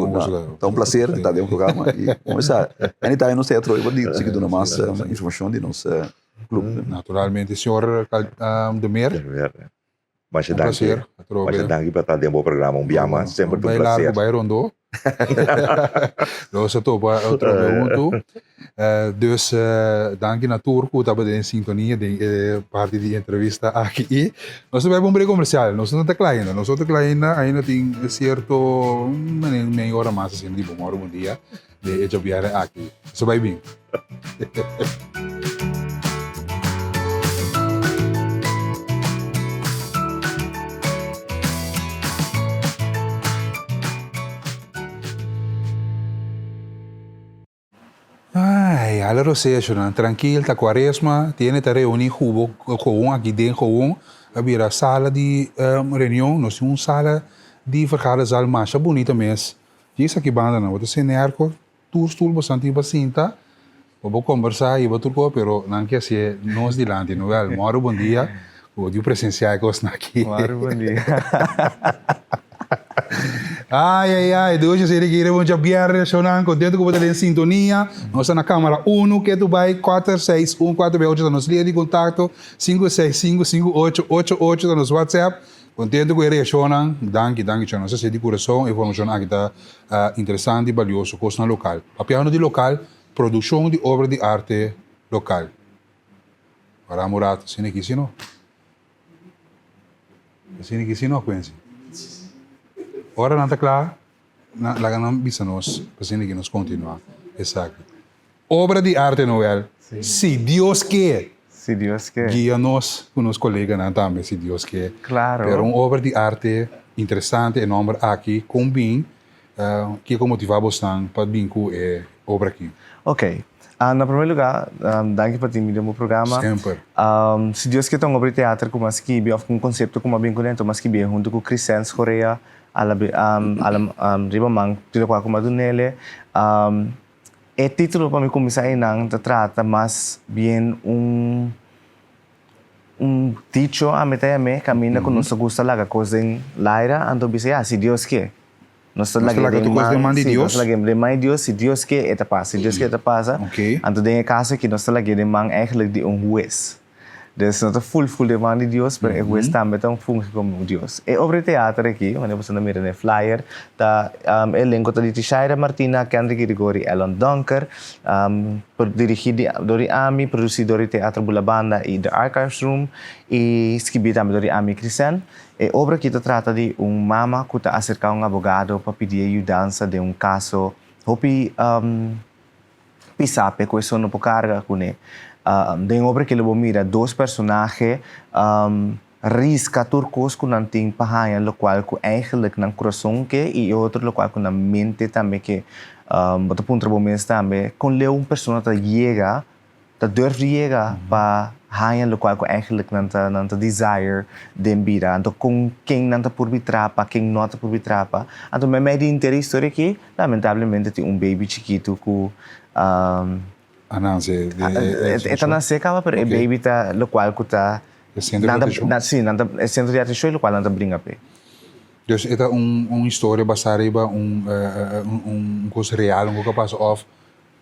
Então, prazer estar dentro do programa e começar. Anytime no centro, eu vou seguir mais informação de nossa Naturalmente, senhor de Meer. Mas Um prazer. Mas danke para estar dentro do programa. Biama, sempre um Vai prazer. largo, vai rondo. Dus het outra pergunta. Dus dank je natuurlijk que estava em sintonia de parte de entrevista aqui. Nós vamos abrir comercial. Nós não está klein. Nós não klein. Ainda tem certo meia hora mais assim de bom dia de jogar aqui. Isso vai bem. Ai, allora session, tranquilo, ta quaresma, tiene ta reuni gewoon aqui dentro gewoon, abrir a sala de reunião, nós temos uma sala de vergaderzaal mais bonita mesmo. Diz aqui banda não, você nerco, tu stoel bastante bastante, vamos conversar e tudo, pero não quer ser nós delante, não é? Moro bom dia, o dia presencial que nós aqui. Moro bom dia. Ai, hoje seria que iremos já viernes, contento que você em sintonia. Nós estamos na câmara 1, que tu vai 46148, nos linha de contato 565-5888, nos WhatsApp. Contento que iremos, danke, não sei se de coração, informação aqui está interessante e valioso, coisa local. A piano de local, produção de obra de arte local. Para morar, sino aqui, sino? Sino aqui, sino, Quincy? Ora não está claro, lá não bisa nós, para que nós continuar. Exato. Obra de arte novel, se Deus quer. Se Deus quer. Guia-nos com os colegas também, se Deus quer. Claro. Pero uma obra de arte interessante e nome aqui, com bem, que motivar bastante para vir com a obra aqui. Ok. Na primeiro lugar, danke por ter me dado o programa. Sempre. Se Deus quer, uma obra de teatro como as que ou um conceito como bem conhecido, mas que bem junto com Crescens Correia, riba mang tilo ko ako madunele título para mim começar inang trata mas bien dicho a metame camina con nos gusta laga coisa em Laira ando bisa se Deus quer nós laga de Deus laga de mais Deus se Deus quer eta passa se Deus quer eta passa ando de caso que nós laga de mang eigenlijk de juez. Dus não está full de mão de Deus, mas o juez também está funge como Deus. E obra de teatro aqui, onde você não mira no flyer, tá elenco de Tishaira Martina, Kendrick Grigori, Elon Dunker, dirigido por Ami, produzido por Teatro Bulabanda e The Archives Room, e escrito também por Ami Crescen. E obra que trata de mama que está acerca de advogado para pedir ajuda de caso, hopi pisape, que isso não pode carga com ele. De obra que ele mira dois personagens risca turcos com nanting pahayan lo qual com eigenlijk ng coração que e outro lo qual com na mente também que bota punto momento também com leu persona ta llega ta durf llega pa hayan lo qual com eigenlijk nanta desire de vida então com quem nanta por bitrapa quem nota por bitrapa então me meio de interesse história que lamentavelmente tem baby chiquito com esta nasce acaba pero okay. Baby ta lo qual ko ta centro de atenção lo qual nada brinca pe. Dus esta história baseada em coisa real, que passa off.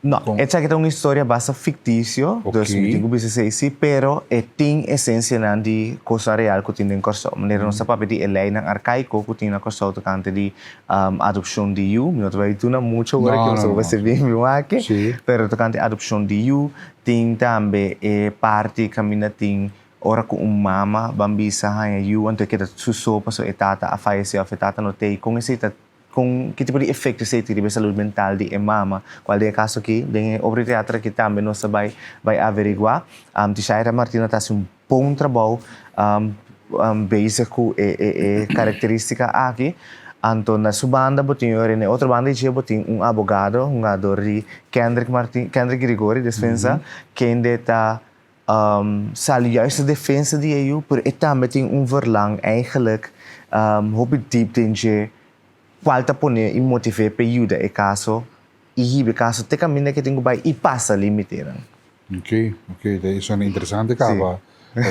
Não, esta é uma história bastante fictícia, dus digo bisa sim, pero tem essência de coisa real que tem em Corsão. Maneira nossa papel de lei ng arcaico que tem na Corsão tocante de adopção de you, não vai tu na muito agora que você vai ser bem meu aqui, pero tocante adopção de you, tem também parte caminha tem ora com mama bambisa hanya you anto que suso paso etata a fallecer afetata no tei com esse com que tipo de efeito se tem de saúde mental de mama qual é o caso aqui de obra teatro que também nós vai averiguar Tishaira Martina está um bom trabalho basic característica aqui anto na sua banda botinho na outra banda de botinho advogado de Kendrick Grigori defensa que ainda está sal juist de defensa de EU por também tem verlang eigenlijk hoop ik diep in je falta poner e motivar para ajuda é caso e hibe caso te caminha que tenho vai e passa limite. Ok, isso é interessante, cara.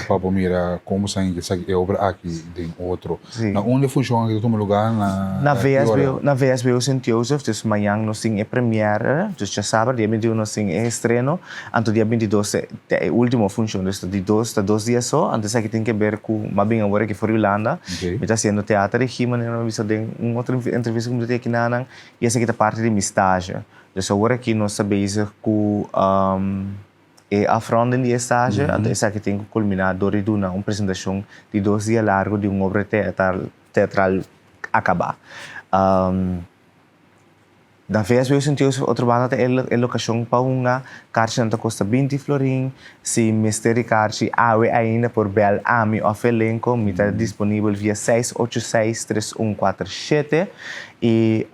para mira como saem que obra aqui tem outro. Sim. Na onde funciona aqui todo lugar na VSBU St. Joseph, dus amanhã nós temos a premiere, dus já sabe, dia 21 nós temos a estreno, anto dia 22 é a última função, dus de 2 dias só, antes aqui tem que ver com uma bem agora que for Holanda, me está sendo teatro e rima, não vi de uma outra entrevista que eu tenho aqui na e essa aqui é parte de minha estágio. Dus agora aqui nós estamos com a frente de estágio, então essa aqui tem que culminar uma apresentação de 2 dias largo de uma obra teatral acabar. Na VSBU St. Joseph, outra banda é a locação para uma caixa que custa 20 florin, se mistério caixa ainda por bel ami of elenco, me está disponível via 686-3147 e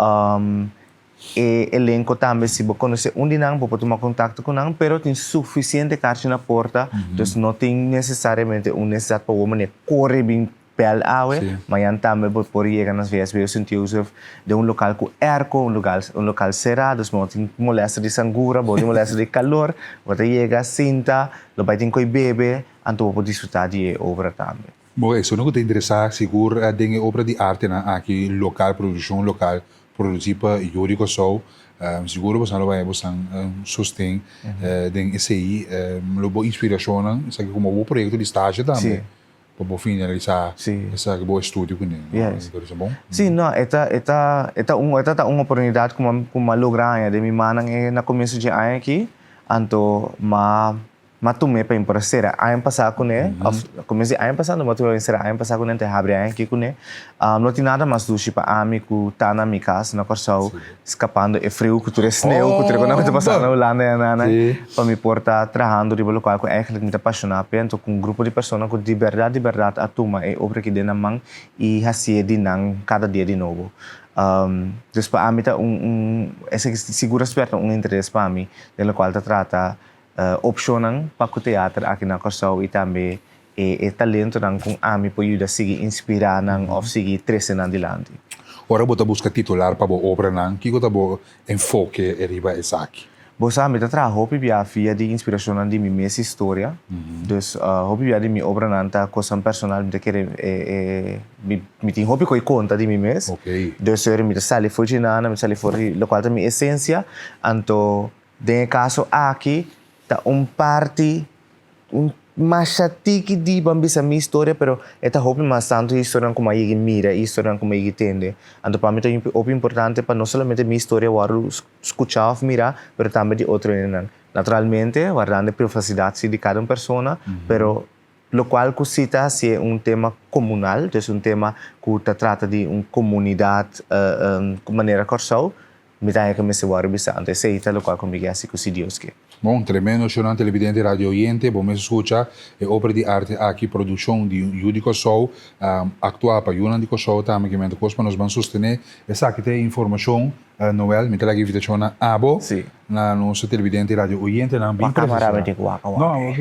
elenco também, se você conhece dinang, pode tomar contato com nang, pero tem suficiente caixa na porta, então não tem necessariamente necessidade para o homem correr bem pel awe, mas também pode chegar nas VSBU St. Joseph de local com airco, local cerrado, não tem molesta de sangura, pode molesta de calor, pode chegar cinta, lo vai ter que beber, então pode desfrutar de obra também. Bom, isso não te interessa, seguro, tem obra de arte aqui, local, produção local, produzir para Yuri Kosovo, seguro você não vai buscar sustento, tem esse aí, uma inspiração, sabe como o projeto de estágio também, para finalizar esse bom estúdio com ele. Yes. Isso é bom? Sim, não, é uma oportunidade como uma logranha de minha mãe na começo de ano aqui, então matume para impressera ano passado com ele, comecei ano passado matume para ano passado com ele, abre aqui com ele, não tem nada mais do que para mim que tá na minha casa na Corsau escapando é frio que tu é sneu que tu não está passando na Holanda para me portar trabalhando de local que eigenlijk me apaixonado então com grupo de pessoas que de verdade a turma é obra que dena mang e hasia de nang cada dia de novo. Dus para mim tá essa segura esperta interesse para mim pelo qual trata opcionan para o teatro aqui na Corsau e também talento nang kung ami po yuda sige inspirar nang of sige trece nang dilante. Ora bota busca titular para a obra nang que gota bo enfoque riba esaki. Bosa mi trabalho pibia via de inspiração nang de minha história. Dus pibia de minha obra nang ta coisa personal de querer mi tem hobby coi conta de mim mes. Okay. Dus mi ta sali fugi nana, mi sali fuori local ta mi essência, anto de caso aqui ta parte machati di bambisa minha história, pero esta hobby mais tanto história como aí mira, história como aí entende. Então para mim é muito importante para não somente minha história o escutar, mirar, pero também de outro não. Naturalmente, guardando a privacidade de cada pessoa, pero lo qual cita se é tema comunal, então tema que trata de uma comunidade de maneira Corsau, me dá que me se guarda bastante. Esse é o qual comigo assim que se Deus quer. Bom, tremendo, senhor televidente radio oyente, bom, me escuta, obra de arte aqui, produção de Yuri Kosovo, actuar para Yuna de Kosovo, também que me para nós vamos sustentar, essa aqui tem informação, Noel, me traga invitação na Abo, na nossa televidente radio oyente, na bem profissional. Não,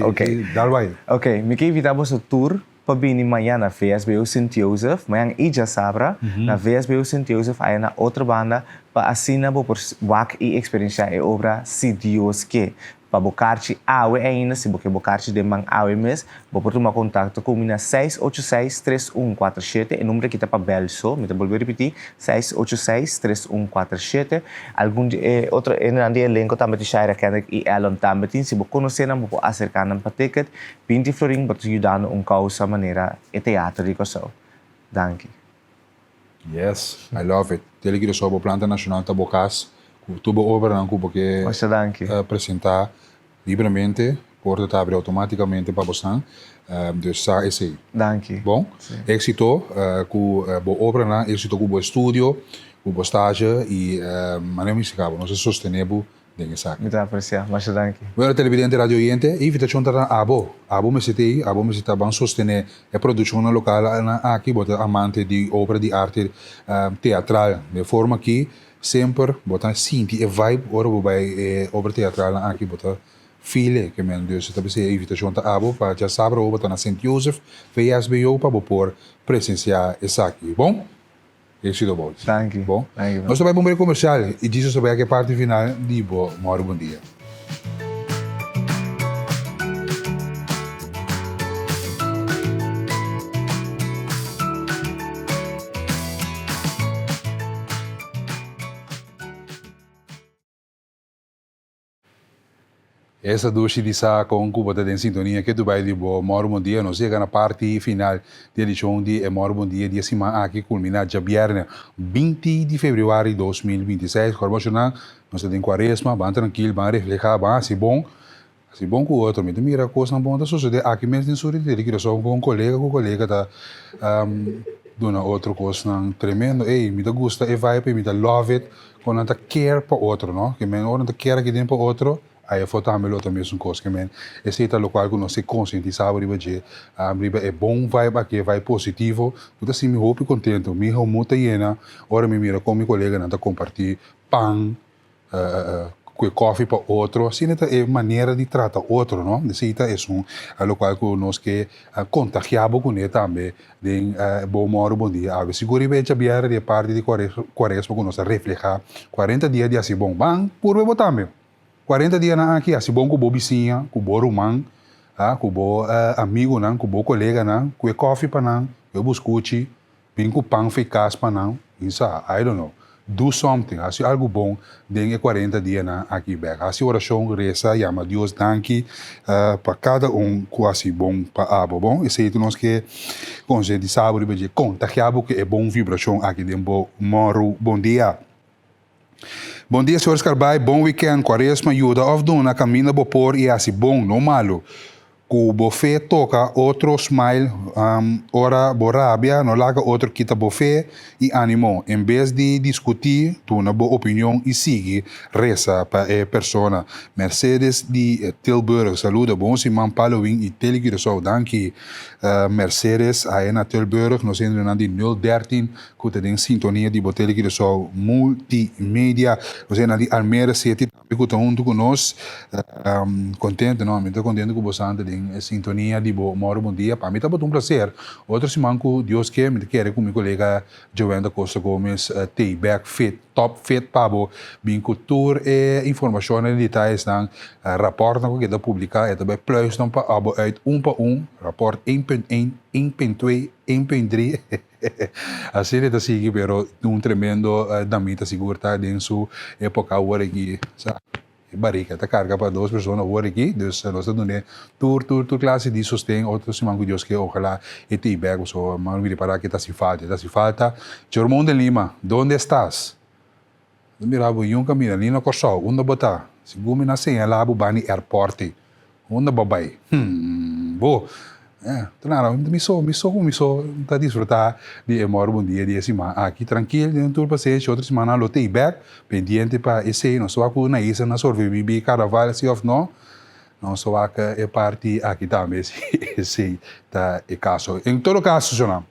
ok, dá vai. Ok, me quer invitar para o tour, para vir amanhã na VSBU St. Joseph, amanhã Ija Sabra, na VSBU St. Joseph, aí na outra banda, para assinar por wak e experienciar a obra Se Deus Quer. Para bocarci awe ainda, se você bocarci de mang awe mes, vou tomar contato com mina 686-3147, e número que está para Belso, me vou repetir, 686-3147. Algum outro elenco também de Shaira Kendrick e Alan também, se você conhecer, não vou acercar para ticket, 20 florin, para te ajudar causa maneira e teatro de Kosovo. Danke. Yes, I love it. Tele que sob planta nacional tabocas, tubo obra não porque apresentar livremente, porta tá abre automaticamente para você, dus sa esse. Danke. Bom, êxito com boa obra na, êxito com boa estúdio, com boa estágio e maneira musical, nós sostenemos dentro saco. Muito apreciado, mas danke. Bueno, televidente radio oyente, invitação para Abo me citei, Abo me cita bem sostener a produção local aqui, bota amante de obra de arte teatral, de forma que sempre botar sinti e vibe ora vai obra teatral aqui botar file que men dus het is invitação ta Abo para já saber o botar na St. Joseph VSBU para por presenciar esse aqui, bom? Esse do bom. Thank you. Bom. Thank you. Nós também vamos ver comercial e disso sobre a parte final de Moro Bom Dia. Essa duche de sa com Cuba em sintonia que tu vai de boa, moro bom dia, não chega na parte final de edição de moro bom dia, dia semana aqui culminar já viernes 20 de fevereiro de 2026, corporacional, nós temos quaresma, bem tranquilo, bem reflejar, bem assim bom com o outro, mas mira coisa não bom da sociedade, aqui mesmo tem surpresa, que eu sou com um colega tá dona outra coisa não tremendo, ei, me dá gosta, e vibe, me dá love it, quando não tá care para outro, não, que men não tá care aqui dentro para outro. Aí eu também outra mesma coisa que men esse é o local que nós se conscientizamos riba de riba é bom vibe aqui vai positivo tudo assim me hope contente me ho muita hiena ora me mira com meu colega não tá compartilhar pão com coffee para outro assim é maneira de tratar outro não necessita é local que nós que contagiamos com ele também de bom moro bom dia a ver se guri beja biara de parte de quaresma que nós reflejar 40 dias de assim bom bang por bebo também 40 dias na aqui, assim bom com o vizinha, com o rumão, com o amigo, com o colega, com o coffee para não, com o biscoito, bem com o pão eficaz para não, isso, I don't know. Do something, assim algo bom, dengue 40 dias na aqui back. Assim oração, reza, chama Deus danke para cada quase bom para abo bom. Esse aí nós que conscientizamos de contagiado que é bom vibração aqui dentro moro bom dia. Bom dia, senhores Carbai. Bom weekend. Quaresma ajuda of dona caminha bopor e assim bom, não malo. O bofé toca outro smile, ora borrábia, não larga outro quita bofé e ânimo. Em vez de discutir, tu na boa opinião e sigue, reza para a persona. Mercedes de Tilburg, saluda, bom Simão Palovin e Teleguirsou, danke. Mercedes, aí na Tilburg, nós entramos de 013, que tem em sintonia de Teleguirsou multimédia. Nós entramos de Almeida City, que está junto conosco, contente, não? Estou contente com você, em sintonia de moro bom dia. Para mim está um prazer. Outra semana que Deus quer, me quer com meu colega Joanda Costa Gomes, T-Back Fit, Top Fit, para bem cultura e informação e detalhes, rapport que está publicado, e também plus não para uit 1 para 1, rapport 1.1, 1.2, 1.3. Assim está seguindo, pero tremendo damita seguro está dentro sua época agora aqui, sabe? Barriga, tá carga para 2 pessoas agora aqui, então nós estamos dando tour classe de sustento, outros semana que Deus que ojalá e te bego, so mas me para que tá se falta. Germão de Lima, onde estás? Mira, eu caminho ali no Corsol, onde botar? Se gumi na senha lá bani airport, onde babai? Claro, me sou, tá desfrutar de moro bom dia de semana aqui tranquilo, de tour passeio, outra semana lotei back, pendiente para esse, não sou aqui na isa, na sorvete, carnaval, se of não sou aqui é parte aqui também, esse tá é caso. Em todo caso, senhor,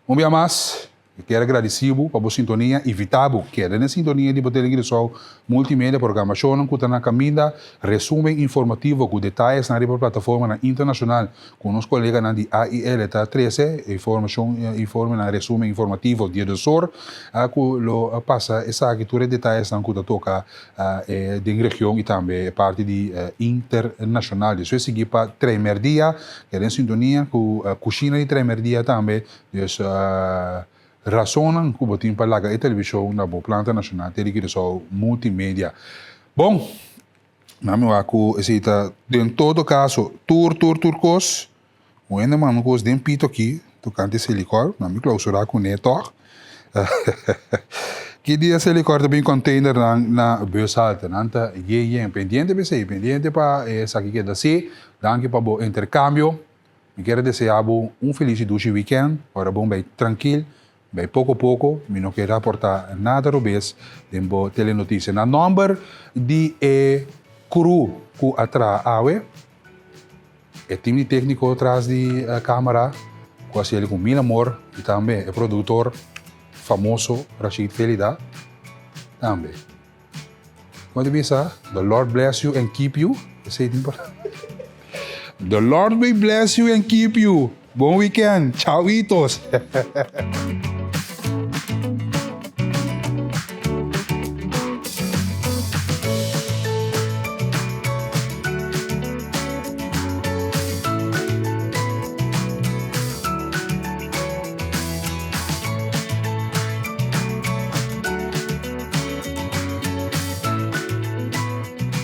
um dia mais. Quero agradecer para a sintonia, evitável, que é na sintonia de Teleguirsou multimédia, programação, que está na caminha, resumo informativo com detalhes na plataforma internacional, com os colegas de AIL, tá 13, informe na resumo informativo dia do SOR, que lo passa essa cultura detalhes que toca de região e também parte de internacional. Isso é seguir para tremer dia, que é na sintonia com a cozinha de tremer dia também, razonan que o tempo para a televisão na boa planta nacional Teleguirsou multimédia. Bom, na minha acu está em todo caso tour cos, o ainda mano cos den pito aqui, tocante esse licor, na minha clausura com neto. Que dia esse licor também container na Beusalta, nanta pendiente para essa aqui que dá se, danke para o intercâmbio. Me quero desejar um feliz e weekend, ora bom bem tranquilo. Bem, pouco a pouco, eu não quero aportar nada robês dentro da telenotícia. Na número de crew que atrás, é time técnico atrás da câmera, quase ele com muito amor, e também é produtor famoso, Rashid Felida, também. Quando pensa, the Lord bless you and keep you. Esse é importante. The Lord may bless you and keep you. Bom weekend. Tchauitos.